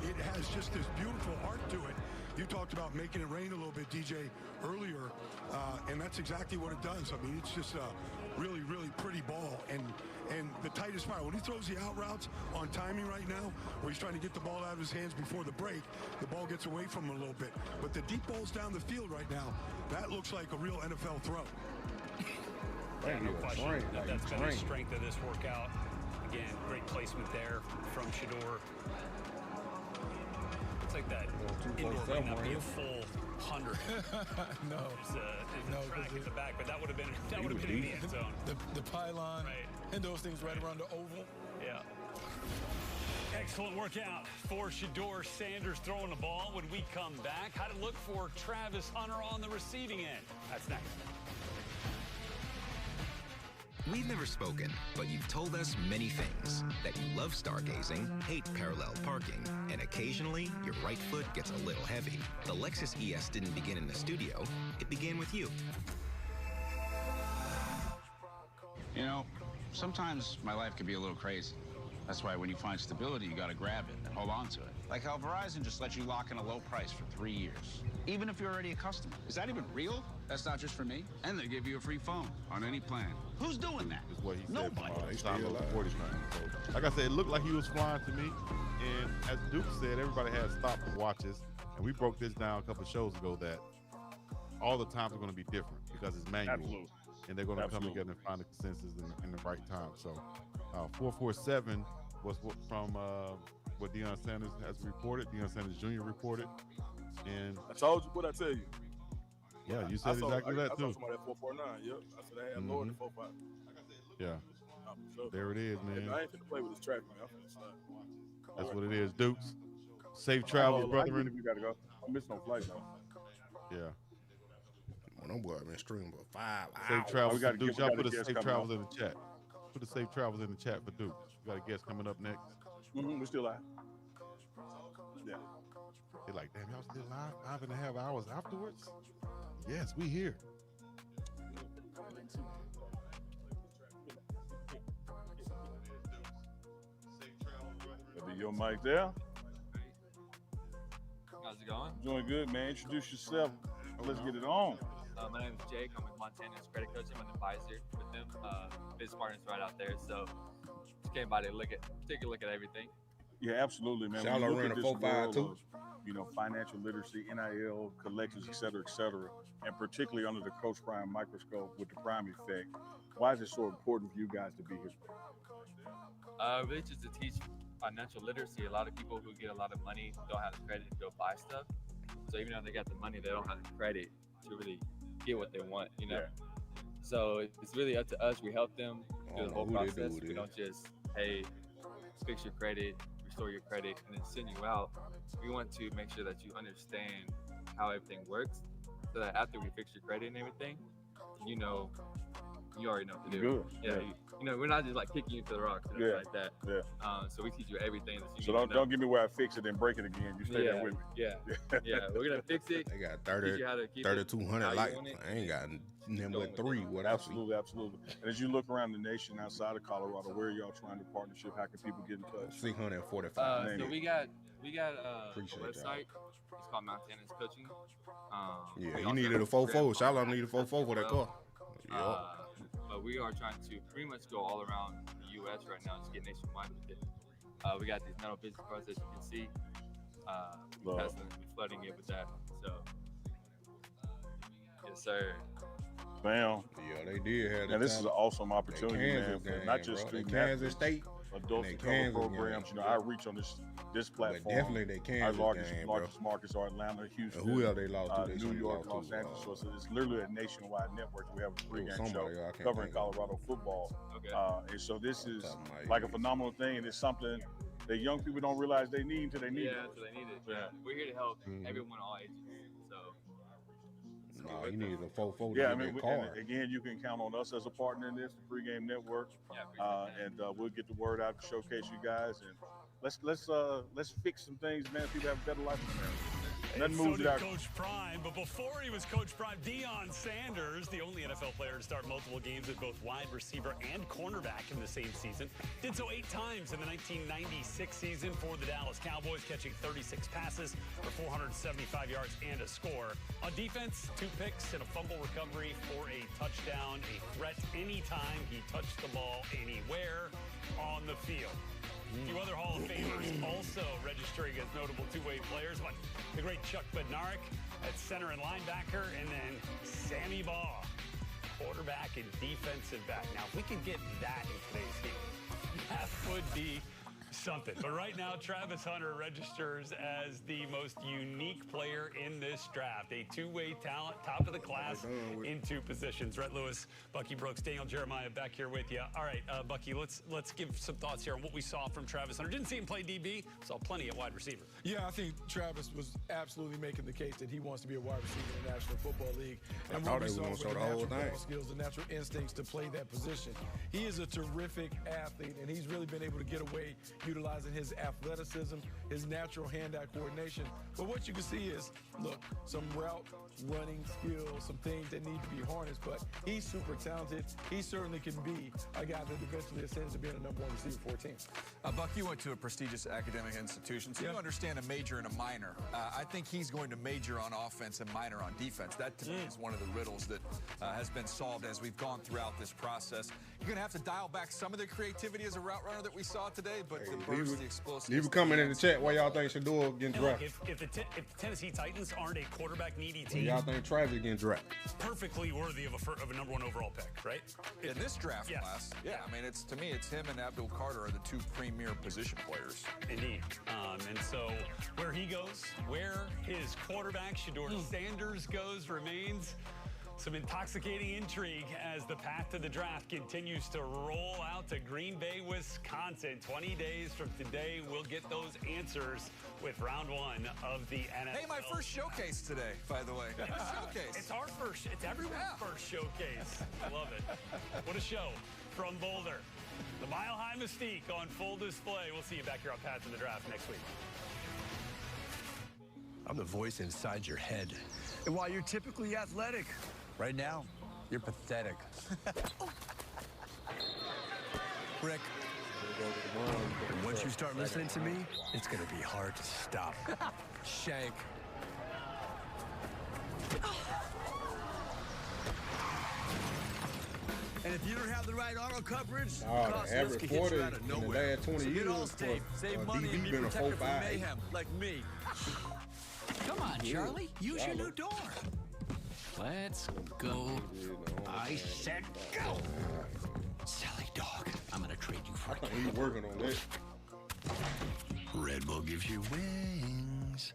S16: it has just this beautiful art to it. You talked about making it rain a little bit, DJ, earlier, and that's exactly what it does. I mean, it's just a really, really pretty ball, and the tightest spot. When he throws the out routes on timing right now, where he's trying to get the ball out of his hands before the break, the ball gets away from him a little bit. But the deep balls down the field right now, that looks like a real NFL throw.
S2: Yeah, no question. That's been the strength of this workout. Again, great placement there from Shedeur. It's like that indoor might not be a full 100.
S19: No.
S2: There's a track at the back, but that would have been in the end zone.
S19: The pylon and those things right around the oval.
S2: Yeah. Excellent workout for Shedeur Sanders throwing the ball. When we come back, how to look for Travis Hunter on the receiving end. That's next.
S10: We've never spoken, but you've told us many things. That you love stargazing, hate parallel parking, and occasionally your right foot gets a little heavy. The Lexus ES didn't begin in the studio, it began with you.
S12: You know, sometimes my life can be a little crazy. That's why when you find stability, you gotta grab it and hold on to it. Like how Verizon just lets you lock in a low price for 3 years, even if you're already a customer. Is that even real? That's not just for me. And they give you a free phone on any plan. Who's doing that?
S5: Is what he said.
S12: Nobody.
S5: So, like I said, it looked like he was flying to me. And as Duke said, everybody had stopwatches. And we broke this down a couple of shows ago that all the times are going to be different because it's manual.
S3: Absolutely.
S5: And they're going to come together and find the consensus in the right time. So 447 was from what Deion Sanders has reported. Deion Sanders Jr. reported. And
S17: I told you what I tell you.
S5: Yeah, you said exactly that too.
S17: I saw somebody at 449. Yep. I said I had lower than 45.
S5: Yeah. There it is, man.
S17: I ain't finna play with this track, man. I'm finna slide.
S5: That's what it is, Dukes. Safe travels, brethren.
S17: You gotta go. I'm missing on flight though.
S5: Yeah.
S1: Well, them boys been streaming for 5 hours.
S5: Safe travels for Dukes. Y'all put the safe travels in the chat. Put the safe travels in the chat for Dukes. We got a guest coming up next.
S17: We're still live. Yeah.
S5: They're like, damn, y'all still live 5.5 hours afterwards? Yes, we here.
S3: That'll be your mic there.
S21: How's it going?
S3: Doing good, man. Introduce yourself. Let's get it on.
S21: My name is Jake. I'm with Montana's credit coach. I'm an advisor with them. Business partners right out there. So just came by to take a look at everything.
S3: Yeah, absolutely, man.
S1: Shilo ran a 4.52.
S3: You know, financial literacy, NIL, collections, et cetera, and particularly under the Coach Prime microscope with the Prime effect. Why is it so important for you guys to be here?
S21: Really just to teach financial literacy. A lot of people who get a lot of money don't have the credit to go buy stuff. So even though they got the money, they don't have the credit to really get what they want, you know? Yeah. So it's really up to us. We help them through the whole process. We don't just, hey, fix your credit, restore your credit, and then send you out. We want to make sure that you understand how everything works so that after we fix your credit and everything, you already know what to do.
S3: Good.
S21: Yeah. You know, we're not just like kicking you to the rocks or anything like that.
S3: Yeah.
S21: So we teach you everything that you
S3: So
S21: need to know.
S3: don't get me where I fix it and break it again. You stay there with me.
S21: Yeah. We're gonna fix it.
S1: They got
S21: teach you how to keep
S1: 3,200
S21: it,
S1: likes. I ain't got nothing but 3. What
S3: Absolutely. And as you look around the nation outside of Colorado, where are y'all trying to partnership? How can people get in touch?
S1: 645.
S21: So we got a website. It's called Montana's Coaching.
S1: Yeah, you needed a 4.4. Shilo needed a 4.4 for that car. Yeah.
S21: But we are trying to pretty much go all around the U.S. right now, just get nationwide with it. We got these metal business cards that you can see. President's been flooding it with that. So, yes, sir.
S3: Bam.
S1: Yeah, they did have.
S3: Now this is an awesome opportunity, man. For not just student
S1: Kansas State,
S3: adult programs. You know, I reach on this platform.
S1: But definitely they Kansas
S3: Our
S1: game,
S3: largest markets are Atlanta, Houston,
S1: who else they lost to?
S3: New York, Los Angeles. So it's literally a nationwide network. We have a pregame show covering Colorado football.
S21: Okay.
S3: And so this is like a phenomenal thing, and it's something that young people don't realize they need until they need it.
S21: Yeah, until they need it. Yeah. We're here to help everyone, all ages. So.
S1: No, you needed a 4.4.
S3: Yeah, I mean, again, you can count on us as a partner in this, the pregame network, and we'll get the word out to showcase you guys, and let's fix some things, man. People have a better life.
S14: And so did Coach Prime, but before he was Coach Prime, Shedeur Sanders, the only NFL player to start multiple games at both wide receiver and cornerback in the same season, did so 8 times in the 1996 season for the Dallas Cowboys, catching 36 passes for 475 yards and a score. On defense, 2 picks and a fumble recovery for a touchdown, a threat anytime he touched the ball anywhere on the field. A few other Hall of Famers also registering as notable two-way players, like the great Chuck Bednarik at center and linebacker, and then Sammy Baugh
S2: quarterback and defensive back. Now, if we could get that in today's game, that would be something. But right now, Travis Hunter registers as the most unique player in this draft. A two-way talent, top of the class in two positions. Rhett Lewis, Bucky Brooks, Daniel Jeremiah back here with you. All right, Bucky, let's give some thoughts here on what we saw from Travis Hunter. Didn't see him play DB, saw plenty at wide receiver.
S19: Yeah, I think Travis was absolutely making the case that he wants to be a wide receiver in the National Football League. And what we saw with the natural ball skills, the natural instincts to play that position. He is a terrific athlete, and he's really been able to get away utilizing his athleticism, his natural hand-eye coordination. But what you can see is, look, some route running skills, some things that need to be harnessed, but he's super talented. He certainly can be a guy that eventually ascends to being a number one receiver for a team.
S18: Buck, you went to a prestigious academic institution, so you understand a major and a minor. I think he's going to major on offense and minor on defense. That, to me, is one of the riddles that has been solved as we've gone throughout this process. You're going to have to dial back some of the creativity as a route runner that we saw today, but the burst, the explosiveness.
S1: Leave a comment in the chat why y'all think Shedeur getting drafted.
S2: If the Tennessee Titans aren't a quarterback-needy team,
S1: Y'all think Travis getting drafted?
S2: Perfectly worthy of a number one overall pick, right?
S18: In this draft class, yeah. I mean, to me, it's him and Abdul Carter are the two premier position players.
S2: Indeed. And so where he goes, where his quarterback, Shedeur Sanders, goes, remains some intoxicating intrigue as the path to the draft continues to roll out to Green Bay, Wisconsin. 20 days from today, we'll get those answers with round one of the NFL.
S18: Hey, my first showcase today, by the way. Showcase.
S2: It's our first. It's everyone's first showcase. I love it. What a show from Boulder. The Mile High Mystique on full display. We'll see you back here on Path to the Draft next week.
S6: I'm the voice inside your head. And while you're typically athletic, right now, you're pathetic. Rick, and once you start listening to me, it's going to be hard to stop. Shank. And if you don't have the right auto coverage,
S1: the
S6: cost
S1: average
S6: risk can hit
S1: 40
S6: you out of
S1: in the
S6: nowhere.
S1: last 20
S6: So get
S1: years
S6: Allstate,
S1: for
S6: save
S1: a
S6: money, and
S1: DB
S6: be
S1: been a
S6: protected from
S1: 4.5.
S6: mayhem like me.
S22: Come on, Charlie. Use your new door. Let's go. I said go. Silly dog. I'm gonna trade you for a
S1: I think he's working on that.
S6: Red Bull gives you wings.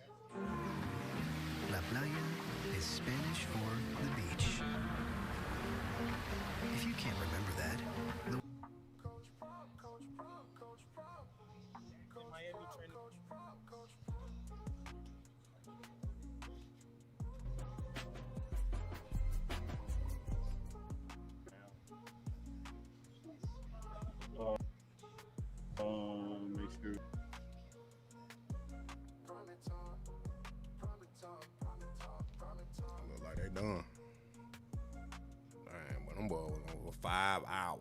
S23: La playa is Spanish for the beach. If you can't remember that, the
S17: make sure.
S1: Look like they done. Damn, but them boys was on for 5 hours.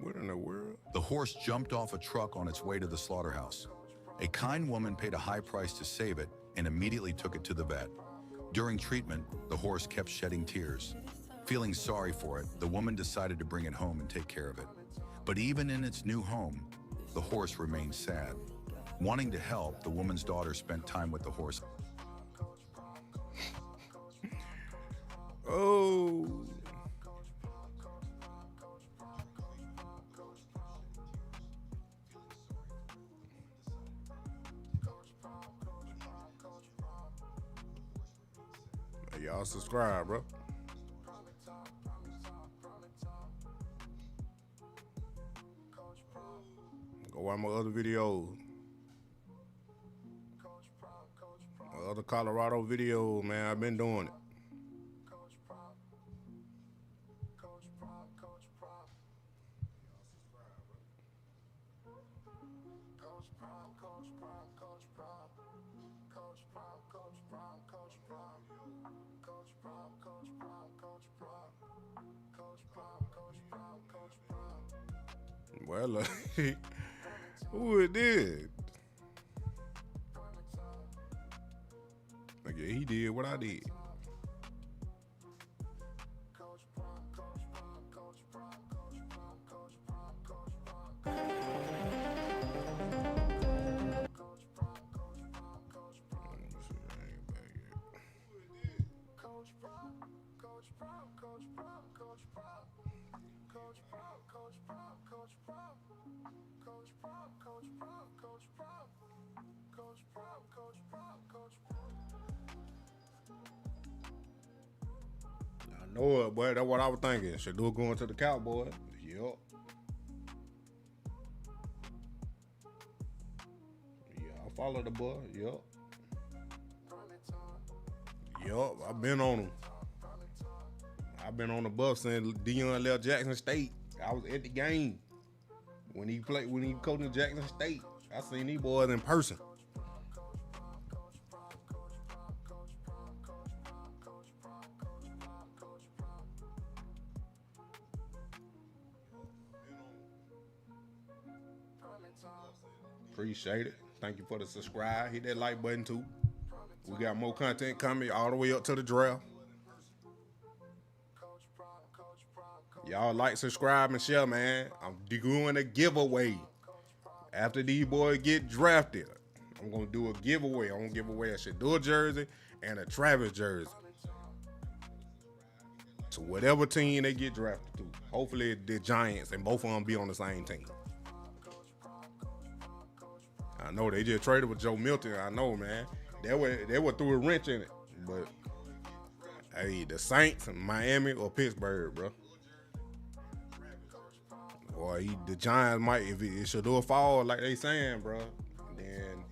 S1: What in the world?
S24: The horse jumped off a truck on its way to the slaughterhouse. A kind woman paid a high price to save it and immediately took it to the vet. During treatment, the horse kept shedding tears. Feeling sorry for it, the woman decided to bring it home and take care of it. But even in its new home, the horse remained sad. Wanting to help, the woman's daughter spent time with the horse.
S1: Oh. Hey, y'all subscribe, bro. Go watch my other videos. My other Colorado videos, man. I've been doing it. Well, who it did? Yeah, he did what I did. I know it, boy. That's what I was thinking. Shedeur going to the Cowboys. Yup. Yeah, I follow the boy. Yup. Yup, I've been on him. I've been on the bus since Deion left Jackson State. I was at the game when he coached Jackson State. I seen these boys in person. Appreciate it. Thank you for the subscribe. Hit that like button too. We got more content coming all the way up to the draft. Y'all like, subscribe, and share, man. I'm doing a giveaway. After these boys get drafted, I'm going to do a giveaway. I'm going to give away a Shedeur jersey and a Travis jersey to whatever team they get drafted to. Hopefully the Giants, and both of them be on the same team. I know they just traded with Joe Milton. I know, man. They were threw a wrench in it. But, hey, the Saints, Miami, or Pittsburgh, bro. Or the Giants might, if Shedeur fall like they saying, bro, then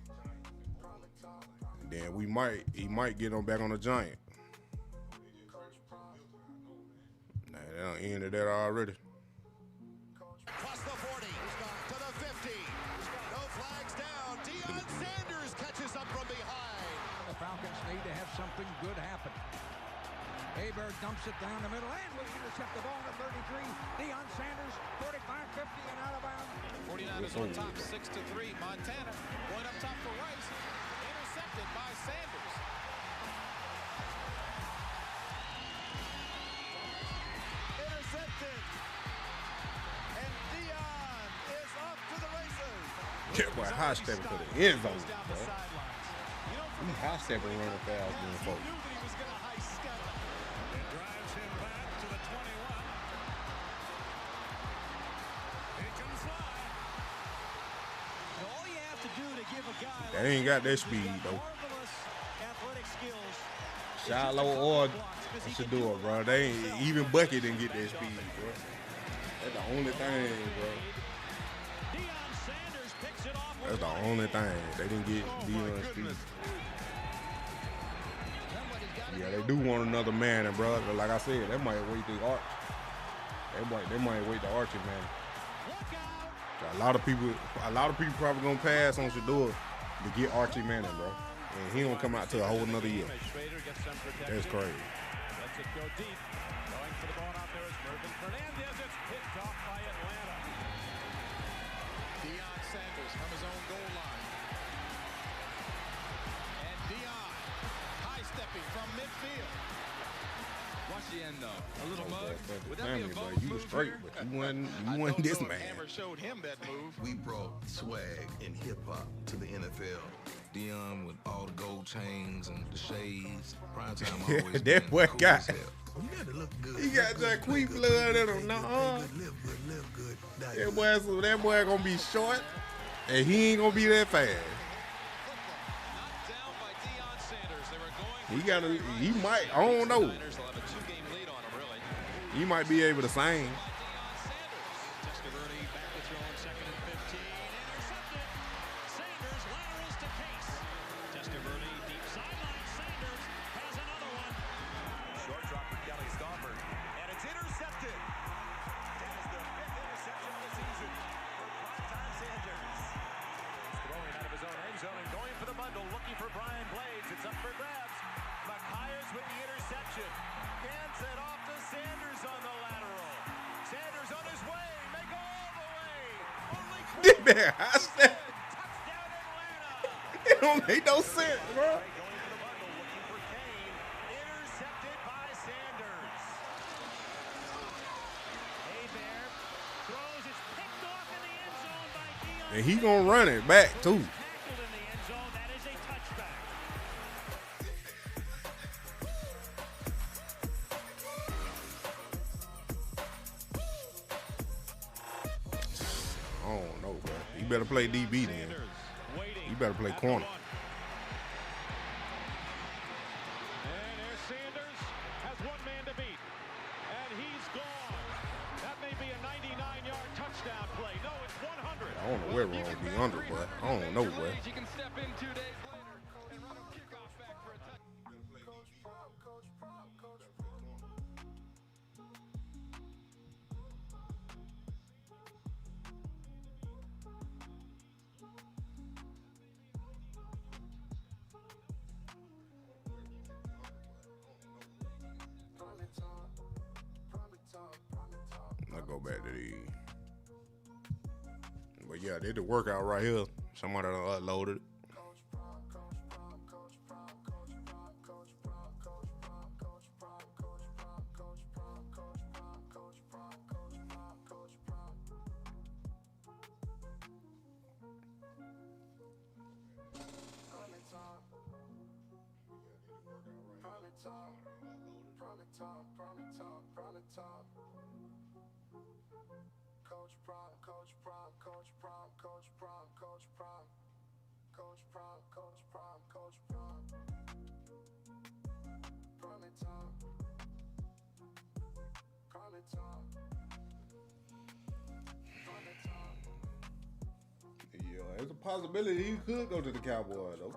S1: he might get them back on the Giant. Nah, they done ended that already.
S11: Plus the 40 to the 50. No flags down. Shedeur Sanders catches up from behind.
S4: The Falcons need to have something good happen. Hebert dumps it down the middle and will intercept the ball at 33. Shedeur Sanders, 45-50 and out of bounds.
S11: 49ers on top, 6-3. Montana going up top for Rice. Intercepted by Sanders. Intercepted. And Dion is off to the races.
S1: Yeah, boy, high stepping to the end zone, bro. He high stepping running fast doing folks. They ain't got that speed though. Shilo or Shedeur, bro. They ain't even Bucky didn't get that speed, bro. That's the only thing, bro. That's the only thing. They didn't get Deion speed. Yeah, they do want another man, bro. But like I said, they might wait the arch. They might wait the Archie man. A lot of people probably gonna pass on Shedeur to get Archie Manning, bro. And he don't come out till a whole another year. That's crazy.
S11: Lets it go deep. Going for the ball out there is Mervin Fernandez. It's picked off by Atlanta. Shedeur Sanders from his own goal line. And Dion high-stepping from midfield.
S7: Watch the end though. A little mug. Would that
S1: Family,
S7: be a
S1: bro.
S7: bold
S1: You was
S7: move
S1: straight,
S7: here?
S1: but you wasn't this man.
S11: Hammer showed him that move.
S13: We brought swag and hip-hop to the NFL. Dion with all the gold chains and the shades. Prime time always
S1: That boy
S13: cool
S1: got
S13: as hell. You gotta look good.
S1: He got that quick blood in him. Nah.
S13: Live good.
S1: That boy gonna be short, and he ain't gonna be that fast. He might, I don't know. He might be able to sing. This man high step. It don't make no sense, bro. And he gonna run it back too. I don't know, bro. He better play DB then. He better play corner.
S8: And there's Sanders has one man to beat. And he's gone. That may be a 99-yard touchdown play. No, it's 100.
S1: I don't know where we're gonna be under, bro. I don't know, bro.
S8: You can step in 2 days later and run a kickoff back for a touchdown.
S1: I go back to the. But yeah, they did the workout right here. Somebody uploaded it. Yeah, there's a possibility he could go to the Cowboys though.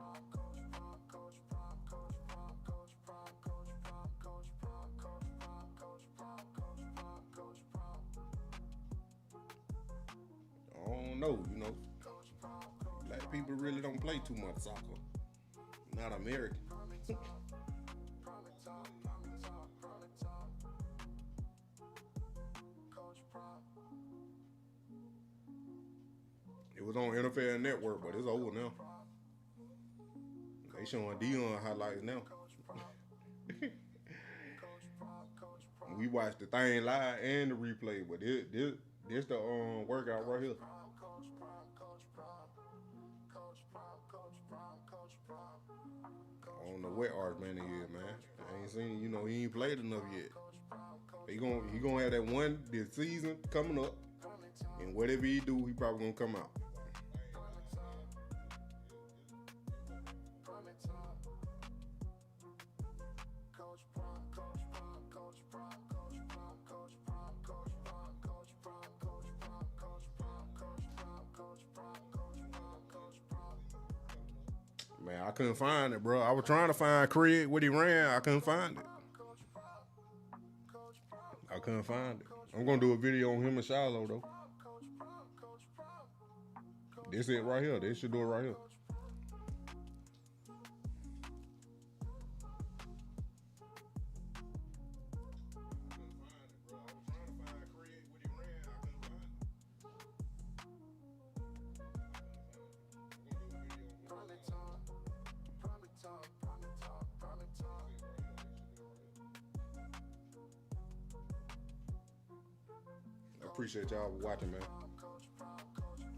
S1: I don't know, you know. Black people really don't play too much soccer. Not American. It was on NFL Network, but it's over now. They showing Dion highlights now. We watched the thing live and the replay, but this the workout right here. I don't know what Archman is, man. I ain't seen, you know, he ain't played enough yet. He gonna have that one this season coming up, and whatever he do, he probably gonna come out. Man, I couldn't find it, bro. I was trying to find Craig when he ran. I couldn't find it. I'm gonna do a video on him and Shilo though. This it right here. They should do it right here. Appreciate y'all for watching, man.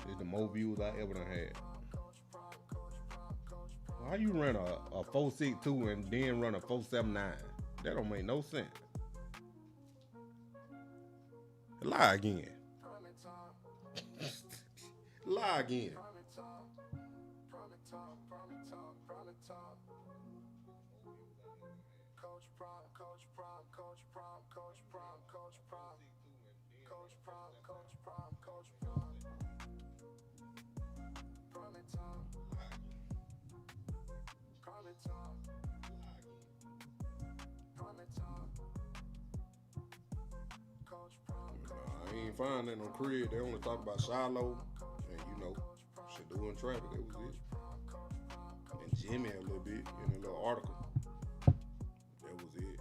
S1: It's the most views I ever done had. How you run a 4.62 and then run a 4.79? That don't make no sense. Lie again. Lie again. I ain't find that on Crib. They only talk about Shilo and, you know, Shedeur and Travis. That was it. And Jimmy a little bit in a little article. That was it.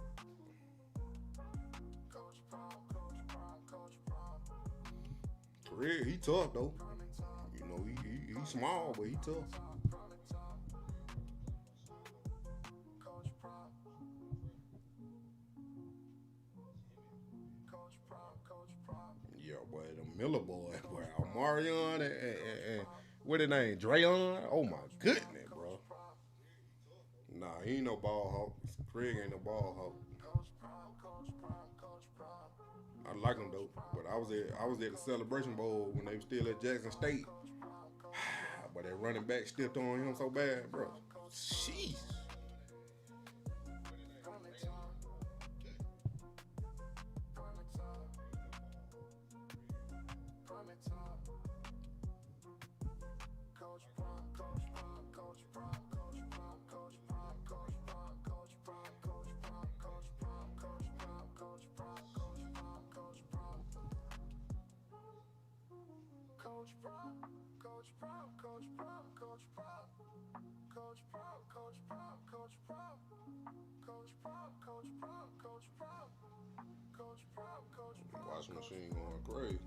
S1: Crib, he tough though. You know, he small, but he tough. Yeah, boy, the Miller boy, boy, I'm Marion and what his name? Drayon? Oh my goodness, bro. Nah, he ain't no ball hawk. Craig ain't no ball hawk. I like him though, but I was at the Celebration Bowl when they were still at Jackson State. But that running back stepped on him so bad, bro. Jeez. Washing machine going crazy.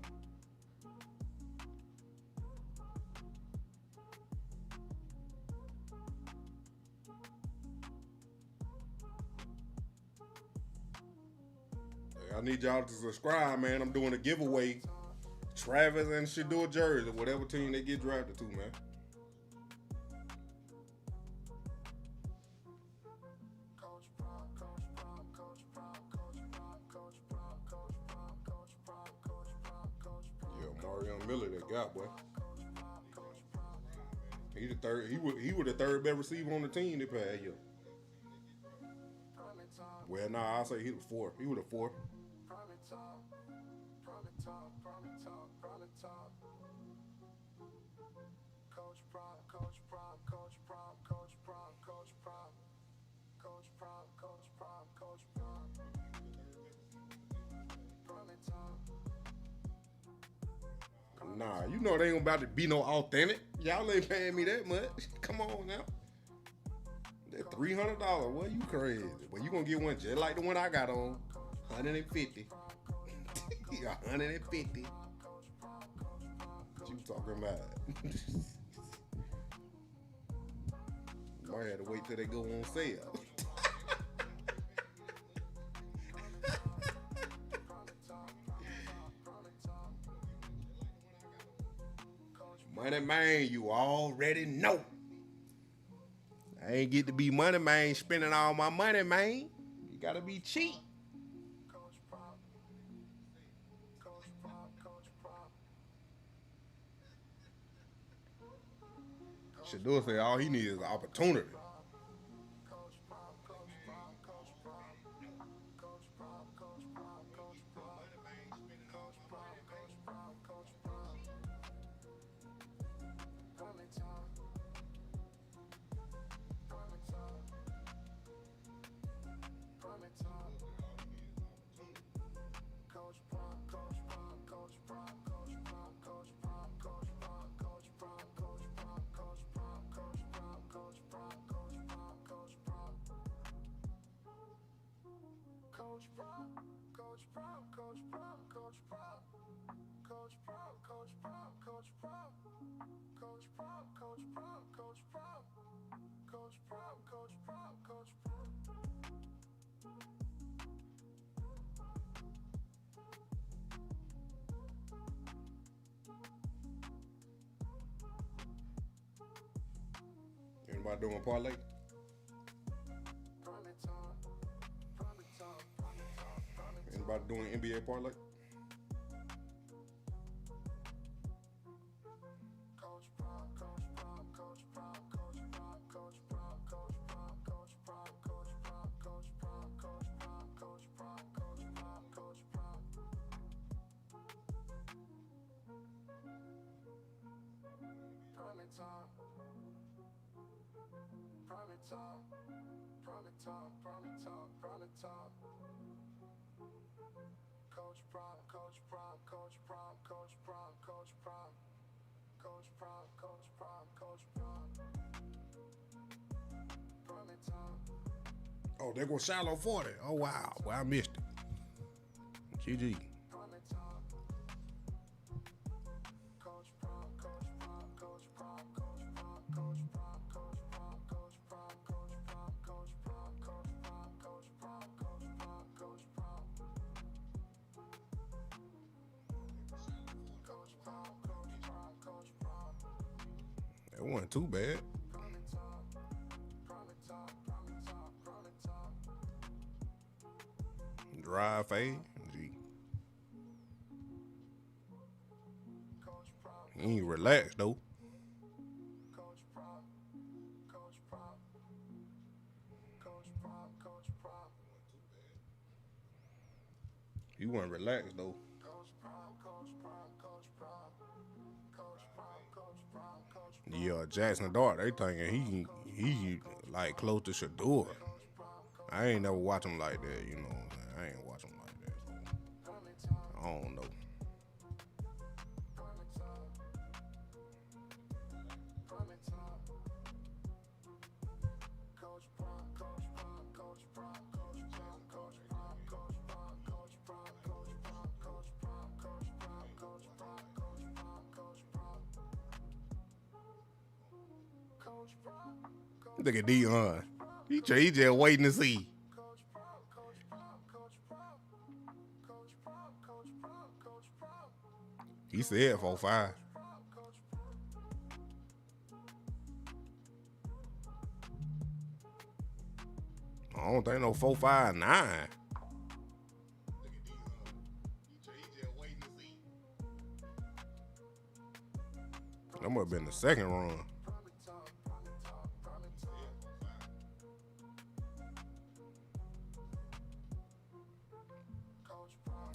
S1: Hey, I need y'all to subscribe, man. I'm doing a giveaway. Travis and Shedeur jersey, whatever team they get drafted to, man. Miller, that guy, boy. He the third. He was the third best receiver on the team that past year. Well, nah, I'll say he was fourth. He was the fourth. Nah, you know they ain't about to be no authentic. Y'all ain't paying me that much. Come on now. That $300. Well, you crazy. Well, you gonna get one just like the one I got on. 150. 150. What you talking about? Might have to wait till they go on sale. Moneymane, you already know. I ain't get to be Moneymane spending all my money, man. You gotta be cheap. Shedeur say all he needs is an opportunity. Anybody doing parlay? Anybody doing NBA parlay? Oh, there goes Shilo 40. Oh, wow. Well, I missed it. GG. That wasn't too bad. Drive fade. Gee. He ain't relaxed though. He wasn't relaxed though. Yeah, Jackson Dart, they thinking he like close to Shedeur. I ain't never watch him like that, you know. I ain't watch him like that. So I don't know. Look at Dion. He just waiting to see. He said 4-5. I don't think no 4-5-9. That might have been the second run.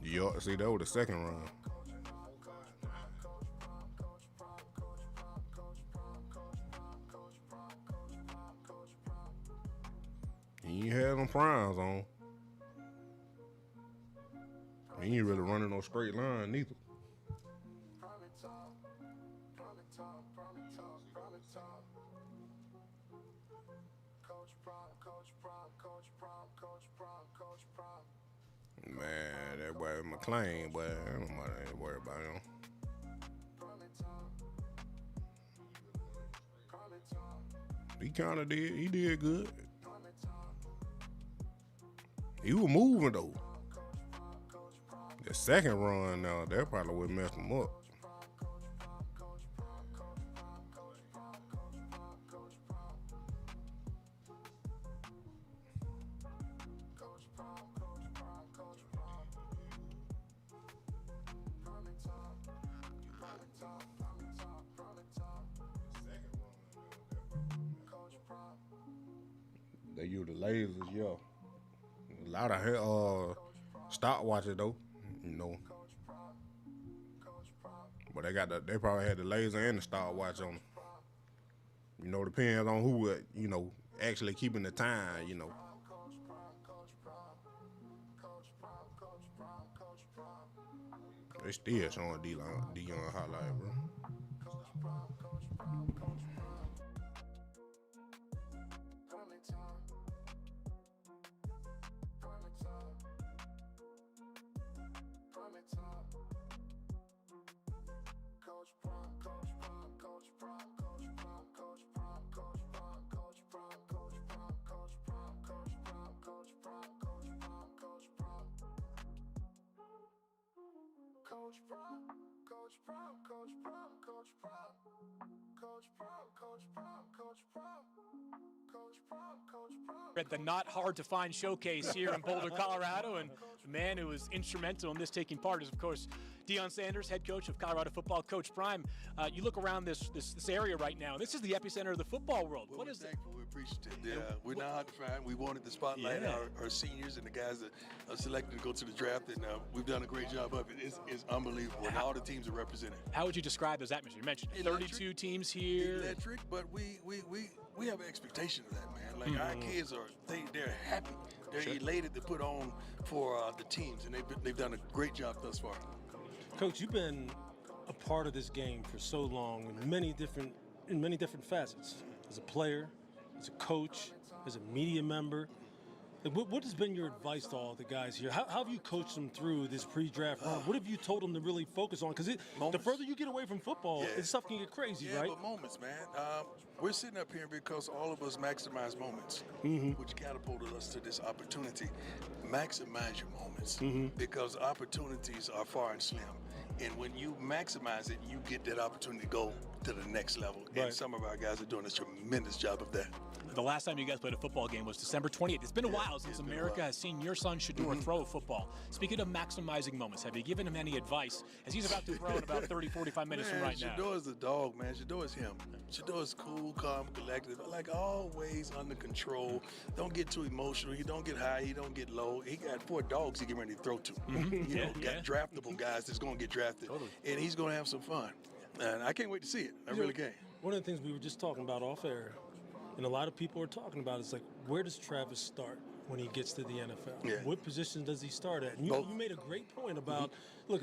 S1: Yeah, see, that was the second run. He ain't had them primes on. He ain't really running no straight line neither. Man, that boy McLean, boy, I don't worry about him. He kind of did. He did good. He was moving though. The second run now, that probably would mess him up. They use the lasers, yeah. A lot of stopwatches though, you know. But they probably had the laser and the stopwatch on them. You know, depends on who, you know, actually keeping the time, you know. They still showing Dion highlight, bro.
S9: At the not hard to find showcase here in Boulder, Colorado, and the man who was instrumental in this taking part is, of course, Shedeur Sanders, head coach of Colorado football. Coach Prime, you look around this area right now, and this is the epicenter of the football world.
S15: What is thankful? We're appreciative. Yeah, we're not hard to find. We wanted to spotlight our seniors and the guys that are selected to go to the draft, and we've done a great job of it. It's unbelievable, and all the teams are represented.
S9: How would you describe those atmosphere? You mentioned 32 teams here.
S15: Electric, but we have an expectation of that, man. Like our kids they're happy. They're elated to put on for the teams, and they've done a great job thus far.
S16: Coach, you've been a part of this game for so long in many different facets. As a player, as a coach, as a media member. What has been your advice to all the guys here? How have you coached them through this pre-draft run? What have you told them to really focus on? Because the further you get away from football, stuff can get crazy, right?
S15: But moments, man. We're sitting up here because all of us maximize moments, which catapulted us to this opportunity. Maximize your moments because opportunities are far and slim. And when you maximize it, you get that opportunity to go to the next level.
S16: Right.
S15: And some of our guys are doing a tremendous job of that.
S9: The last time you guys played a football game was December 28th. It's been a while since America has seen your son Shedeur throw a football. Speaking of maximizing moments, have you given him any advice as he's about to throw in about 30, 45 minutes from right now?
S15: Shedeur is the dog, man. Shedeur is him. Shedeur is cool, calm, collected, like always under control. Don't get too emotional. He don't get high. He don't get low. He got 4 dogs he get ready to throw to. You know, got draftable guys that's going to get drafted. And he's going to have some fun. And I can't wait to see it. I really can't.
S16: One of the things we were just talking about off air, and a lot of people are talking about, is like, where does Travis start when he gets to the NFL?
S15: Yeah.
S16: What position does he start at? And you made a great point about, look,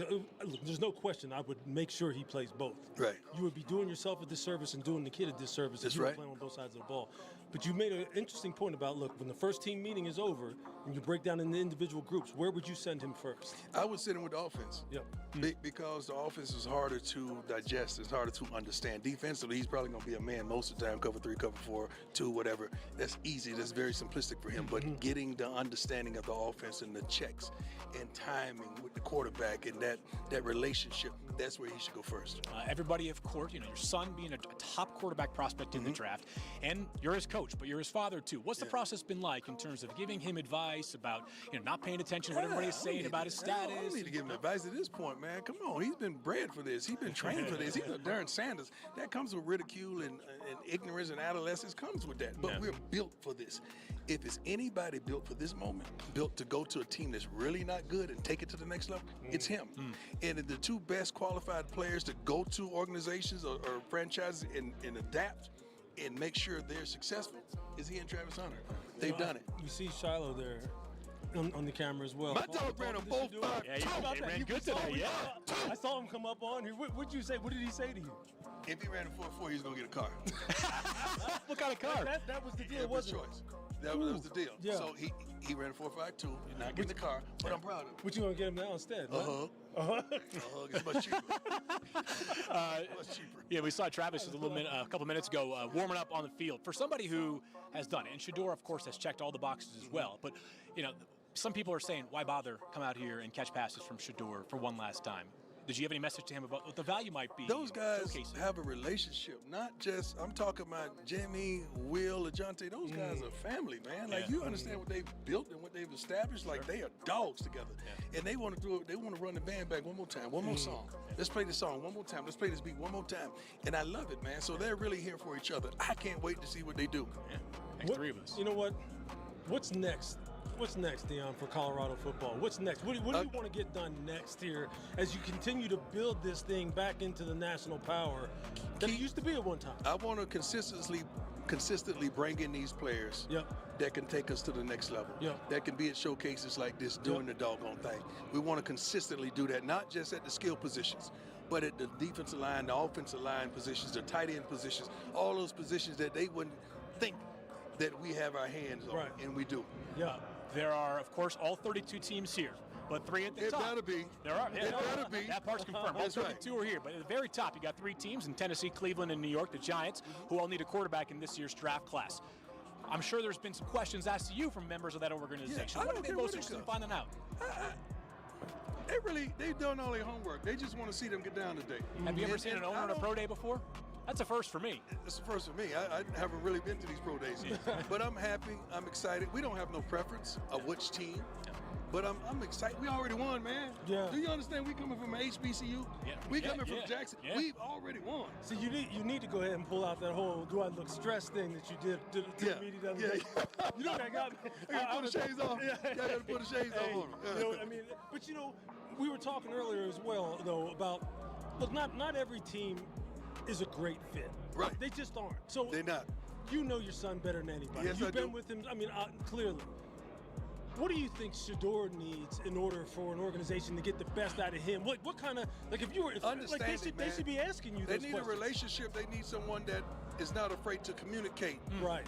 S16: there's no question I would make sure he plays both.
S15: Right.
S16: You would be doing yourself a disservice and doing the kid a disservice if you were playing on both sides of the ball. But you made an interesting point about, look, when the first team meeting is over and you break down into individual groups, where would you send him first?
S15: I would send him with the offense.
S16: Yep.
S15: Because the offense is harder to digest. It's harder to understand. Defensively, he's probably going to be a man most of the time, cover 3, cover 4, 2, whatever. That's easy. That's very simplistic for him. But getting the understanding of the offense and the checks and timing with the quarterback and that relationship, that's where he should go first.
S9: Everybody, of course, you know, your son being a top quarterback prospect in the draft, and you're his coach, but you're his father too. What's the process been like in terms of giving him advice about, you know, not paying attention to what everybody's saying about his status?
S15: I don't need to give him advice at this point, man. Come on, he's been bred for this. He's been trained for this. He's a Shedeur Sanders. That comes with ridicule and ignorance and adolescence comes with that. But we're built for this. If it's anybody built for this moment, built to go to a team that's really not good and take it to the next level, it's him. And the 2 best qualified players to go to organizations or franchises and adapt and make sure they're successful is he and Travis Hunter. They've done it.
S16: You see Shilo there on the camera as well.
S15: My dog ran a 4.5.
S9: Yeah, he ran good today,
S16: I saw him come up on here. What'd you say? What did he say to you?
S15: If he ran a 4.4, he's going to get a car.
S9: What kind of car?
S16: That was the deal, wasn't it?
S15: Choice. That was the deal.
S16: Yeah.
S15: So he ran a 4.52. He's not getting the car, but I'm proud of him.
S16: What you gonna get him now instead?
S15: It's much cheaper. Much cheaper.
S9: Yeah, we saw Travis a couple minutes ago warming up on the field. For somebody who has done it, and Shedeur, of course, has checked all the boxes as well. But you know, some people are saying, why bother come out here and catch passes from Shedeur for one last time? Did you have any message to him about what the value might be?
S15: Those guys have a relationship, not just, I'm talking about Jimmy, Will, LaJonte. Those guys are family, man. Like, you understand what they've built and what they've established. Like, they are dogs together. And they want to do it. They want to run the band back one more time, one more song. Let's play this song one more time. Let's play this beat one more time. And I love it, man. So they're really here for each other. I can't wait to see what they do.
S9: Next 3 of us.
S16: You know what? What's next? What's next, Deion, for Colorado football? What's next? What do you want to get done next here as you continue to build this thing back into the national power that it used to be at one time?
S15: I want to consistently bring in these players that can take us to the next level, that can be at showcases like this doing the doggone thing. We want to consistently do that, not just at the skill positions, but at the defensive line, the offensive line positions, the tight end positions, all those positions that they wouldn't think that we have our hands on, and we do.
S9: Yeah. There are, of course, all 32 teams here, but 3 at the top.
S15: It better be.
S9: There are.
S15: It better be.
S9: That part's confirmed. All 32 are here, but at the very top, you got 3 teams in Tennessee, Cleveland, and New York, the Giants, who all need a quarterback in this year's draft class. I'm sure there's been some questions asked to you from members of that organization. What are they most interested in finding out?
S15: They've done all their homework. They just want to see them get down today.
S9: Have you ever seen an owner on a pro day before? That's a first for me.
S15: It's a first for me. I haven't really been to these pro days, but I'm happy. I'm excited. We don't have no preference of which team, but I'm excited. We already won, man.
S16: Yeah.
S15: Do you understand? We coming from HBCU.
S9: Yeah.
S15: We coming from Jackson. Yeah. We've already won.
S16: So you need to go ahead and pull out that whole "do I look stressed" thing that you did to the media the other day. You know that got me.
S15: I gotta put the shades on. I gotta put the shades on.
S16: You know, I mean, but you know, we were talking earlier as well, though, about look, not every team is a great fit.
S15: Right.
S16: They just aren't. So
S15: they're not.
S16: You know your son better than anybody.
S15: Yes,
S16: You've been with him, I mean, clearly. What do you think Shedeur needs in order for an organization to get the best out of him? What kind of, like if you were, like they should be asking you
S15: They
S16: those
S15: need
S16: questions.
S15: a relationship. They need someone that is not afraid to communicate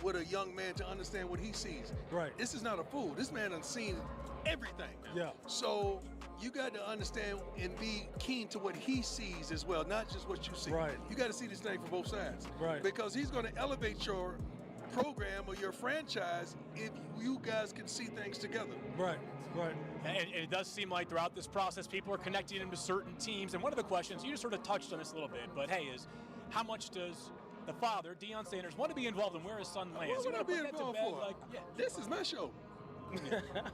S15: with a young man to understand what he sees.
S16: Right.
S15: This is not a fool. This man has seen everything.
S16: Yeah.
S15: So you got to understand and be keen to what he sees as well, not just what you see.
S16: Right.
S15: You got to see this thing from both sides.
S16: Right.
S15: Because he's going to elevate your program or your franchise if you guys can see things together.
S16: Right.
S9: And it does seem like throughout this process, people are connecting him to certain teams. And one of the questions, you just sort of touched on this a little bit, but hey, is how much does the father, Deion Sanders, want to be involved in where his son lands?
S15: What would I be involved for?
S9: Like,
S15: This is my show.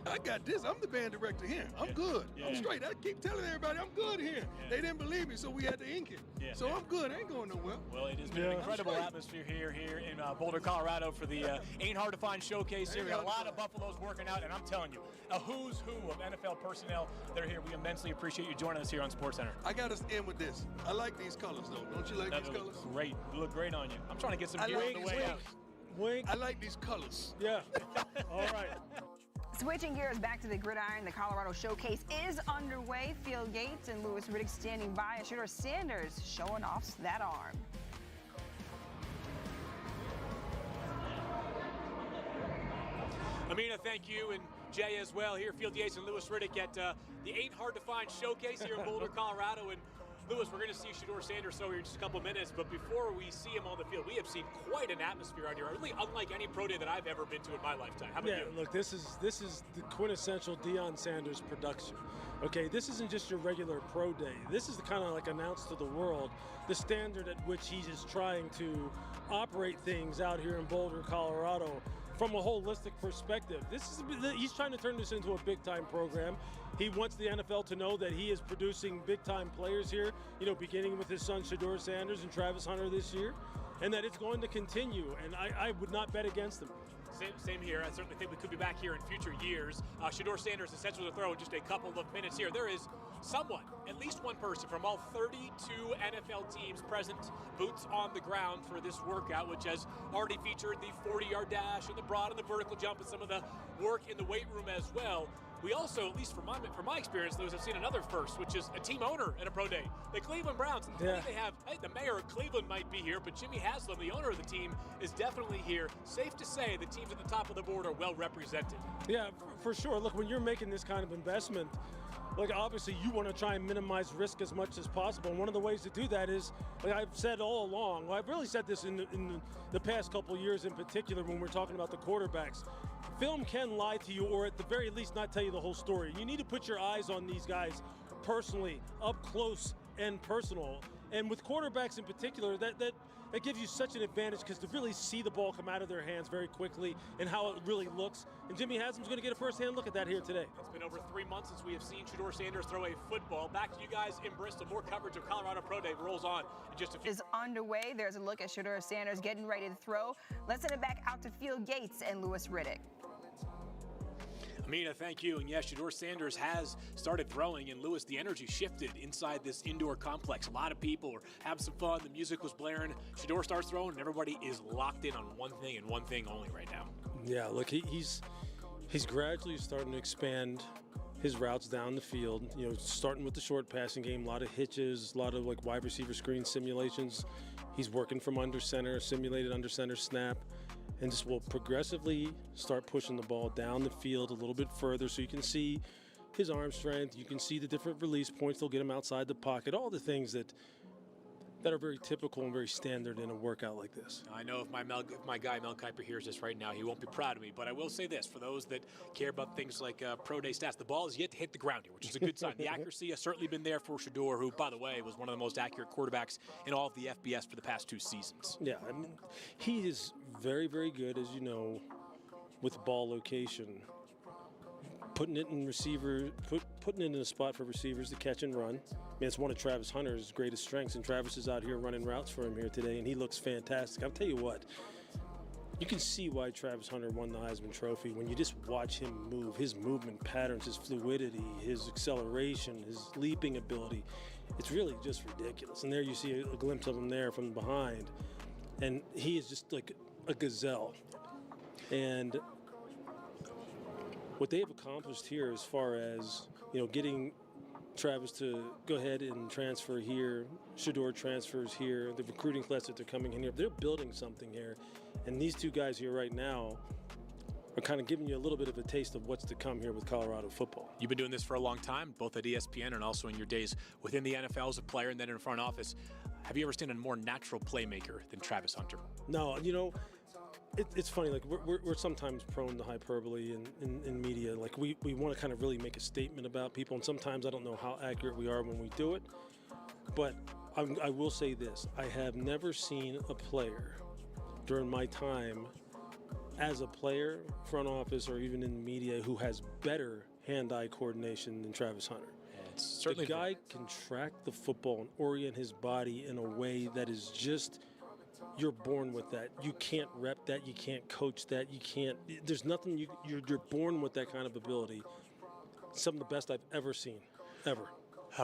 S15: I got this. I'm the band director here. I'm good. I'm straight. I keep telling everybody I'm good here. They didn't believe me, so we had to ink it. So I'm good. I ain't going nowhere.
S9: Well, it has been an incredible atmosphere here in Boulder, Colorado for the Ain't Hard to Find showcase here. We got a lot of Buffaloes working out, and I'm telling you, a who's who of NFL personnel that are here. We immensely appreciate you joining us here on SportsCenter.
S15: I got us in with this. I like these colors, though. Don't you like these colors?
S9: Great. You look great on you. I'm trying to get some gear on the way out.
S15: Wink. I like these colors.
S16: Yeah. All right.
S5: Switching gears back to the gridiron, the Colorado Showcase is underway. Field Gates and Louis Riddick standing by, and Shedeur Sanders showing off that arm.
S9: Amina, thank you, and Jay as well. Here, Field Yates and Louis Riddick at the Ain't Hard to Find Showcase here in Boulder, Colorado. And Louis, we're going to see Shedeur Sanders here in just a couple minutes, but before we see him on the field, we have seen quite an atmosphere out here, really unlike any pro day that I've ever been to in my lifetime. How about you?
S16: Look, this is the quintessential Deion Sanders production. Okay, this isn't just your regular pro day. This is the kind of like announced to the world the standard at which he is trying to operate things out here in Boulder, Colorado, from a holistic perspective. He's trying to turn this into a big-time program. He wants the NFL to know that he is producing big-time players here, beginning with his son Shedeur Sanders and Travis Hunter this year, and that it's going to continue, and I would not bet against him.
S9: Same here. I certainly think we could be back here in future years. Shedeur Sanders is scheduled to throw in just a couple of minutes here. There is someone, at least one person from all 32 NFL teams present, boots on the ground for this workout, which has already featured the 40-yard dash and the broad and the vertical jump and some of the work in the weight room as well. We also, at least from my experience, Louis, have seen another first, which is a team owner at a pro day. The Cleveland Browns. I think they have, the mayor of Cleveland might be here, but Jimmy Haslam, the owner of the team, is definitely here. Safe to say the teams at the top of the board are well represented.
S16: Yeah, for sure. Look, when you're making this kind of investment, like obviously you want to try and minimize risk as much as possible. And one of the ways to do that is, like I've said all along, well, I've really said this in the past couple of years in particular when we're talking about the quarterbacks. Film can lie to you, or at the very least not tell you the whole story. You need to put your eyes on these guys personally, up close and personal. And with quarterbacks in particular, that gives you such an advantage because to really see the ball come out of their hands very quickly and how it really looks. And Jimmy Haslam's going to get a first-hand look at that here today.
S9: It's been over 3 months since we have seen Shedeur Sanders throw a football. Back to you guys in Bristol. More coverage of Colorado Pro Day rolls on in just a few.
S5: Is underway. There's a look at Shedeur Sanders getting ready to throw. Let's send it back out to Field Gates and Louis Riddick.
S9: Amina, thank you. And yes, Shedeur Sanders has started throwing, and Louis, the energy shifted inside this indoor complex. A lot of people were having some fun. The music was blaring. Shedeur starts throwing, and everybody is locked in on one thing and one thing only right now.
S16: Yeah, look, he's gradually starting to expand his routes down the field. Starting with the short passing game, a lot of hitches, a lot of like wide receiver screen simulations. He's working from under center, simulated under center snap. And just will progressively start pushing the ball down the field a little bit further so you can see his arm strength. You can see the different release points. They'll get him outside the pocket, all the things that are very typical and very standard in a workout like this.
S9: I know if my guy Mel Kiper hears this right now, he won't be proud of me. But I will say this, for those that care about things like pro day stats, the ball is yet to hit the ground here, which is a good sign. The accuracy has certainly been there for Shedeur, who, by the way, was one of the most accurate quarterbacks in all of the FBS for the past 2 seasons.
S16: Yeah, I mean, he is very, very good, as you know, with ball location. Putting it in putting it in a spot for receivers to catch and run. I mean, it's one of Travis Hunter's greatest strengths, and Travis is out here running routes for him here today, and he looks fantastic. I'll tell you what, you can see why Travis Hunter won the Heisman Trophy when you just watch him move. His movement patterns, his fluidity, his acceleration, his leaping ability. It's really just ridiculous. And there you see a glimpse of him there from behind, and he is just like a gazelle. And what they have accomplished here as far as, getting Travis to go ahead and transfer here, Shedeur transfers here, the recruiting class that they're coming in here, they're building something here. And these two guys here right now are kind of giving you a little bit of a taste of what's to come here with Colorado football.
S9: You've been doing this for a long time, both at ESPN and also in your days within the NFL as a player and then in front office. Have you ever seen a more natural playmaker than Travis Hunter?
S16: No, It's funny, like we're sometimes prone to hyperbole in media. Like we want to kind of really make a statement about people, and sometimes I don't know how accurate we are when we do it. But I will say this: I have never seen a player during my time as a player, front office, or even in the media who has better hand-eye coordination than Travis Hunter.
S9: Certainly
S16: the guy can track the football and orient his body in a way that is just. You're born with that. You can't rep that. You can't coach that. You can't. There's nothing. You're born with that kind of ability. Some of the best I've ever seen, ever.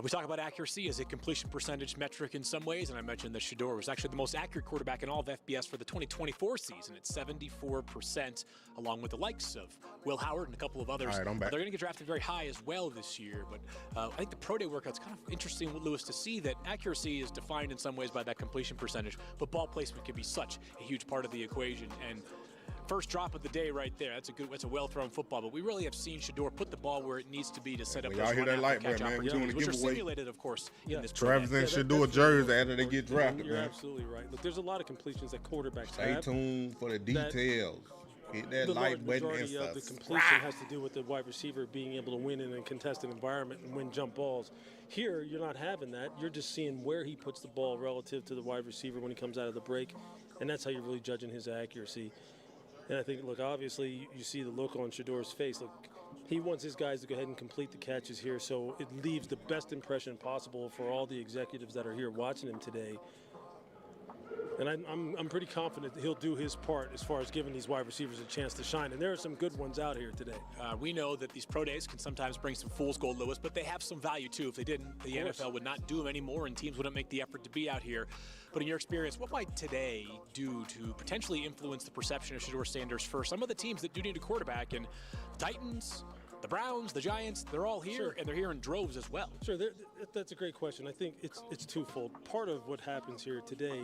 S9: We talk about accuracy as a completion percentage metric in some ways, and I mentioned that Shedeur was actually the most accurate quarterback in all of FBS for the 2024 season at 74%, along with the likes of Will Howard and a couple of others.
S1: All right, I'm back.
S9: They're going to get drafted very high as well this year, but I think the pro day workout's kind of interesting, Lewis, to see that accuracy is defined in some ways by that completion percentage, but ball placement can be such a huge part of the equation. And first drop of the day right there. That's a well-thrown football, but we really have seen Shedeur put the ball where it needs to be to set up those
S1: y'all hear that light,
S9: catch
S1: man? We doing
S9: opportunities,
S1: a
S9: which are
S1: giveaway.
S9: simulated, of course, in this
S1: Travis and
S9: program.
S1: Shedeur jersey after they get drafted,
S16: You're
S1: man.
S16: absolutely right. Look, there's a lot of completions that quarterbacks
S1: Stay
S16: have.
S1: tuned for the details. Hit that
S16: The
S1: like
S16: large
S1: button and
S16: majority of the completion
S1: subscribe.
S16: has to do with the wide receiver being able to win in a contested environment and win jump balls. Here, you're not having that. You're just seeing where he puts the ball relative to the wide receiver when he comes out of the break, and that's how you're really judging his accuracy. And I think, look, obviously you see the look on Shedeur's face. Look, he wants his guys to go ahead and complete the catches here, so it leaves the best impression possible for all the executives that are here watching him today. And I'm pretty confident that he'll do his part as far as giving these wide receivers a chance to shine. And there are some good ones out here today.
S9: We know that these pro days can sometimes bring some fool's gold, Lewis, but they have some value too. If they didn't, the NFL would not do them anymore, and teams wouldn't make the effort to be out here. But in your experience, what might today do to potentially influence the perception of Shedeur Sanders for some of the teams that do need a quarterback? And the Titans, the Browns, the Giants, they're all here, and they're here in droves as well.
S16: Sure, that's a great question. I think it's twofold. Part of what happens here today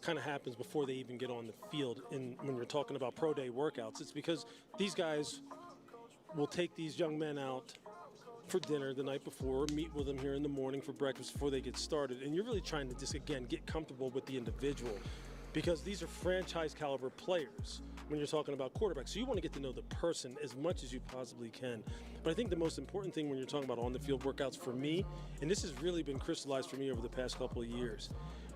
S16: kind of happens before they even get on the field. And when you're talking about pro day workouts, it's because these guys will take these young men out for dinner the night before, meet with them here in the morning for breakfast before they get started. And you're really trying to just, again, get comfortable with the individual, because these are franchise caliber players when you're talking about quarterbacks. So you want to get to know the person as much as you possibly can. But I think the most important thing when you're talking about on the field workouts for me, and this has really been crystallized for me over the past couple of years,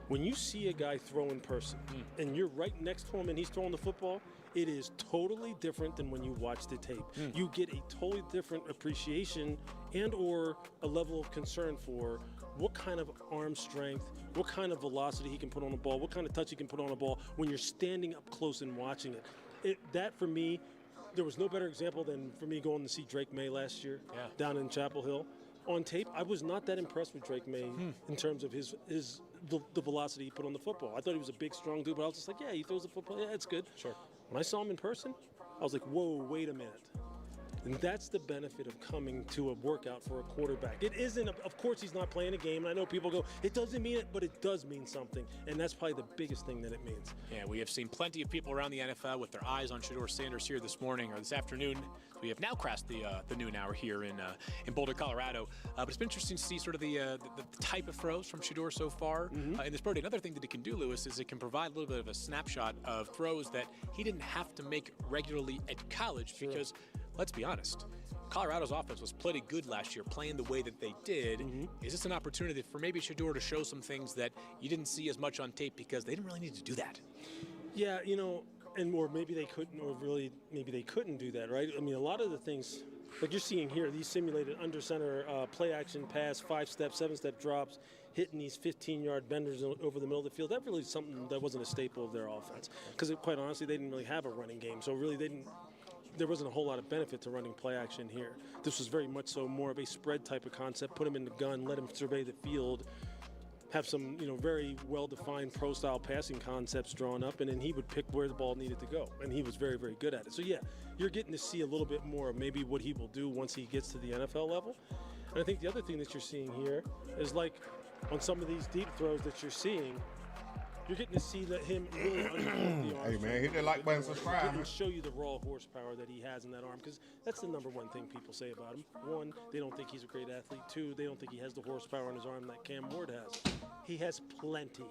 S16: when you see a guy throw in person and you're right next to him and he's throwing the football, it is totally different than when you watch the tape. You get a totally different appreciation and or a level of concern for what kind of arm strength, what kind of velocity he can put on the ball, what kind of touch he can put on the ball when you're standing up close and watching it. That, for me, there was no better example than for me going to see Drake May last year down in Chapel Hill. On tape, I was not that impressed with Drake May in terms of the velocity he put on the football. I thought he was a big, strong dude, but I was just like, yeah, he throws the football. Yeah, it's good.
S9: Sure.
S16: When I saw him in person, I was like, whoa, wait a minute. And that's the benefit of coming to a workout for a quarterback. It isn't, of course, he's not playing a game. And I know people go, it doesn't mean it, but it does mean something. And that's probably the biggest thing that it means.
S9: Yeah, we have seen plenty of people around the NFL with their eyes on Shedeur Sanders here this morning or this afternoon. We have now crossed the noon hour here in Boulder, Colorado. But it's been interesting to see sort of the type of throws from Shedeur so far in this pro day. Another thing that it can do, Lewis, is it can provide a little bit of a snapshot of throws that he didn't have to make regularly at college because, let's be honest, Colorado's offense was pretty good last year, playing the way that they did. Is this an opportunity for maybe Shedeur to show some things that you didn't see as much on tape because they didn't really need to do that?
S16: Yeah, you know, or maybe they couldn't, or really maybe they couldn't do that, right? I mean, a lot of the things, like you're seeing here, these simulated under center play action pass, 5-step, 7-step drops, hitting these 15-yard benders over the middle of the field, that really is something that wasn't a staple of their offense. Because quite honestly, they didn't really have a running game, so really there wasn't a whole lot of benefit to running play action here. This was very much so more of a spread type of concept. Put him in the gun, let him survey the field, have some, very well-defined pro-style passing concepts drawn up, and then he would pick where the ball needed to go, and he was very, very good at it. So, yeah, you're getting to see a little bit more of maybe what he will do once he gets to the NFL level. And I think the other thing that you're seeing here is, like, on some of these deep throws that you're seeing, you're getting to see him really understand the arm.
S1: Hey, man, hit that like button, subscribe.
S16: And show you the raw horsepower that he has in that arm, because that's the number one thing people say about him. One, they don't think he's a great athlete. Two, they don't think he has the horsepower in his arm that Cam Ward has. He has plenty.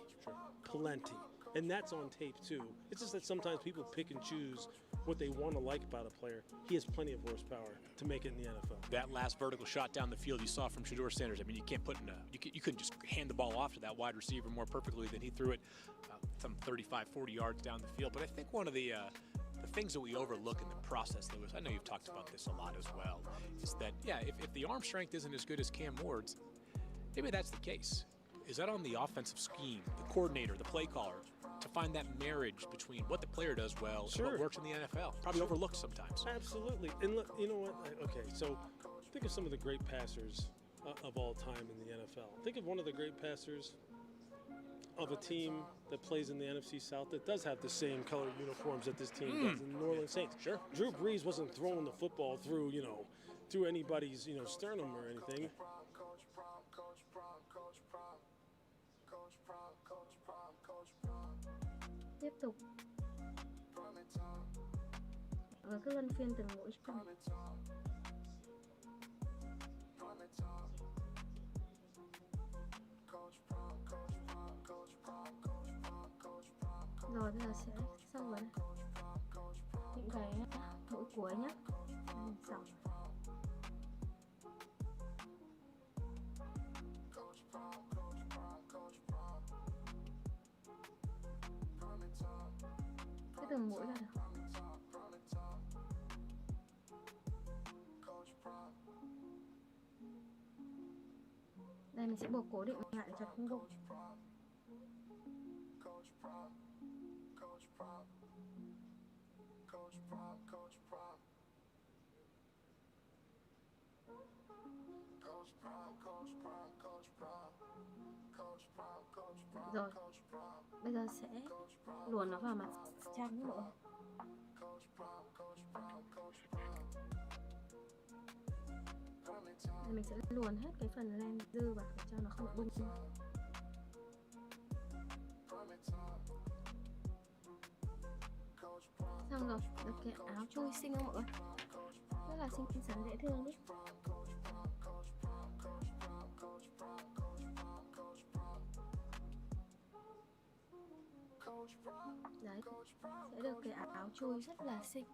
S16: Plenty. And that's on tape too. It's just that sometimes people pick and choose what they want to like about a player. He has plenty of horsepower to make it in the NFL.
S9: That last vertical shot down the field you saw from Shedeur Sanders, I mean, you can't put in you couldn't just hand the ball off to that wide receiver more perfectly than he threw it some 35, 40 yards down the field. But I think one of the things that we overlook in the process, Lewis, I know you've talked about this a lot as well, is that, yeah, if the arm strength isn't as good as Cam Ward's, maybe that's the case. Is that on the offensive scheme, the coordinator, the play caller, to find that marriage between what the player does well and what works in the NFL? Probably overlooked sometimes.
S16: Absolutely. And look, you know what? Okay, so think of some of the great passers of all time in the NFL. Think of one of the great passers of a team that plays in the NFC South that does have the same color uniforms that this team does, the New Orleans Saints.
S9: Sure.
S16: Drew Brees wasn't throwing the football through, through anybody's, sternum or anything.
S10: Tiếp tục. Và cứ luân phiên từng mũi chân. Rồi bây giờ sẽ xong rồi. Những cái mũi cuối nhé. Xong. Cái từng mũi ra được. Đây mình sẽ buộc cố định lại để chặt không bụng. Rồi, bây giờ sẽ luồn nó vào mặt Trang nhé mọi người. Thì mình sẽ luồn hết cái phần len dư vào để cho nó không bung. Xong rồi, được cái áo chui xinh không mọi người? Rất là xinh xắn dễ thương đấy. Đấy, sẽ được cái áo chui rất là xinh.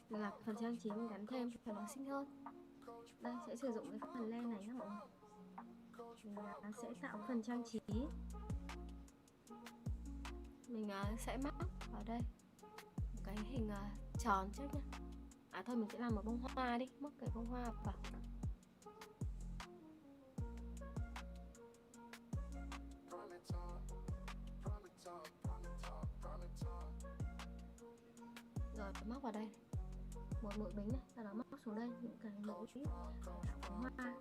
S10: Là phần trang trí mình gắn thêm cho nó xinh hơn. Đây, sẽ sử dụng cái phần len này nhé mọi người. Mình sẽ tạo phần trang trí. Mình sẽ mắc ở đây một cái hình tròn trước nhé. Thôi mình sẽ làm một bông hoa đi, mắc cái bông hoa vào. Rồi móc vào đây một mũi bính này, sau đó móc xuống đây những cái mũi hoa.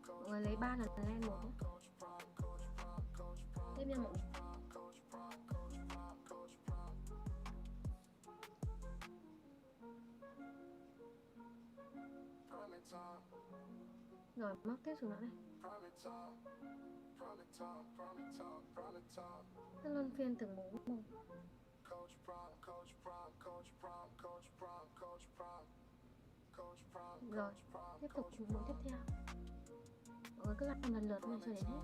S10: Mọi người lấy 3 lần len một nhé. Tiếp nha mọi người. Rồi móc tiếp xuống nữa đây. Cứ luân phiên từng mũi một. Rồi tiếp tục mũi tiếp theo. Mọi người cứ làm lần lượt này cho đến hết.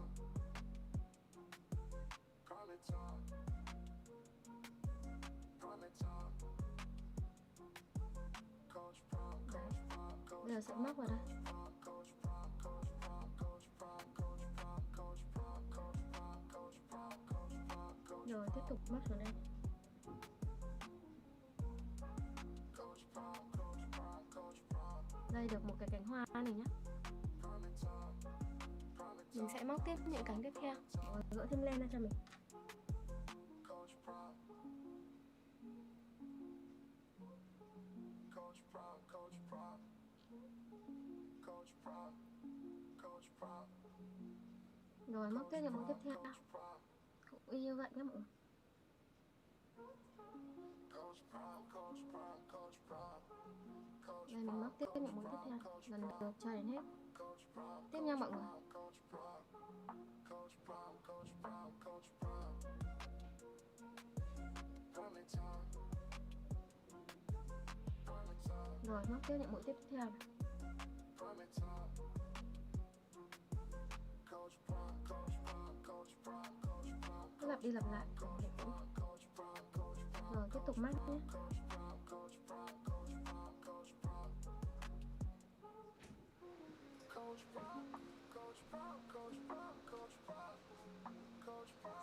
S10: Đấy. Bây giờ sẽ móc vào đây. Rồi tiếp tục móc xuống đây. Đây được một cái cánh hoa này nhé. Mình sẽ móc tiếp những cánh tiếp theo. Gỡ thêm len ra cho mình. Rồi móc tiếp những mũi tiếp theo. Cũng y như vậy nhé mọi người. Đây mình móc tiếp những mũi tiếp theo, lần lượt cho đến hết. Tiếp nha mọi người. Rồi móc tiếp những mũi tiếp theo. Cứ lặp đi lặp lại. Rồi tiếp tục mắc nhé.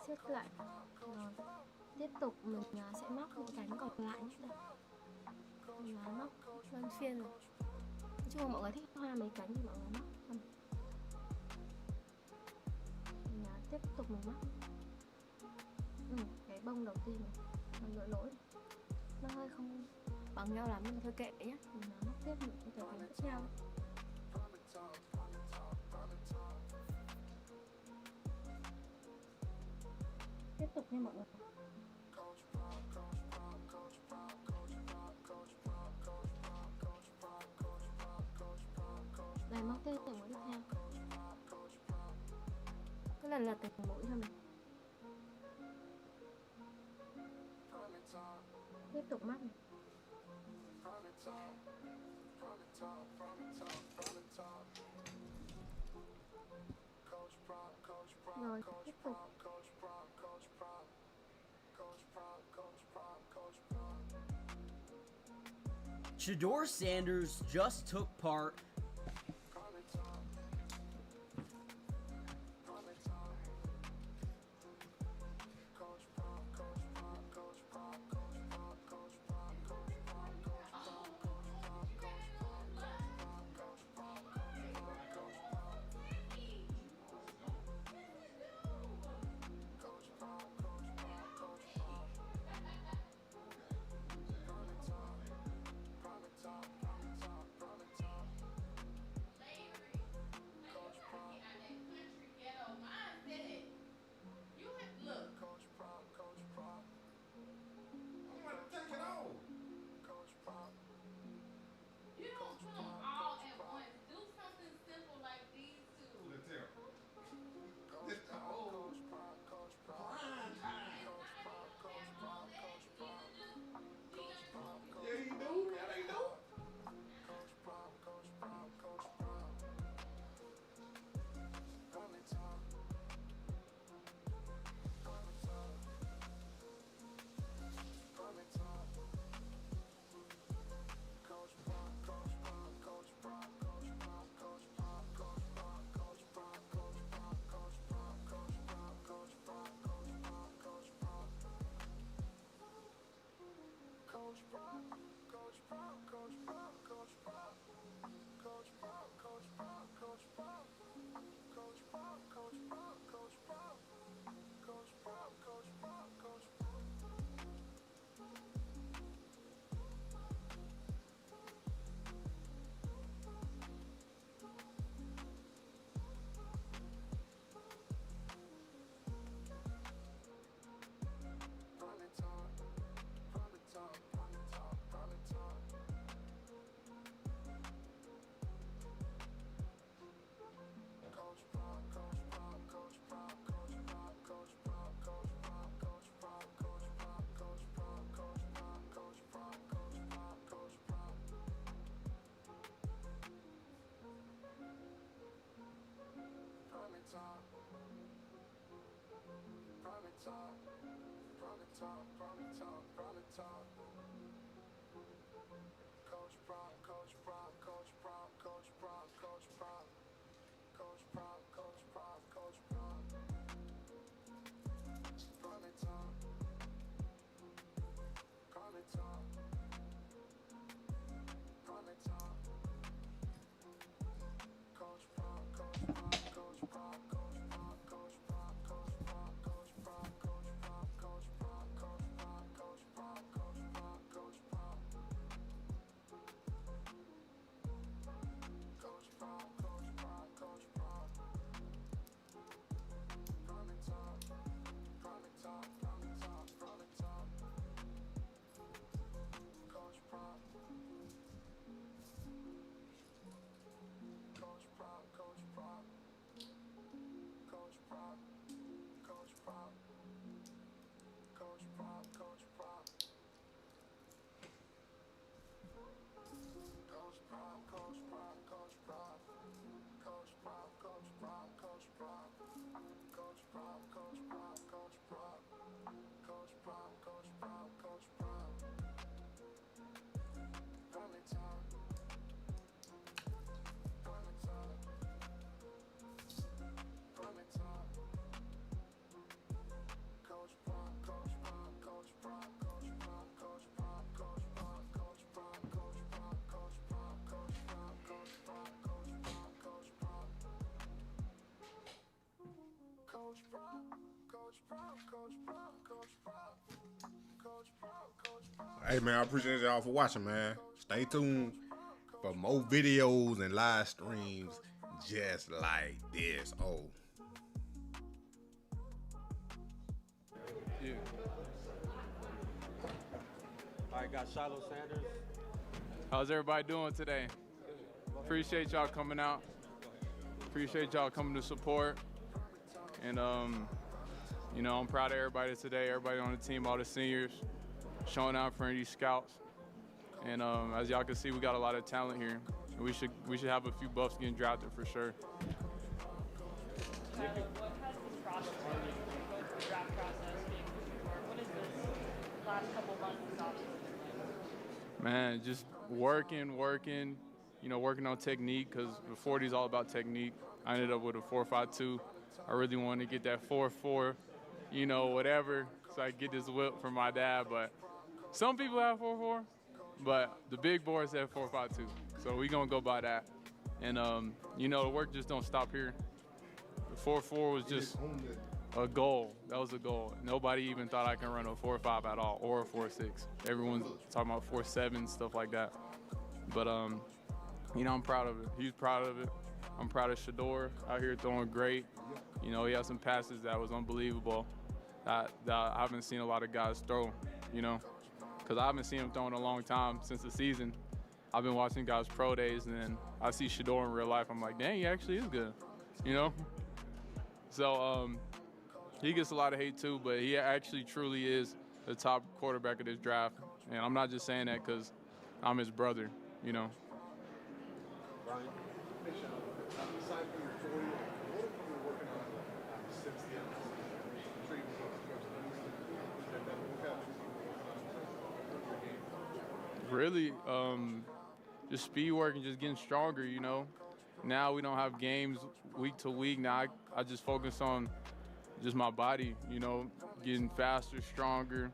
S10: Xếp lại. Rồi tiếp tục mình sẽ móc những cánh còn lại nhé. Mình móc luân phiên rồi. Nói chung là mọi người thích hoa mấy cánh thì mọi người móc. Mình tiếp tục mình móc. Cái bông đầu tiên này mình lỗi nó hơi không bằng nhau lắm nhưng mà thôi kệ nhé. Mình móc tiếp những cái cánh tiếp theo. Tiếp tục nha mọi người. Đây móc tiếp từng mũi tiếp theo. Cái lần là từng mũi thôi mình. Tiếp tục móc này. Rồi tiếp tục.
S3: Shedeur Sanders just took part
S1: Hey, man, I appreciate y'all for watching, man. Stay tuned for more videos and live streams just like this. Oh.
S12: Yeah. All right, got Shilo Sanders.
S7: How's everybody doing today? Appreciate y'all coming out. Appreciate y'all coming to support. And, you know, I'm proud of everybody today, everybody on the team, all the seniors, showing out for these scouts. And as y'all can see, we got a lot of talent here. And we should have a few buffs getting drafted for sure.
S14: What has this process been, the draft process being moving forward? What is this last couple months of offseason?
S7: Man, just working, you know, working on technique, because the 40 is all about technique. I ended up with a 4.52. I really wanted to get that 4.4, you know, whatever, so I could get this whip from my dad. But some people have 4.4, but the big boys have 4.52. So we gonna go by that. And you know, the work just don't stop here. The 4.4 was just a goal. That was a goal. Nobody even thought I can run a 4.5 at all, or a 4.6. Everyone's talking about 4.7, stuff like that. But you know, I'm proud of it. He's proud of it. I'm proud of Shedeur out here throwing great. You know, he had some passes that was unbelievable that I haven't seen a lot of guys throw, you know, because I haven't seen him throw in a long time since the season. I've been watching guys pro days, and then I see Shedeur in real life. I'm like, dang, he actually is good, you know? So he gets a lot of hate too, but he actually truly is the top quarterback of this draft. And I'm not just saying that because I'm his brother, you know?
S12: Brian?
S20: Aside from your 40, what have you been working on since the end of the season? Treatment
S7: Really, just speed work and just getting stronger, you know? Now we don't have games week to week. Now I just focus on just my body, you know, getting faster, stronger.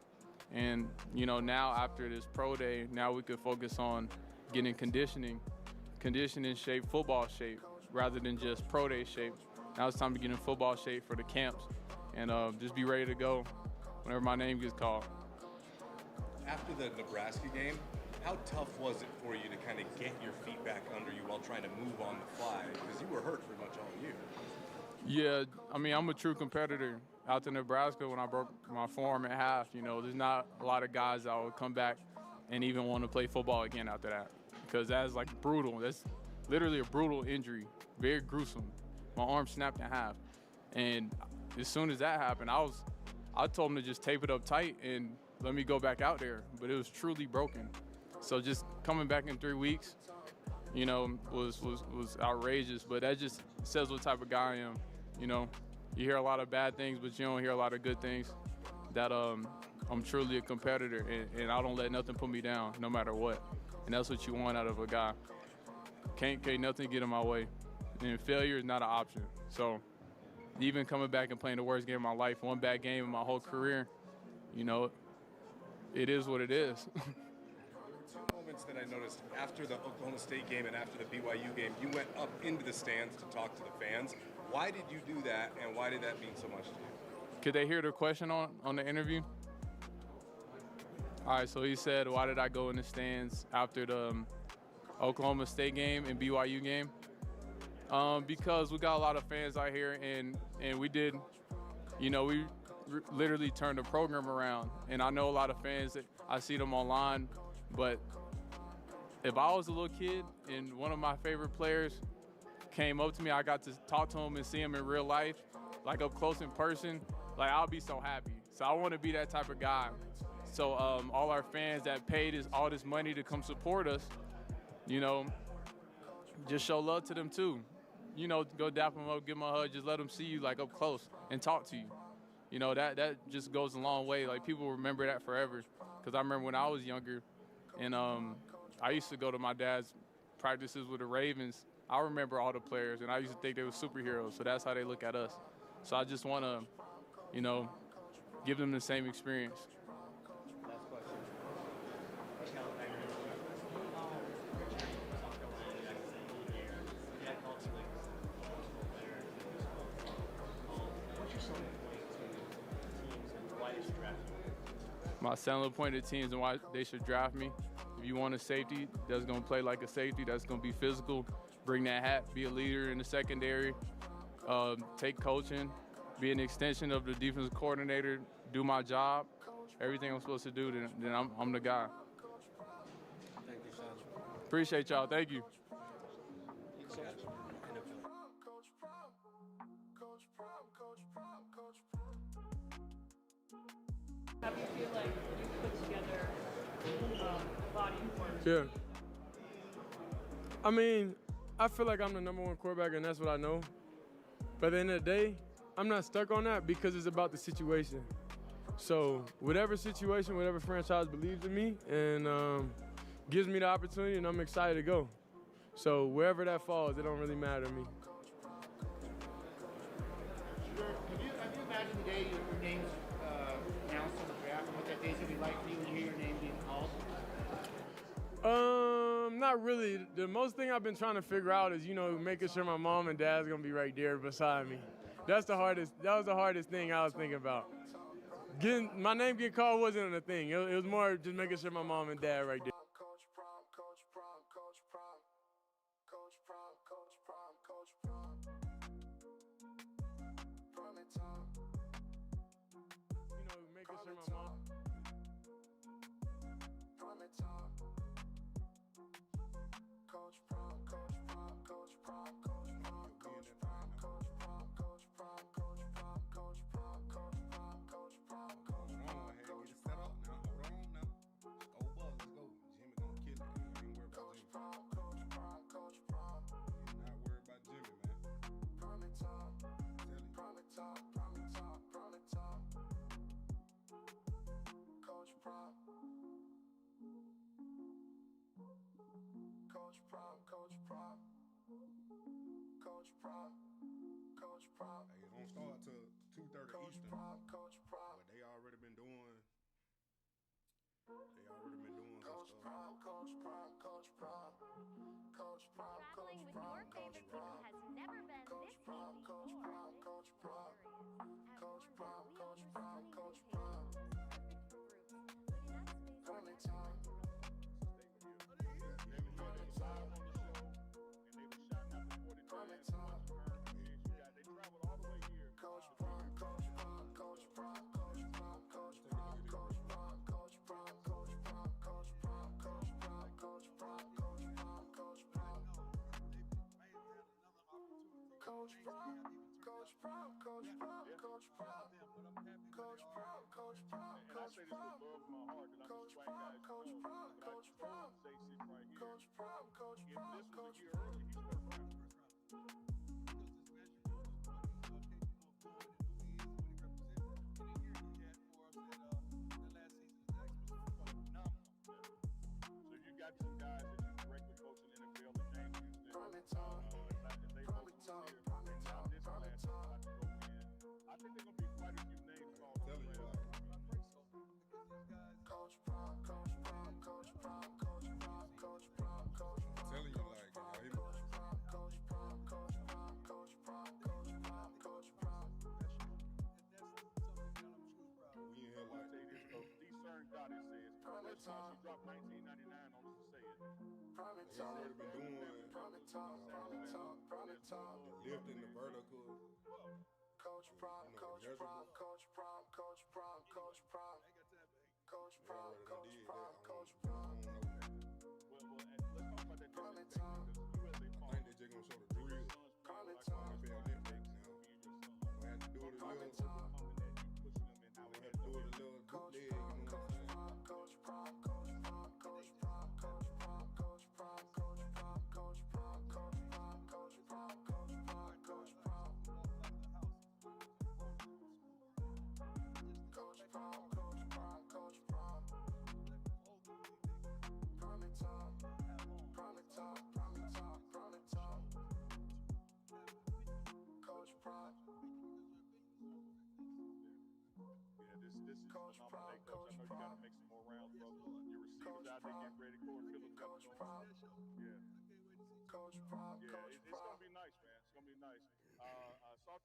S7: And, you know, now after this pro day, now we could focus on getting conditioning shape, football shape, rather than just pro day shape. Now it's time to get in football shape for the camps and just be ready to go whenever my name gets called.
S21: After the Nebraska game, how tough was it for you to kind of get your feet back under you while trying to move on the fly? Because you were hurt pretty much all year.
S7: Yeah, I mean, I'm a true competitor. Out to Nebraska, when I broke my forearm in half, you know, there's not a lot of guys that would come back and even want to play football again after that, because that's like brutal. That's literally a brutal injury, very gruesome. My arm snapped in half, and as soon as that happened, I told him to just tape it up tight and let me go back out there, but it was truly broken. So just coming back in 3 weeks, you know, was outrageous, but that just says what type of guy I am, you know. You hear a lot of bad things, but you don't hear a lot of good things. That I'm truly a competitor, and I don't let nothing put me down, no matter what. And that's what you want out of a guy. Can't nothing get in my way. And failure is not an option. So even coming back and playing the worst game of my life, one bad game in my whole career, you know, it is what it is.
S21: There were two moments that I noticed after the Oklahoma State game and after the BYU game. You went up into the stands to talk to the fans. Why did you do that, and why did that mean so much to you?
S7: Could they hear the question on the interview? All right, so he said, why did I go in the stands after the Oklahoma State game and BYU game? Because we got a lot of fans out here, and we did, you know, we literally turned the program around. And I know a lot of fans, that I see them online, but if I was a little kid and one of my favorite players came up to me, I got to talk to him and see him in real life, like up close in person, like I'll be so happy. So I want to be that type of guy. So all our fans that paid all this money to come support us, you know, just show love to them too. You know, go dap them up, give them a hug, just let them see you like up close and talk to you. You know, that just goes a long way. Like people remember that forever. Because I remember when I was younger, and I used to go to my dad's practices with the Ravens. I remember all the players, and I used to think they were superheroes, so that's how they look at us. So I just want to, you know, give them the same experience.
S12: Last question. What's your selling point to teams and why did you draft him?
S7: my selling point to teams and why they should draft me. If you want a safety that's going to play like a safety, that's going to be physical, bring that hat, be a leader in the secondary, take coaching, be an extension of the defensive coordinator, do my job, everything I'm supposed to do, then I'm the guy.
S12: Thank you, Sean.
S7: Appreciate y'all. Thank you.
S14: How do you feel like you put together a body of work?
S2: Yeah. I mean, I feel like I'm the #1 quarterback, and that's what I know. But at the end of the day, I'm not stuck on that because it's about the situation. So whatever situation, whatever franchise believes in me and gives me the opportunity, and I'm excited to go. So wherever that falls, it don't really matter to me.
S18: Have you imagined the day your name's announced on the draft and what that day's gonna be like for you when you hear your name being called?
S2: Not really. The most thing I've been trying to figure out is, making sure my mom and dad's gonna be right there beside me. That was the hardest thing I was thinking about. My name getting called wasn't a thing. It was more just making sure my mom and dad right there. Making sure my mom.
S1: Hey, it don't start till 2:30 Eastern, but they already been doing some stuff.
S19: Traveling with your favorite team has never been this easy or this luxurious. At Wanda, we offer stunning locations, perfect for groups, but enough space for everyone to
S1: They already been doing the lift and the vertical.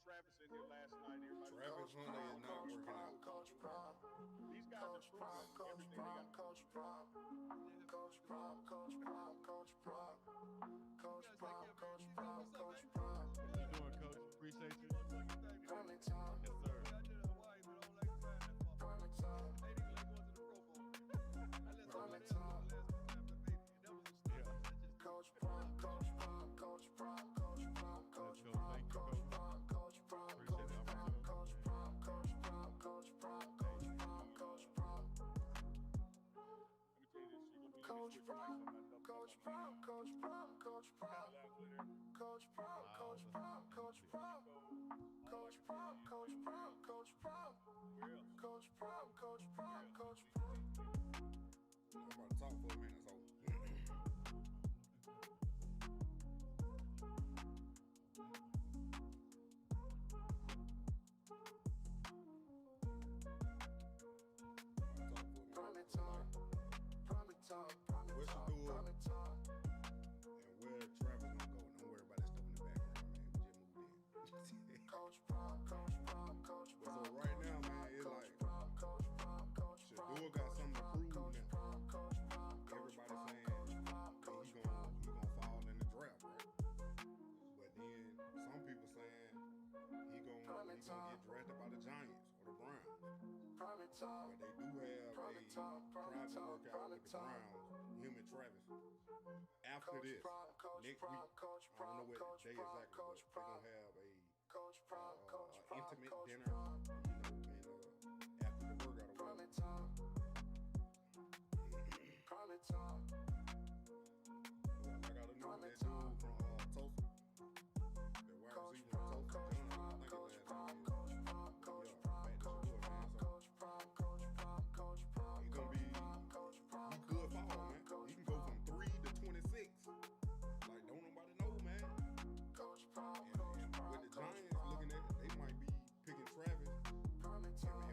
S18: Travis in here last night. Travis Hunter is not working out.
S20: Coach Prime, Coach Prime, Coach Prime, Coach Prime, Coach Prime, Coach Prime, Coach Prime, Coach Prime, Coach Prime.
S6: What you doing, Coach? Appreciate you.
S20: Prime time.
S6: Yes, sir.
S20: Prime time. Prime time. Coach Prime, Coach Prime, Coach Prime, Coach Prime, Coach Prime, Coach Prime, Coach Prime, Coach Prime, Coach Prime, Coach Prime, Coach Prime, Coach Prime, Coach Prime. Coach Prime, Coach Prime, Coach Prime, Coach Prime, Coach Prime, Coach Prime, Coach Prime, Coach Prime, Coach Prime, Coach Prime, Coach Prime, Coach Prime, Coach Prime.
S1: I'm about to talk for a minute, so. What you doing? And where Travis gonna go? Don't worry about that stuff in the background, man. We just moved in.
S20: Coach Prime, Coach Prime, Coach Prime.
S1: So right now, man, it's like Shedeur got something to prove now. Everybody saying that he gonna fall in the draft, right? But then some people saying he gonna get drafted by the Giants or the Browns. But they do have a private workout with the Browns, him and Travis. After this, next week, I don't know what day exactly, but they're gonna have a intimate dinner, and after the workout or whatever. I got a new that dude from Tulsa, the wide receiver from Tulsa,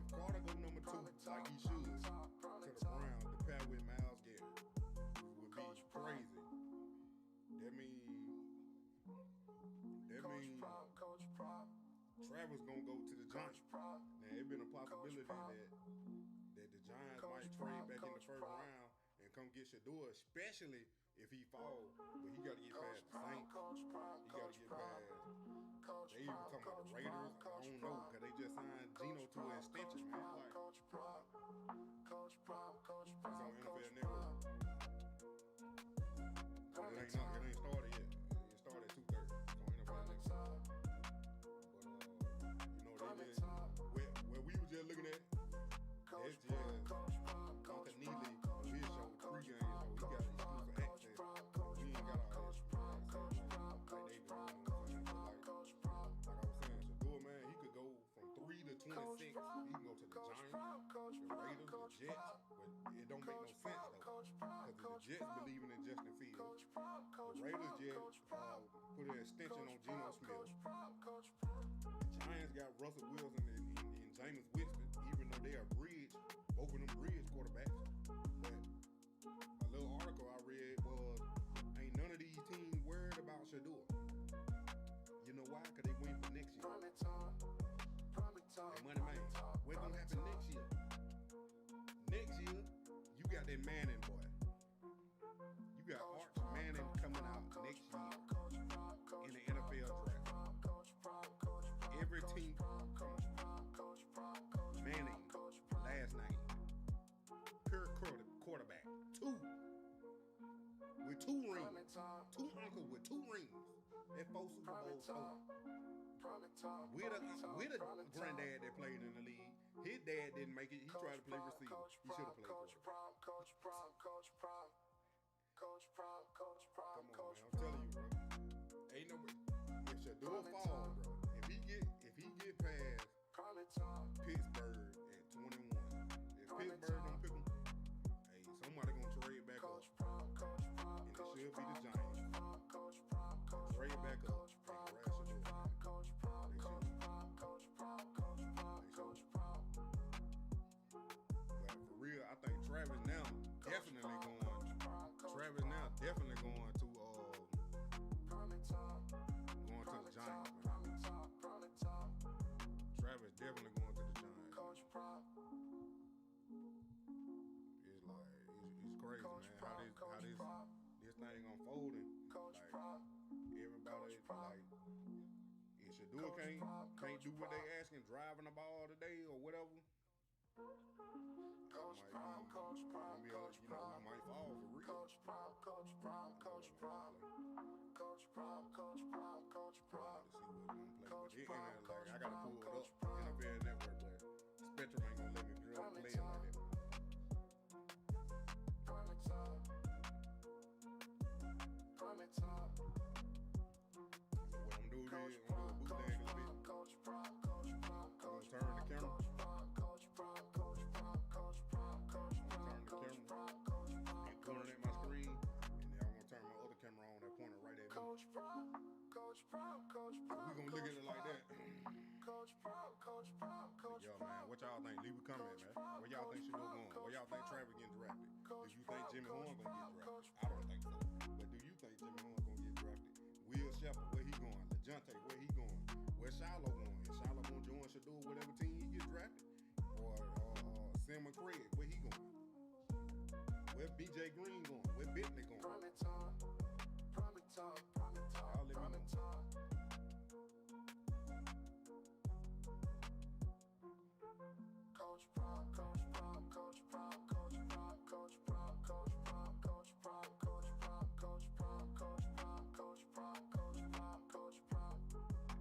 S1: John, I think his last name is. Like he should, to the Browns, to pair with Myles Garrett, would be crazy. That means Travis gonna go to the Giants. Now it's been a possibility that the Giants might trade back in the first round and come get Shedeur, especially if he falls. But he got to get past the Saints. He got to get past. They even talking about the Raiders. I don't know, because they just signed Geno to an extension, man. Like, it's on NFL Network. But it ain't started yet. It started at 2:30. It's on NFL Network. But, they just, where we was just looking at, that's just Uncle Neely on his show, pregame show. He got exclusive access. He ain't got all this like they do. Man, he could go from 3 to 26. He can go to the Giants, the Raiders, the Jets, but it don't make no sense though, because the Jets believing in Justin Fields. The Raiders just put an extension on Geno Smith. The Giants got Russell Wilson and Jameis Winston, even though they are both of them bridge quarterbacks. But a little article I read was, ain't none of these teams worried about Shedeur. You know why? Because they win for next year. Hey, Moneymane, what's going to happen next year? Next year, you got that Manning boy. You got Arch Manning coming out next year in the NFL draft. Every team Manning, last name. Pure quarterback. 2. With 2 rings. 2 uncles with 2 rings. That 4 Super Bowls. With a granddad that played in the league. His dad didn't make it. He tried to play receiver. He should have played quarterback. Come on, man. I'm telling you, bro. Ain't no way. If Shedeur fall, bro. If he get past Pittsburgh at 21, if Pittsburgh don't pick him, hey, somebody gonna trade back up. And it should be the Giants. Trade back up. But for real, I think Travis now definitely going to the Giants, man. Travis definitely going to the Giants. everything unfolding, like everybody like if Shedeur can't do what they asking, driving the ball today or whatever. We might fall for real.
S20: Coach Prime, Coach Prime, Coach Prime, Coach Prime, Coach Prime, Coach Prime, Coach Prime,
S1: like I gotta pull it up NFL Network, but Spectrum ain't gonna let me play it like that.
S20: Prime time, prime time.
S1: What I'm doing is I'm gonna do a bootleg a little bit.
S20: Coach Prime, Coach Prime, Coach
S1: Turn the camera.
S20: Coach Prime, Coach Prime, Coach Prime, Coach Prime, Coach Prime, Coach Prime,
S1: And pointing at my screen, and then I'm gonna turn my other camera on that pointer right at me.
S20: Coach Prime, Coach Prime, Coach Prime.
S1: We gonna look at it like that.
S20: Coach Prime, Coach Prime, Coach
S1: Yo, man, what y'all think? Leave a comment, man. Where y'all think Shedeur going? Where y'all think Travis getting drafted? Do you think Jimmy Horn gonna get drafted? I don't think so. But do you think Jimmy Horn gonna get drafted? Will Shepard, where he going? LeJounte, where he going? Where Shilo going? Is Shilo gonna join Shedeur whatever team he gets drafted? Or Sam McCraig, where he going? Where BJ Green going? Where Bentley going?
S20: Prime time, prime time, prime time,
S1: Y'all let me know.
S20: time. Coach Prime, Coach Prime, Coach Prime, Coach Prime, Coach Prime, Coach Prime, Coach Prime, Coach Prime, Coach Prime, Coach Prime, Coach Prime, Coach Prime, Coach Prime.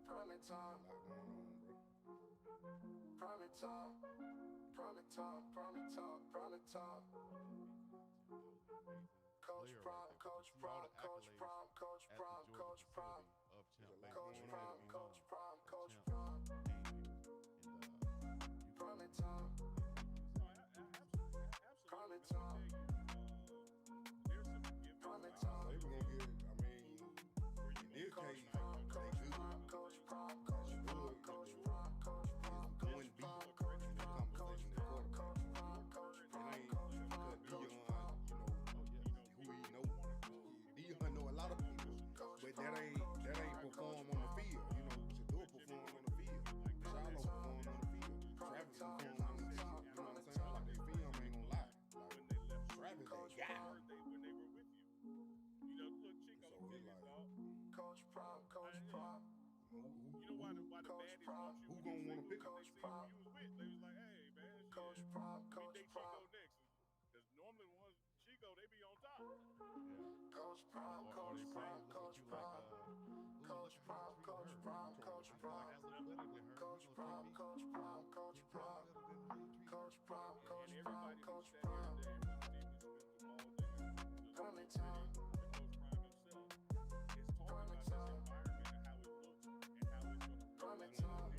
S20: Prime time, prime time, prime time, prime time, prime time. Coach Prime, Coach Prime, Coach Prime, Coach Prime, Coach Prime, Coach Prime, Coach Prime, Coach Prime. Prime time, prime time, prime time.
S1: They were gonna get, I mean, in this case, they good.
S20: Coach Prime, Coach Prime, Coach Prime, Coach Prime,
S1: Going deep in the conversation at quarterback. It ain't because Dion, who he know. Dion know a lot of people, but that ain't perform on the field. Shedeur perform on the field. Shilo perform on the field. Travis perform on the field. You know what I'm saying? Like they film ain't gonna lie. Like Travis, they got him.
S20: Coach Prime, Coach Prime.
S6: You know why the baddies want you?
S1: Who gonna want to pick
S20: Coach Prime?
S6: You was with. They was like, hey, man.
S20: Coach Prime, Coach Prime.
S6: Chico next. Because normally the ones Chico, they be on top.
S20: Coach Prime, Coach Prime, Coach Prime. Coach Prime, Coach Prime, Coach Prime. Coach Prime, Coach Prime, Coach Prime. Coach Prime, Coach Prime, Coach Prime. Prime time. Prime time. Prime time.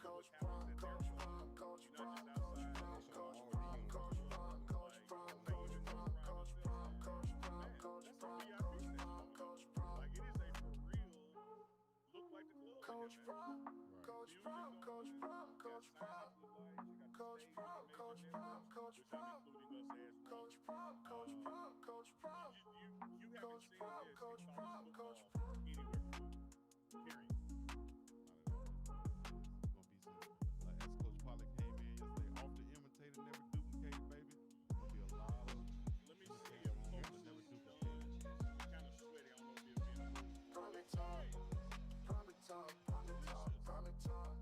S20: Coach Prime, Coach Prime, Coach Prime, Coach Prime, Coach Prime, Coach Prime, Coach Prime, Coach Prime, Coach Prime, Coach Prime, Coach Prime, Coach Prime,
S6: Like it is a for real look like the club.
S20: Coach Prime, Coach Prime, Coach Prime, Coach Prime, Coach Prime, Coach Prime, Coach Prime, Coach Prime, Coach Prime, Coach Prime, Coach Prime, Coach Prime, Coach Prime.
S6: Anywhere period.
S17: As Coach Pollard came in yesterday, off the imitator, never duplicate, baby. Gonna be a lot of.
S6: Let me see if folks
S17: never duplicate.
S6: kind of sweaty. I don't know if it's been.
S20: Prime time, prime time, prime time, prime time.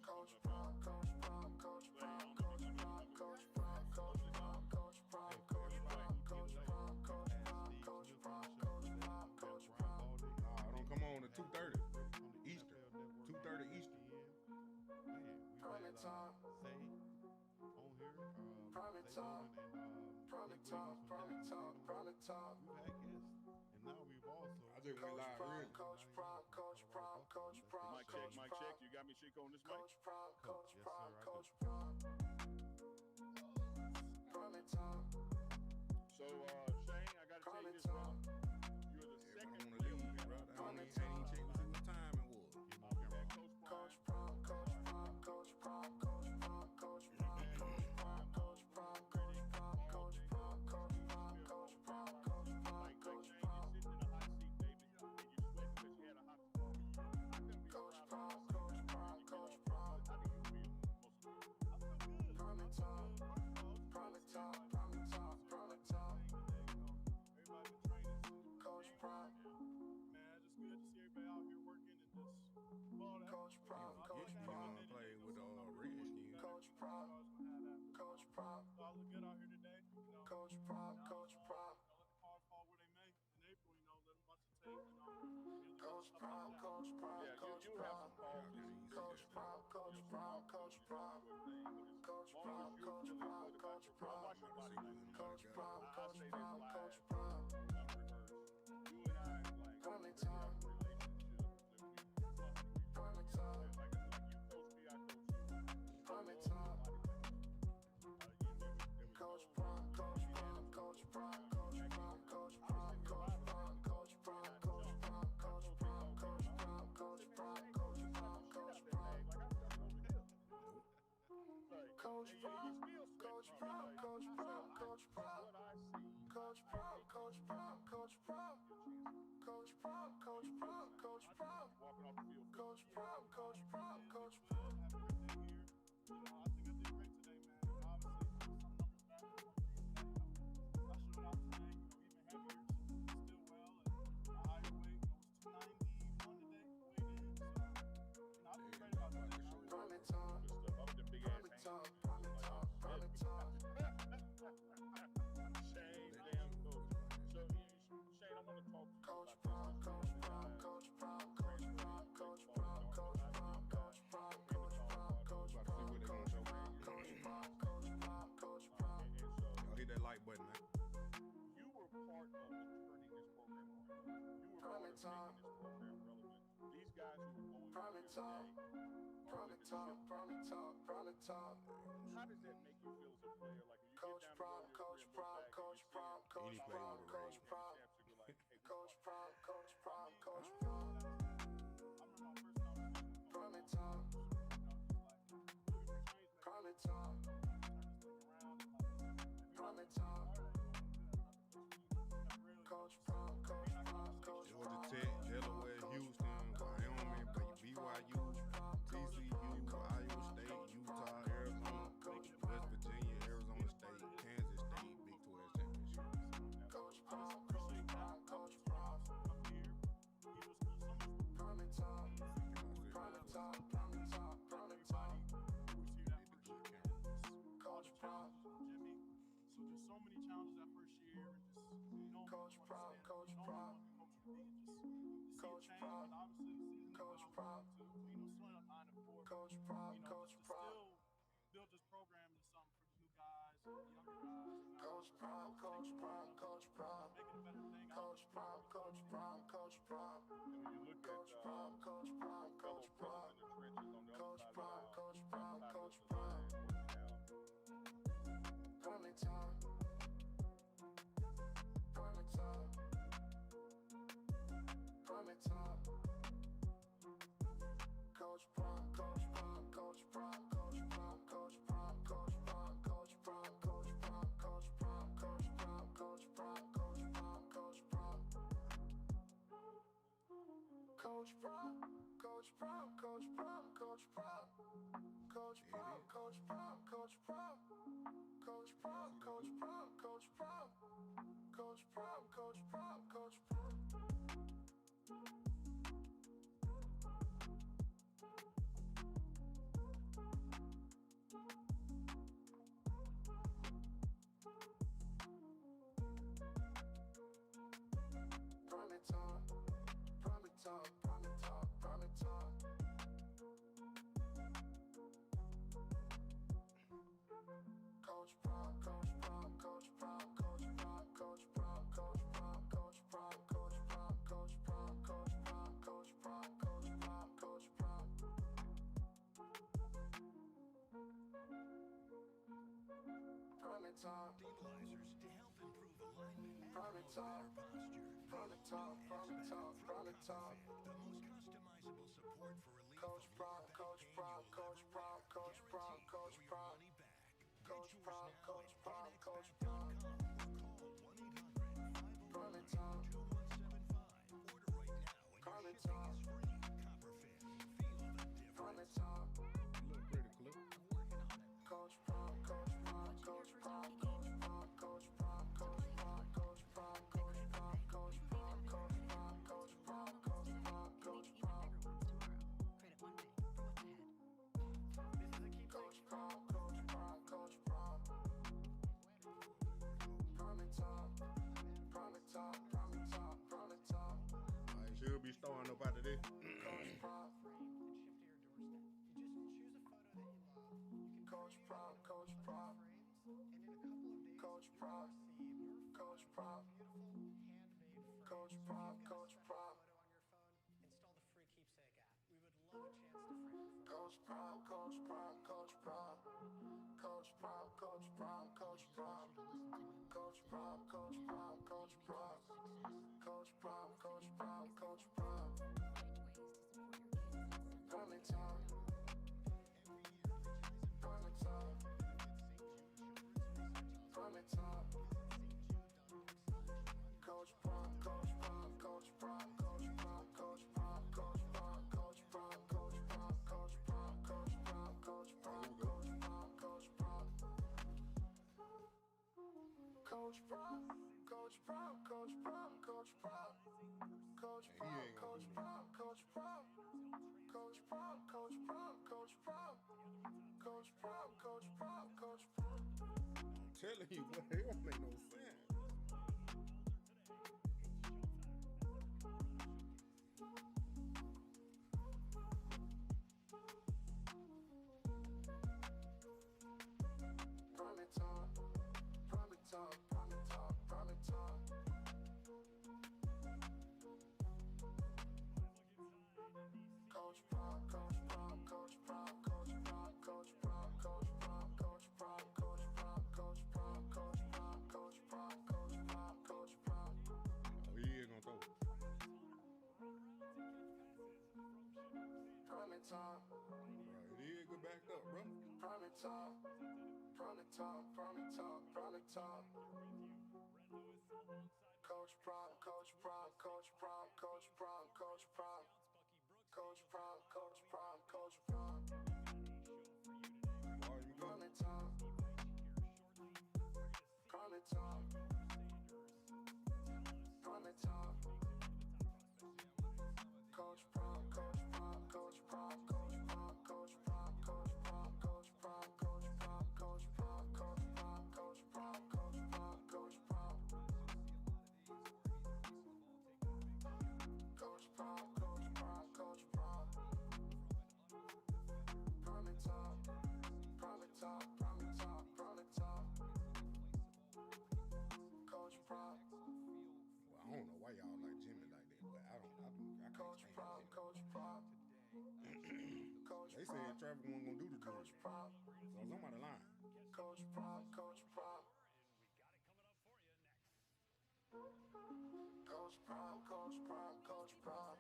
S20: Coach Prime, Coach Prime, Coach Prime, Coach Prime, Coach Prime, Coach Prime, Coach Prime, Coach Prime, Coach Prime, Coach Prime, Coach Prime, Coach Prime, Coach Prime.
S1: Nah, don't come on at 2:30 Eastern. 2:30 Eastern.
S20: Prime time. Prime time. Prime time, prime time, prime time.
S17: And now we've also.
S1: I just went live early.
S20: Coach Prime, Coach Prime, Coach Prime,
S6: Mic check,
S20: Coach
S6: mic
S20: Prime.
S6: check. You got me, Chico, on this mic?
S20: Coach Prime, Coach
S17: Yes,
S20: Prime,
S17: sir, I
S20: Coach Prime. Prime time.
S6: So, Shane, I got to tell you this, brother. You're the second
S1: I wanna leave, brother. I ain't even check to see what time it was.
S20: Coach Prime, Coach Prime, Coach Prime, Coach Prime, Coach Prime, Coach Prime, Coach Prime, Coach Prime, Coach Prime, Coach Prime, Coach Prime, Coach Prime, Coach Prime.
S6: Sitting in a hot seat, baby, and you're sweating because you had a hot Coach Prom, Coach Prom, Coach Prom, Coach Prom, Coach Prom, Coach Prom, Coach Prom, Coach Prom, Coach Prom, Coach Prom, Coach Prom, Coach Prom, Coach Prom. You know, I think I did great today, man. And obviously, some numbers back. I showed out today, you know, even heavier, still well, and a higher weight. I was 291 today, weighed in. So, you know, I feel great about that.
S18: Prime time.
S6: Up the big ass
S18: Prime time. Prime time.
S6: Shane, damn coach. So, Shane, I want to talk to you.
S18: Coach Prom, Coach Prom, Coach Prom, Coach Prom, Coach Prom, Coach Prom, Coach Prom, Coach Prom, Coach Prom, Coach Prom, Coach Prom, Coach Prom, Coach Prom.
S1: Y'all hit that like button, man.
S6: You were part of the turning this program around. You were part of making this program relevant. These guys who are going
S18: Prime time. Prime time. Prime time. Prime time.
S6: How does that make you feel as a player? Like, if you
S18: Coach Prom, Coach Prom, Coach Prom, Coach Prom, Coach Prom, Coach Prom, Coach Prom, Coach Prom. Prime time. Prime time. Prime time. Coach Prom, Coach Prom, Coach Prom.
S1: Georgia Tech, Delaware, Houston, Wyoming, BYU, TCU, Iowa State, Utah, Arizona, West Virginia, Arizona State, Kansas State, Big 12 Championship.
S18: Coach Prom, Coach Prom, Coach Prom. Prime time. Prime time. Prime time. Prime time. Coach Prom.
S6: Jimmy. So just so many challenges that first year, and just
S18: Coach Prom, Coach Prom. Coach Prom, Coach Prom, Coach Prom, Coach Prom.
S6: Build this program into something for the new guys, and the younger guys.
S18: Coach Prom, Coach Prom, Coach Prom. Coach Prom, Coach Prom, Coach Prom. Coach Prom, Coach Prom, Coach Prom. Coach Prom, Coach Prom, Coach Prom. Prime time. Prime time. Prime time. Coach Prom, Coach Prom, Coach Prom, Coach Prom, Coach Prom, Coach Prom, Coach Prom, Coach Prom, Coach Prom, Coach Prom, Coach Prom, Coach Prom, Coach Prom. Coach Prom, Coach Prom, Coach Prom, Coach Prom. Coach Prom, Coach Prom, Coach Prom. Coach Prom, Coach Prom, Coach Prom. Coach Prom, Coach Prom, Coach Prom. Prime time. Prime time. Prime time. Prime time. Coach Prom, Coach Prom, Coach Prom, Coach Prom, Coach Prom, Coach Prom, Coach Prom, Coach Prom, Coach Prom, Coach Prom, Coach Prom, Coach Prom, Coach Prom. Prime time.
S11: Stabilizers to help improve alignment and
S18: Prime time.
S11: posture.
S18: Prime time. Prime time. Prime time.
S11: The most customizable support for relief
S18: Coach
S11: of
S18: Prom,
S11: lower
S18: Coach
S11: back
S18: Prom,
S11: pain
S18: Coach
S11: you'll
S18: Prom,
S11: ever
S18: Coach
S11: have.
S18: Prom,
S11: Guaranteed
S18: Coach
S11: for your
S18: Prom.
S11: money back.
S18: Coach
S11: Get yours
S18: Prom,
S11: now
S18: Coach
S11: at
S18: Prom, Coach Prom. Prime time.
S11: 2175. Order right now and
S18: Prime
S11: your shipping
S18: time.
S11: is free. Copperfit. Feel the
S18: Prime
S11: difference.
S18: time.
S1: Look pretty clip.
S18: Coach Prom, Coach Prom, Coach Prom, Coach Prom, Coach Prom, Coach Prom, Coach Prom, Coach Prom, Coach Prom, Coach Prom, Coach Prom, Coach Prom, Coach Prom. Coach Prom, Coach Prom, Coach Prom. Prime time. Prime time. Prime time. Prime time.
S1: I should be starting up out of this.
S18: Coach Prom. Coach Prom, Coach Prom. Coach Prom. Coach Prom. Coach Prom, Coach Prom.
S4: Install the free keepsake app. We would love a chance to frame.
S18: Coach Prom, Coach Prom, Coach Prom. Coach Prom, Coach Prom, Coach Prom. Coach Prom, Coach Prom, Coach Prom. Coach Prom, Coach Prom, Coach Prom. Prime time. Prime time. Coach Prop, Coach Prop, Coach Prop, Coach Prop, Coach Prop, Coach Prop, Coach Prop, Coach Prop, Coach Prop, Coach Prop, Coach Prop, Coach Prop, Coach Prop.
S1: I'm telling you, boy, it don't make no sense.
S18: Prime time, prime time, prime time, prime time. Coach Prop, Coach Prop, Coach Prop, Coach Prop, Coach Prop, Coach Prop, Coach Prop, Coach Prop, Coach Prop, Coach Prop, Coach Prop, Coach Prop, Coach Prop.
S1: Oh, he ain't gonna throw.
S18: Prime time.
S1: Right, it is good backed up, bro.
S18: Prime time, prime time, prime time, prime time. Coach Prop, Coach Prop, Coach Prop, Coach Prop, Coach Prop, Coach Prop, Coach Prop, Coach Prop. Prime time, prime time, prime time. Coach Prop, Coach Prop, Coach Prop, Coach Prop, Coach Prop, Coach Prop, Coach Prop, Coach Prop, Coach Prop, Coach Prop, Coach Prop, Coach Prop, Coach Prop. Coach Prop, Coach Prop, Coach Prop. Prime time, prime time, prime time, prime time. Coach Prop.
S1: Well, I don't know why y'all like Jimmy like that, but I can't
S18: Coach
S1: stand
S18: Prop,
S1: him.
S18: Coach Prop. Coach
S1: They said Trevor wasn't gonna do the drill.
S18: Coach Prop.
S1: So somebody lying.
S18: Coach Prop, Coach Prop. Coach Prop, Coach Prop, Coach Prop.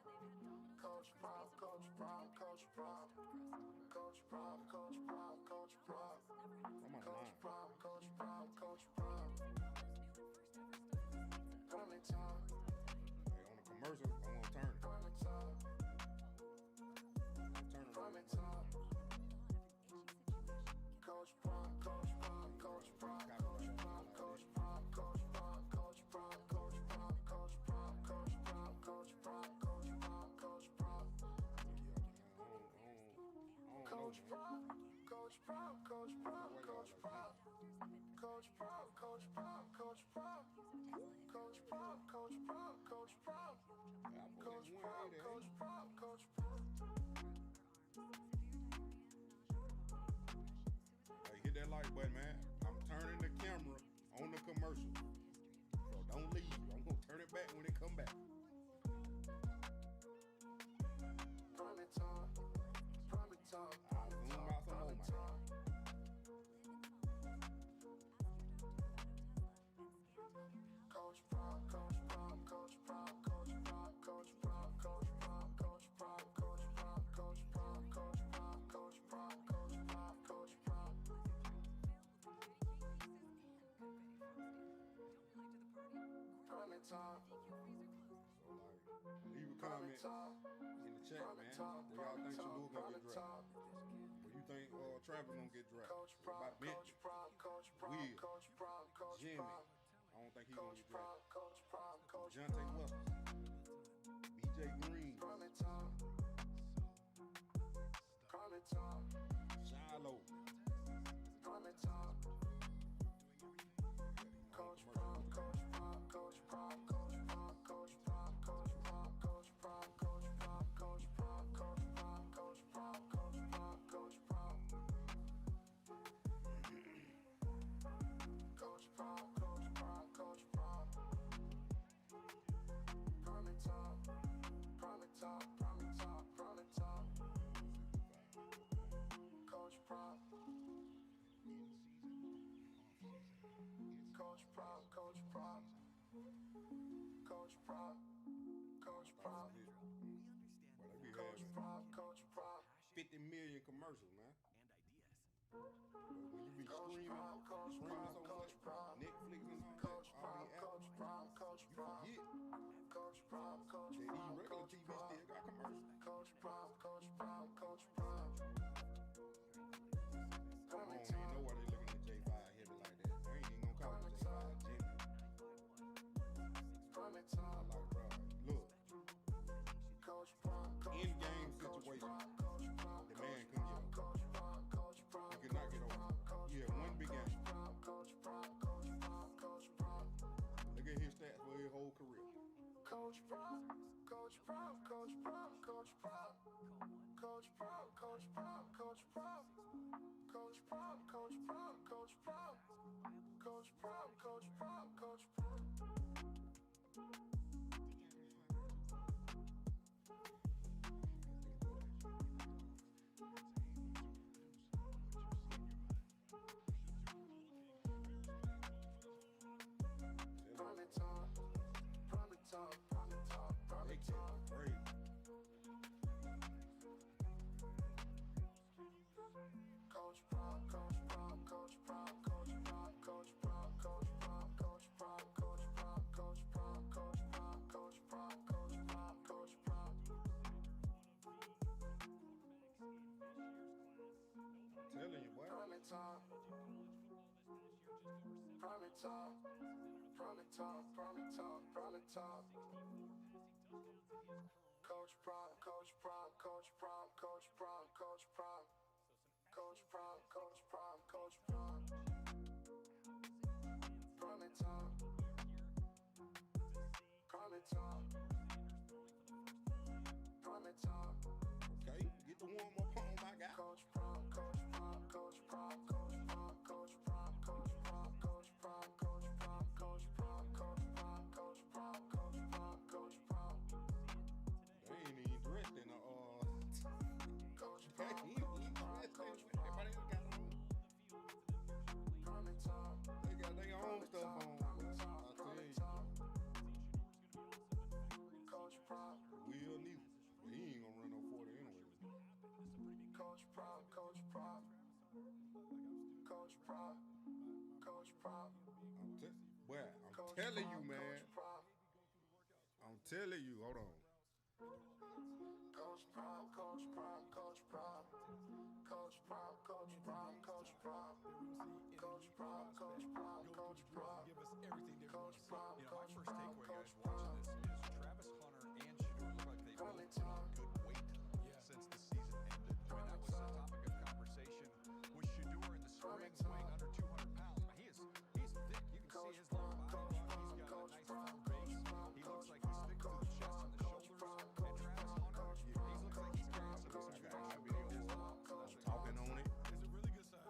S18: Coach Prop, Coach Prop, Coach Prop. Coach Prop, Coach Prop, Coach Prop.
S1: Somebody
S18: Coach
S1: lying.
S18: Prop, Coach Prop, Coach Prop. Prime time,
S1: Hey, on the commercial, I'm gonna turn it.
S18: prime time,
S1: Turn it
S18: prime
S1: around.
S18: time. Coach Prop, Coach Prop, Coach Prop, Coach Prop, Coach Prop, Coach Prop, Coach Prop, Coach Prop, Coach Prop, Coach Prop, Coach Prop, Coach Prop, Coach Prop. Coach Prop, Coach Prop, Coach Prop, Coach Prop. Coach Prop, Coach Prop, Coach Prop. Coach Prop, Coach Prop, Coach Prop. Coach Prop, Coach Prop, Coach Prop.
S1: Hey, hit that like button, man. I'm turning the camera on the commercial. So don't leave. I'm gonna turn it back when it come back.
S18: Prime time, prime time,
S1: I'll zoom out some more, man.
S18: Coach Prop, Coach Prop, Coach Prop, Coach Prop, Coach Prop, Coach Prop, Coach Prop, Coach Prop, Coach Prop, Coach Prop, Coach Prop, Coach Prop, Coach Prop. Prime time,
S1: Leave a
S18: prime
S1: comment
S18: time,
S1: in the chat, man. Where y'all think Shedeur gonna get drafted? Where you think Travis gonna get drafted?
S18: Coach
S1: What about
S18: Prop, Coach
S1: Bentley?
S18: Prop, Coach Prop,
S1: Will?
S18: Coach Prop, Coach
S1: Jimmy?
S18: Prop.
S1: I don't think he gonna
S18: Coach
S1: get
S18: Prop,
S1: drafted.
S18: Coach Prop, Coach
S1: Jonte
S18: Prop.
S1: Wilson, BJ Green,
S18: Prime time, prime time,
S1: Shilo.
S18: prime time. Coach Prop, Coach Prop, Coach Prop, Coach Prop, Coach Prop, Coach Prop, Coach Prop, Coach Prop, Coach Prop, Coach Prop, Coach Prop, Coach Prop, Coach Prop. Coach Prop, Coach Prop, Coach Prop. Prime time, prime time, prime time, prime time. Coach Prop. Coach Prop, Coach Prop. Coach Prop. Coach Prop.
S1: Well, they be
S18: Coach
S1: having
S18: Prop, Coach Prop.
S1: 50 million commercials, man. When you be
S18: Coach
S1: streaming,
S18: Prop, Coach
S1: streaming
S18: Prop,
S1: so
S18: Coach
S1: much,
S18: Prop.
S1: Netflix and all
S18: Coach
S1: that, all
S18: Prop,
S1: these
S18: Coach
S1: apps,
S18: Prop, Coach
S1: you
S18: Prop.
S1: forget
S18: Coach Prop, Coach
S1: that these
S18: Prop,
S1: regular
S18: Coach
S1: TV
S18: Prop.
S1: still got commercials.
S18: Coach Prop, Coach Prop, Coach Prop.
S1: I don't even know why they looking at J5 heavy like that. They ain't even gonna call it J5 Jimmy.
S18: Coach Prop, Coach Prop, Coach Prop, Coach Prop, Coach Prop, Coach Prop, Coach Prop, Coach Prop, Coach Prop, Coach Prop, Coach Prop, Coach Prop, Coach Prop. Coach Prop, Coach Prop, Coach Prop, Coach Prop, Coach Prop, Coach Prop, Coach Prop, Coach Prop. Prime it top. Prime it top. Prime it top.
S1: Okay, get the warm up on my guy.
S18: Coach Prop, Coach Prop, Coach Prop, Coach Prop, Coach Prop, Coach Prop, Coach Prop, Coach Prop, Coach Prop, Coach Prop, Coach Prop, Coach Prop, Coach Prop.
S1: They ain't even dressed in a
S18: Coach
S1: they
S18: Prop,
S1: ain't even dressed in everybody else got on.
S18: Prime it top.
S1: They got their own stuff on. I tell you.
S18: Coach Prop.
S1: Will neither. He ain't gonna run no 40 anyway.
S18: Coach Prop, Coach Prop, Coach Prop, Coach Prop.
S1: I'm telling you, man. I'm telling you. Hold on.
S18: Coach Prop, Coach Prop, Coach Prop, Coach Prop, Coach Prop, Coach Prop, Coach Prop, Coach Prop, Coach Prop.
S13: Give us everything they want
S18: Coach
S13: to see.
S18: Prop,
S13: My
S18: Coach
S13: first
S18: Prop,
S13: takeaway,
S18: Coach
S13: guys, watching this is Travis Hunter and Shedeur look like they both put on good weight since the season ended. I mean, that was a topic of conversation with Shedeur in the spring, weighing under 200 pounds. I mean, he's thick. You can see his lower body. He's got a nice firm base. He looks like he's thick to the chest and the shoulders. And Travis Hunter, he looks like he's carrying some experience.
S1: I'm talking on it.
S13: It's a really good sign.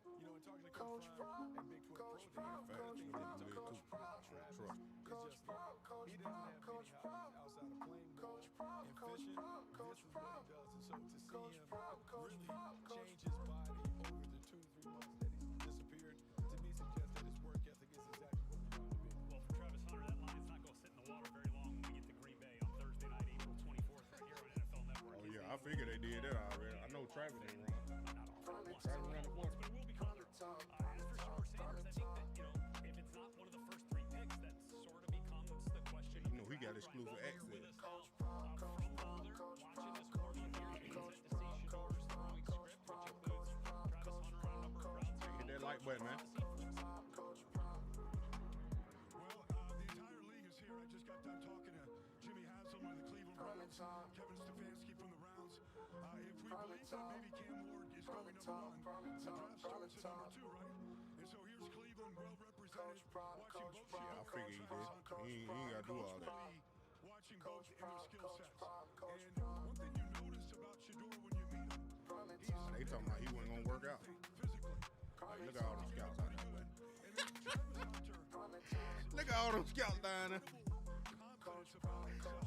S13: You know, in talking to Coach Prime and Bigfoot Pro, they have
S1: Facts,
S13: things
S1: we
S13: that
S1: need to do it too.
S13: Travis is just, he doesn't have many hobbies outside of playing ball and fishing. This is what he does. And so to see him really change his body over the 2-3 months that he's disappeared, to me suggests that his work ethic is exactly what we want to be.
S22: Well, for Travis Hunter, that line's not going to sit in the water very long when we get to Green Bay on Thursday night, April 24th, right here on NFL Network.
S1: Oh yeah, I figured they did that already. I know Travis didn't run. Travis ran the 40.
S22: But it will be colder. As for Shedeur Sanders, I think that, you know, if it's not one of the first 3 picks, that sort of becomes the question.
S1: You know he got exclusive access.
S22: From Boulder, watching this portion here, you get to see Shedeur's throwing script, which includes Travis Hunter on a number of routes.
S1: Hit that like button, man.
S13: Well, the entire league is here. I just got done talking to Jimmy Haslam of the Cleveland Browns, Kevin Stefanski from the Browns. If we believe that maybe Cam Ward is going number 1, the draft starts at number 2, right? And so here's Cleveland, well represented, watching both.
S1: Yeah, I figured he did. He ain't got to do all that.
S13: Watching both in their skill sets. And one thing you notice about Shedeur when you meet him,
S1: They talking about he wasn't gonna work out. Like, look at all them scouts out there. Look at all them scouts down there.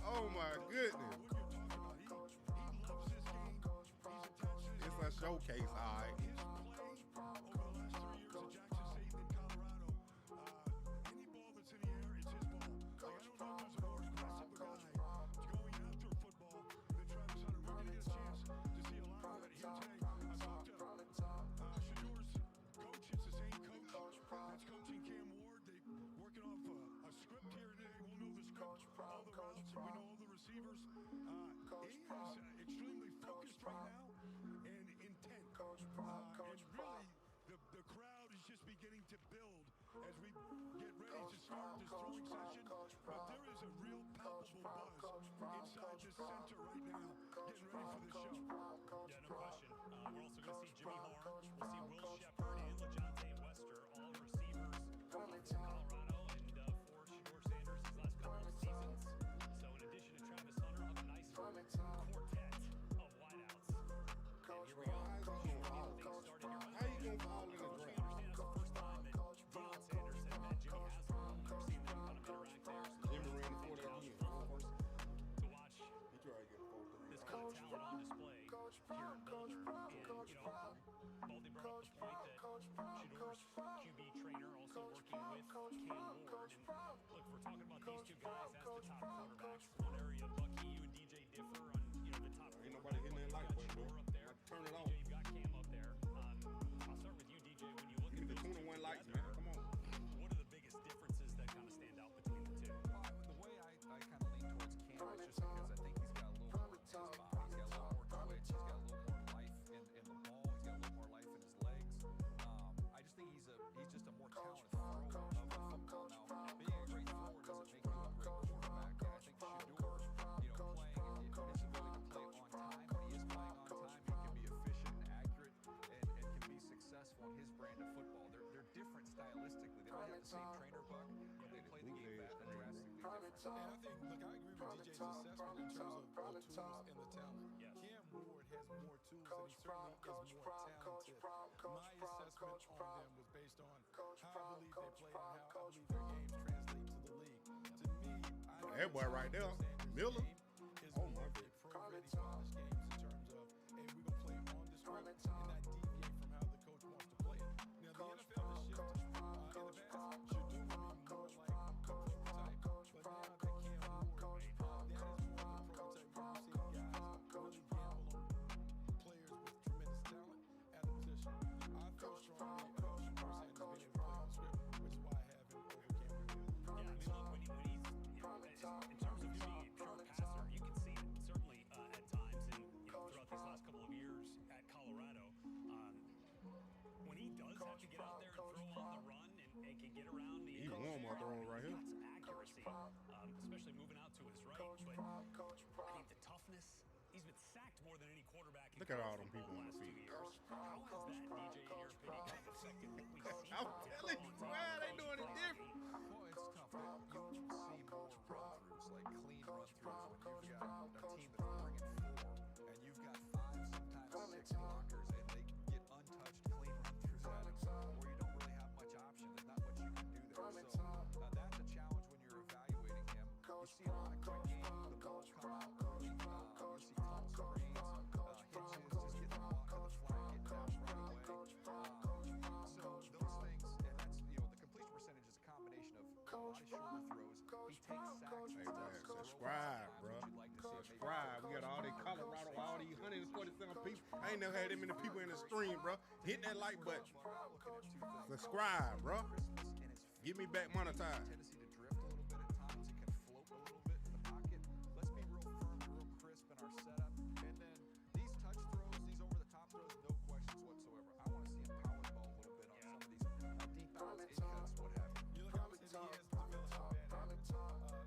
S1: Oh my goodness. It's a showcase, all right.
S13: Extremely focused right now and intent. And really, the crowd is just beginning to build as we get ready to start this throwing session. But there is a real palpable buzz inside this center right now, getting ready for this show.
S22: Yeah, no question. We're also going to see Jimmy Horn. We'll see Will Shepard and LeJontay Wester, all receivers for Colorado and for Shedeur Sanders his last couple of seasons.
S8: And I think, look, I agree with DJ's assessment in terms of the tools and the talent. Cam Ward has more tools and he certainly is more talented. My assessment on them was based on how I believe they played and how I believe their games translate to the league. To me, I
S1: That boy right there, Miller. Oh my God.
S8: pro-ready polished games in terms of, hey, we're going to play on the script and not deviate from how the coach wants to play it. Now, the NFL has shifted. In the past, Shedeur would be more like a prototype, but now that Cam Ward, that is more of the prototype where you're seeing guys really gamble on players with tremendous talent at the position. I feel strongly about Shedeur Sanders being able to play on script, which is why I have him over Cam Ward.
S22: Yeah, I mean, look, when he's, in terms of being a pure passer, you can see it certainly at times, and throughout these last couple of years at Colorado. When he does have to get out there and throw on the run and can get around the
S1: He warm up throwing right here.
S22: got some accuracy, especially moving out to his right. But I mean, the toughness. He's been sacked more than any quarterback in
S1: Look at all them
S22: college
S1: people on the
S22: football
S1: field.
S22: the last 2 years. How is that, DJ, in your opinion, kind of affected what we see?
S1: I'm telling you, why they doing it different?
S13: Well, it's tough. You see more run-throughs, like clean run-throughs, when you've got a team that's bringing 4, and you've got 5, sometimes 6 blockers, and they get untouched clean run-throughs at him, where you don't really have much option. There's not much you can do there. So that's a challenge when you're evaluating him. You see a lot of quick games, the ball come out early. You see tall screens, hitches, just get the ball to the flat, get down right away. So those things, and that's, the completion percentage is a combination of a lot of shorter throws. He takes sacks.
S1: Hey, man, subscribe, bro. Subscribe. We got all these Colorado, all these 147 people. I ain't never had that many people in the stream, bro. Hit that like button. Subscribe, bro. Get me back monetized.
S13: Tendency to drift a little bit at times. It can float a little bit in the pocket. Let's be real firm, real crisp in our setup. And then these touch throws, these over-the-top throws, no questions whatsoever. I want to see him power the ball a little bit on some of these deep outs, in cuts, what have you.
S8: You look, obviously, he has developed some bad habits. Some of that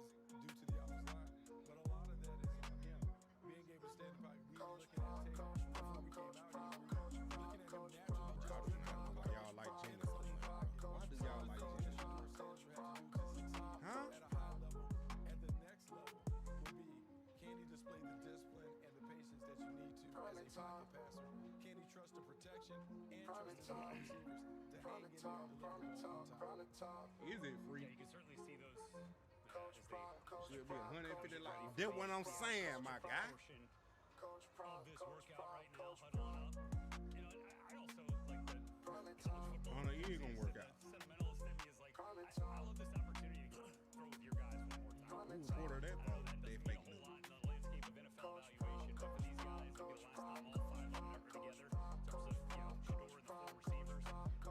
S8: is due to the offensive line, but a lot of that is on him. Being able to stand in the pocket. We were looking at tape before we came out here. We were looking at him naturally jumping in the pocket.
S1: Y'all like Gina so much. Why do y'all like Gina? Huh?
S8: At a high level. At the next level will be, can he display the discipline and the patience that you need to as a pocket passer? Can he trust the protection and trust his wide receivers to hang in there and deliver the ball on time?
S1: Is it free?
S22: Yeah, you can certainly see those as they
S1: Should be 150 like. That's what I'm saying, my guy.
S22: portion of this workout right now, huddling up. I also like the college football.
S1: Hunter, you ain't gonna work out.
S22: The sentimentalist in me is like, I love this opportunity to throw with your guys one more time.
S1: Who quarter that ball? They
S22: Doesn't mean
S1: fake
S22: a whole
S1: news.
S22: lot in the landscape of NFL evaluation, but for these guys, it'll be the last time all 5 of them are together in terms of, Shedeur and the 4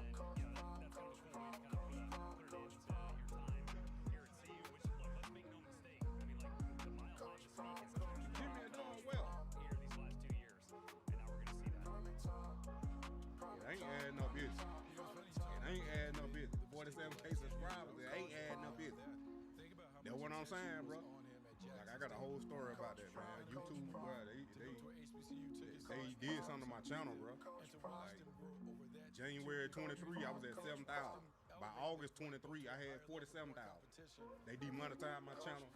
S22: receivers. And then, that's kind of a cool way to kind of put it into your time here at CU, which, look, let's make no mistake. I mean, like, the mile high mystique has carried
S1: Jimmy is doing well.
S22: here these last 2 years, and now we're going to see that.
S1: It ain't adding no business. It ain't adding no business. 47K subscribers, it ain't adding no business. That's what I'm saying, bro. Like, I got a whole story about that, man. YouTube, bro, they did something to my channel, bro. Like, January 23, I was at 7,000. By August 23, I had 47,000. They demonetized my channel,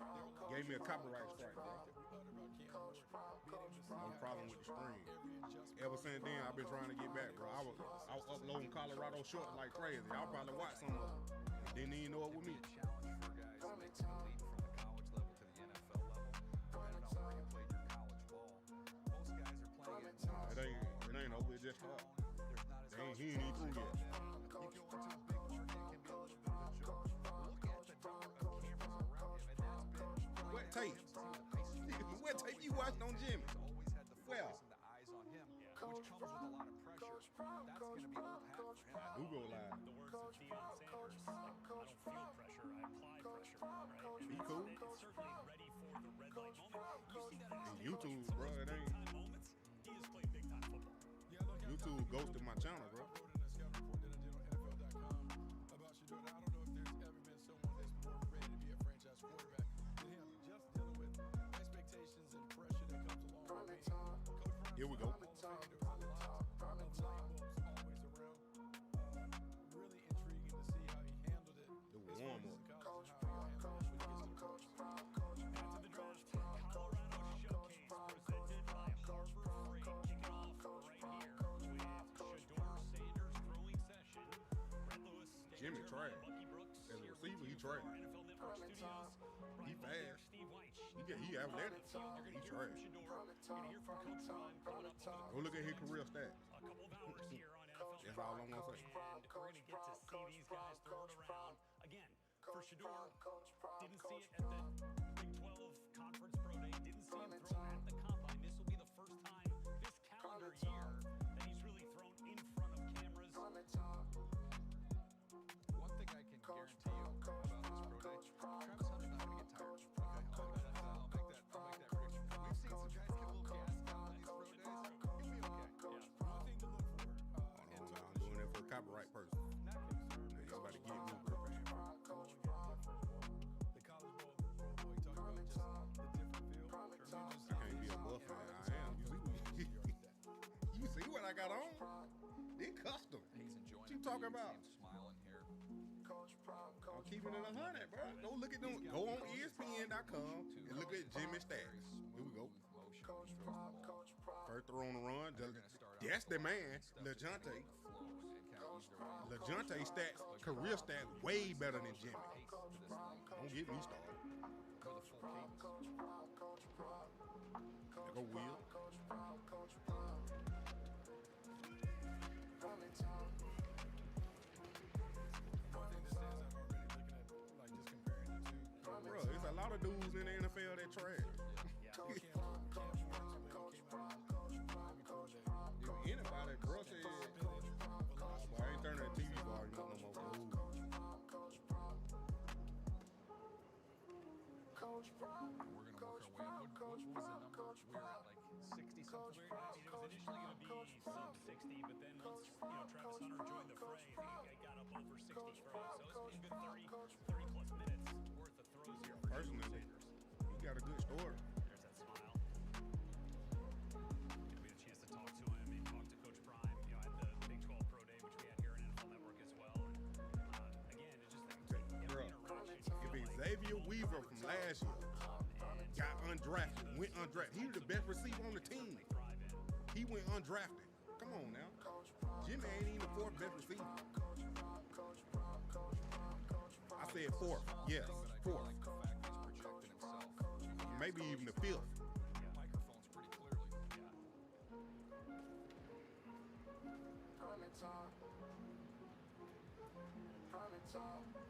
S1: gave me a copyright strike, bro. No problem with the stream. Ever since then, I've been trying to get back, bro. I was uploading Colorado shorts like crazy. Y'all probably watch some of them. Didn't even know it was me.
S13: Challenge for guys to leap from the college level to the NFL level, depending on where you played your college ball. Most guys are playing it.
S1: It ain't over, it's just hard. He ain't even through yet.
S13: You go into a big market, it can be a little bit of a joke. Look at the number of cameras around him, and that's been
S1: What tape? What tape you watched on Jimmy?
S13: always had the
S1: Well,
S13: focus and the eyes on him, which comes with a lot of pressure. That's going to be old hat for him.
S1: who go live?
S22: The words of Deion Sanders, like, I don't feel pressure, I apply pressure, right? And
S1: He cool.
S22: it's certainly ready for the red light moment. You see that in
S1: And YouTube, bro, it ain't.
S22: big time moments. He has played big time football.
S1: YouTube ghosted my channel, bro.
S8: I wrote in a scouting report that I did on NFL.com about Shedeur. I don't know if there's ever been someone that's more ready to be a franchise quarterback than him. Just dealing with expectations and pressure that comes along with being Coach Brown.
S1: Here we go.
S8: There was a lot of light bulbs always around. Really intriguing to see how he handled it.
S1: The
S8: as far
S1: warm
S8: as
S1: up.
S8: in college and how he handled it
S1: Jimmy trash. As a receiver, he trash. He fast. He athletic. He trash. Go look at his career stats. That's all I'm gonna say.
S22: And we're going to get to see these guys throw it around. Again, for Shedeur, didn't see it at the Big 12 Conference Pro Day, didn't see him throw at the Combine. This will be the first time this calendar year that he's really thrown in front of cameras.
S13: One thing I can guarantee you about this pro day, Travis Hunter's not going to get tired. Okay, I'll make that prediction. We've seen some guys get a little gassed out on these pro days. He'll be okay.
S22: One thing to look for.
S1: I'm doing it for a copyright person. Everybody get me, bro.
S13: The college ball, pro boy, talking about just the different feel.
S1: I can't be a buff fan. I am. You see what I got on? They custom.
S13: He's enjoying
S1: What you talking about?
S13: Smiling here.
S1: I'm keeping it 100, bro. Go look at them. Go on ESPN.com and look at Jimmy stats. Here we go. First throw on the run. That's the man, LeJohntay. LeJohntay stats, career stats, way better than Jimmy. Don't get me started. There go Will. Bro, there's a lot of dudes in the NFL that trash. If anybody, bro said, I ain't turning the TV volume up no more. Ooh.
S13: We're going to work our way up. What was the number? We're at like 60 something.
S22: It was initially going to be sub 60, but then once Travis Hunter joined the fray, I think it got up over 60 throws. So it's been a good 30 plus minutes worth of throws here for
S1: Personally,
S22: Sanders.
S1: he got a good story.
S22: There's that smile. We had a chance to talk to him and talk to Coach Prime, at the Big 12 Pro Day, which we had here in NFL Network as well. Again, it's just
S1: Bro, if Xavier Weaver from last year got undrafted, went undrafted, he was the best receiver on the team. He went undrafted. Come on now. Jimmy ain't even the fourth best receiver. I said fourth. Yes, fourth. Maybe even the fifth.
S13: Microphones pretty clearly.
S18: Prime time.